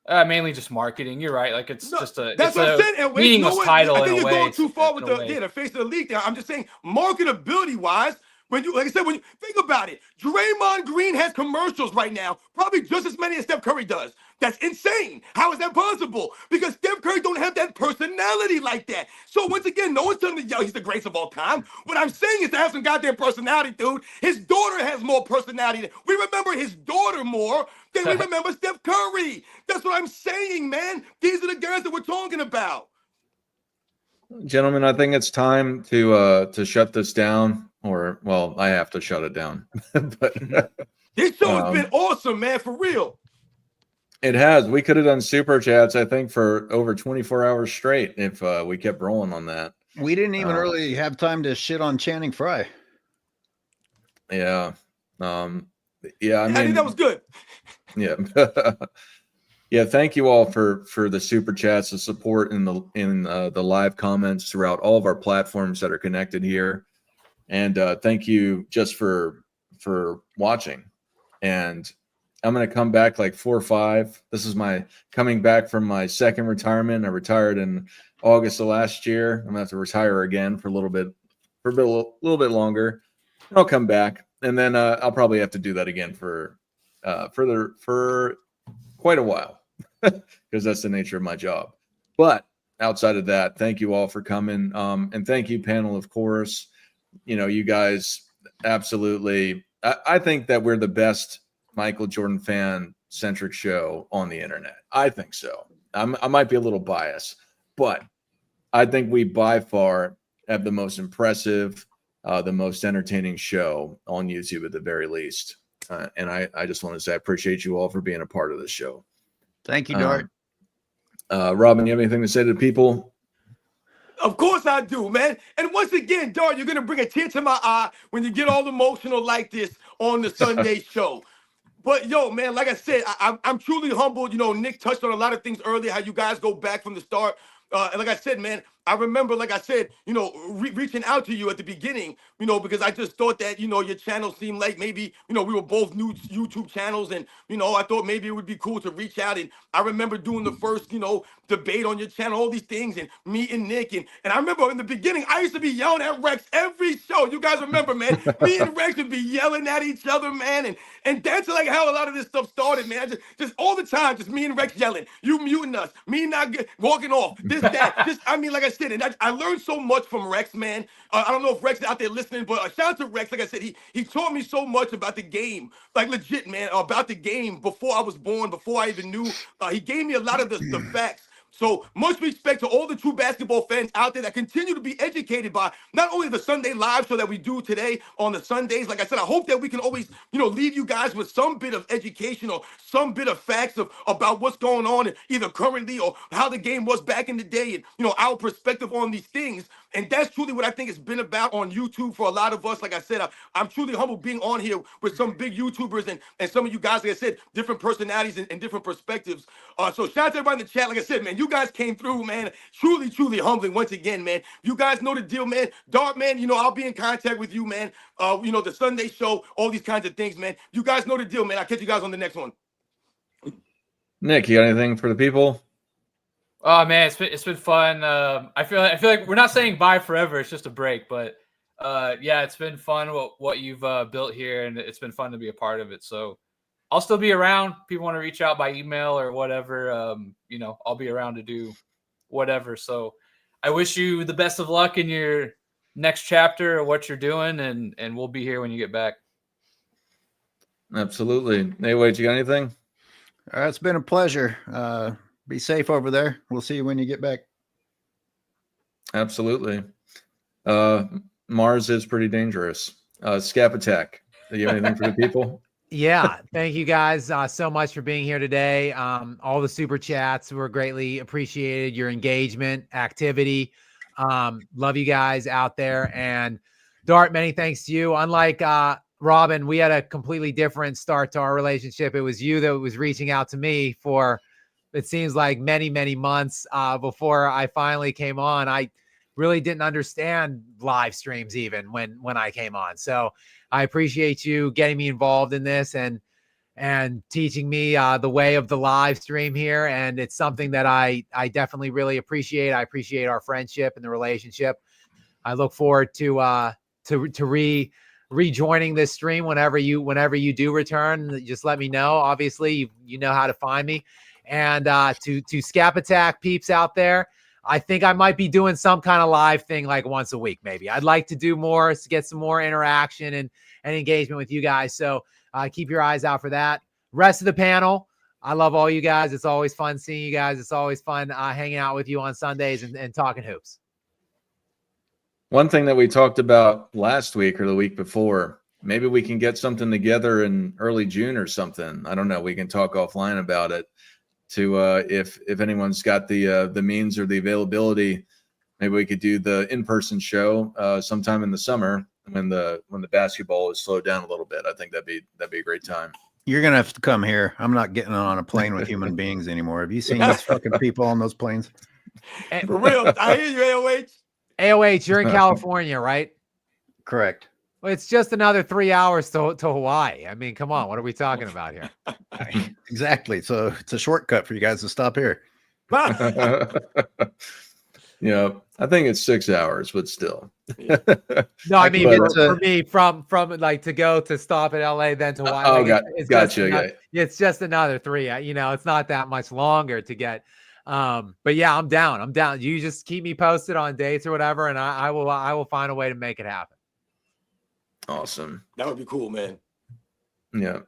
Mainly just marketing. You're right. Like, it's just a
that's what I'm saying.
meaningless title.
I think you're going too far with
the
face of the league there. I'm just saying, marketability wise, when you think about it, Draymond Green has commercials right now, probably just as many as Steph Curry does. That's insane. How is that possible? Because Steph Curry don't have that personality like that. So once again, no one's telling me, yo, he's the greatest of all time. What I'm saying is to have some goddamn personality, dude. His daughter has more personality. We remember his daughter more than we remember Steph Curry. That's what I'm saying, man. These are the guys that we're talking about.
Gentlemen, I think it's time to shut this down. Or, well, I have to shut it down. But
this show has been awesome, man, for real.
It has. We could have done super chats, I think, for over 24 hours straight if we kept rolling on that.
We didn't even really have time to shit on Channing Frye.
Yeah. I
think that was good.
Yeah. Yeah, thank you all for the super chats, the support in the live comments throughout all of our platforms that are connected here. And thank you just for watching. And I'm going to come back like 4 or 5. This is my coming back from my second retirement. I retired in August of last year. I'm going to have to retire again for a little bit longer. And I'll come back, and then I'll probably have to do that again for quite a while because that's the nature of my job. But outside of that, thank you all for coming. And thank you, panel, of course. You know, you guys absolutely. I think that we're the best Michael Jordan fan centric show on the internet. I think so. I might be a little biased, but I think we by far have the most impressive, the most entertaining show on YouTube at the very least. And I just want to say I appreciate you all for being a part of this show.
Thank you, Dart.
Robin, you have anything to say to the people?
Of course I do, man. And once again, Dart, you're going to bring a tear to my eye when you get all emotional like this on the Sunday show. But, yo, man, like I said, I'm truly humbled. You know, Nick touched on a lot of things earlier, how you guys go back from the start. And like I said, man, I remember, like I said, reaching out to you at the beginning, because I just thought that, your channel seemed like maybe, we were both new YouTube channels, and, I thought maybe it would be cool to reach out. And I remember doing the first, debate on your channel, all these things, and meeting Nick. And I remember in the beginning, I used to be yelling at Rex every show. You guys remember, man? Me and Rex would be yelling at each other, man. And that's like how a lot of this stuff started, man. Just all the time, just me and Rex yelling, you muting us, me not walking off, this, that. Like I said, and I learned so much from Rex, man. I don't know if Rex is out there listening, but shout out to Rex. Like I said, he taught me so much about the game, like legit, man, about the game before I was born, before I even knew. He gave me a lot of the facts. So much respect to all the true basketball fans out there that continue to be educated by not only the Sunday live show that we do today on the Sundays. Like I said, I hope that we can always, leave you guys with some bit of education or some bit of facts about what's going on either currently or how the game was back in the day, and, our perspective on these things. And that's truly what I think it's been about on YouTube for a lot of us. Like I said, I'm truly humbled being on here with some big YouTubers and some of you guys, like I said, different personalities and different perspectives. So shout out to everybody in the chat. Like I said, man, you guys came through, man. Truly, truly humbling once again, man. You guys know the deal, man. Dart, man, I'll be in contact with you, man. The Sunday show, all these kinds of things, man. You guys know the deal, man. I'll catch you guys on the next one.
Nick, you got anything for the people?
Oh man, it's been fun. I feel like we're not saying bye forever. It's just a break, but yeah, it's been fun what you've built here, and it's been fun to be a part of it. So I'll still be around. People want to reach out by email or whatever. I'll be around to do whatever. So I wish you the best of luck in your next chapter or what you're doing, and we'll be here when you get back.
Absolutely. Hey, wait, you got anything?
It's been a pleasure. Be safe over there. We'll see you when you get back.
Absolutely. Mars is pretty dangerous. Scap Attack. Do you have anything for the people?
Yeah, thank you guys so much for being here today. All the super chats were greatly appreciated. Your engagement, activity. Love you guys out there. And Dart, many thanks to you. Unlike Robin, we had a completely different start to our relationship. It was you that was reaching out to me for, it seems like many, many months before I finally came on. I really didn't understand live streams even when I came on. So I appreciate you getting me involved in this and teaching me the way of the live stream here. And it's something that I definitely really appreciate. I appreciate our friendship and the relationship. I look forward to rejoining this stream whenever you do return. Just let me know. Obviously, you know how to find me. And to Scap Attack peeps out there, I think I might be doing some kind of live thing like once a week, maybe. I'd like to do more to get some more interaction and engagement with you guys. So keep your eyes out for that. Rest of the panel, I love all you guys. It's always fun seeing you guys. It's always fun hanging out with you on Sundays and talking hoops.
One thing that we talked about last week or the week before, maybe we can get something together in early June or something. I don't know. We can talk offline about it. To if anyone's got the means or the availability, maybe we could do the in-person show sometime in the summer when the basketball is slowed down a little bit. I think that'd be a great time.
You're gonna have to come here. I'm not getting on a plane with human beings anymore. Have you seen these fucking people on those planes?
For real, I hear you, AOH.
AOH, you're in California, right?
Correct.
Well, it's just another 3 hours to Hawaii. I mean, come on, what are we talking about here?
Exactly. So it's a shortcut for you guys to stop here.
Yeah, I think it's 6 hours, but still.
No, I mean,
But,
for me, from like to stop at LA, then to Hawaii.
Oh,
like,
gotcha.
It's just another 3. It's not that much longer to get. But yeah, I'm down. You just keep me posted on dates or whatever, and I will find a way to make it happen.
Awesome.
That would be cool, man.
Yeah.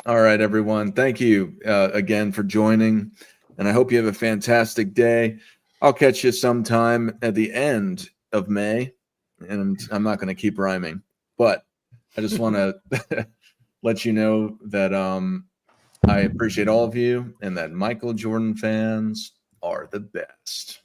All right, everyone. Thank you again for joining, and I hope you have a fantastic day. I'll catch you sometime at the end of May, and I'm not going to keep rhyming, but I just want to let you know that I appreciate all of you and that Michael Jordan fans are the best.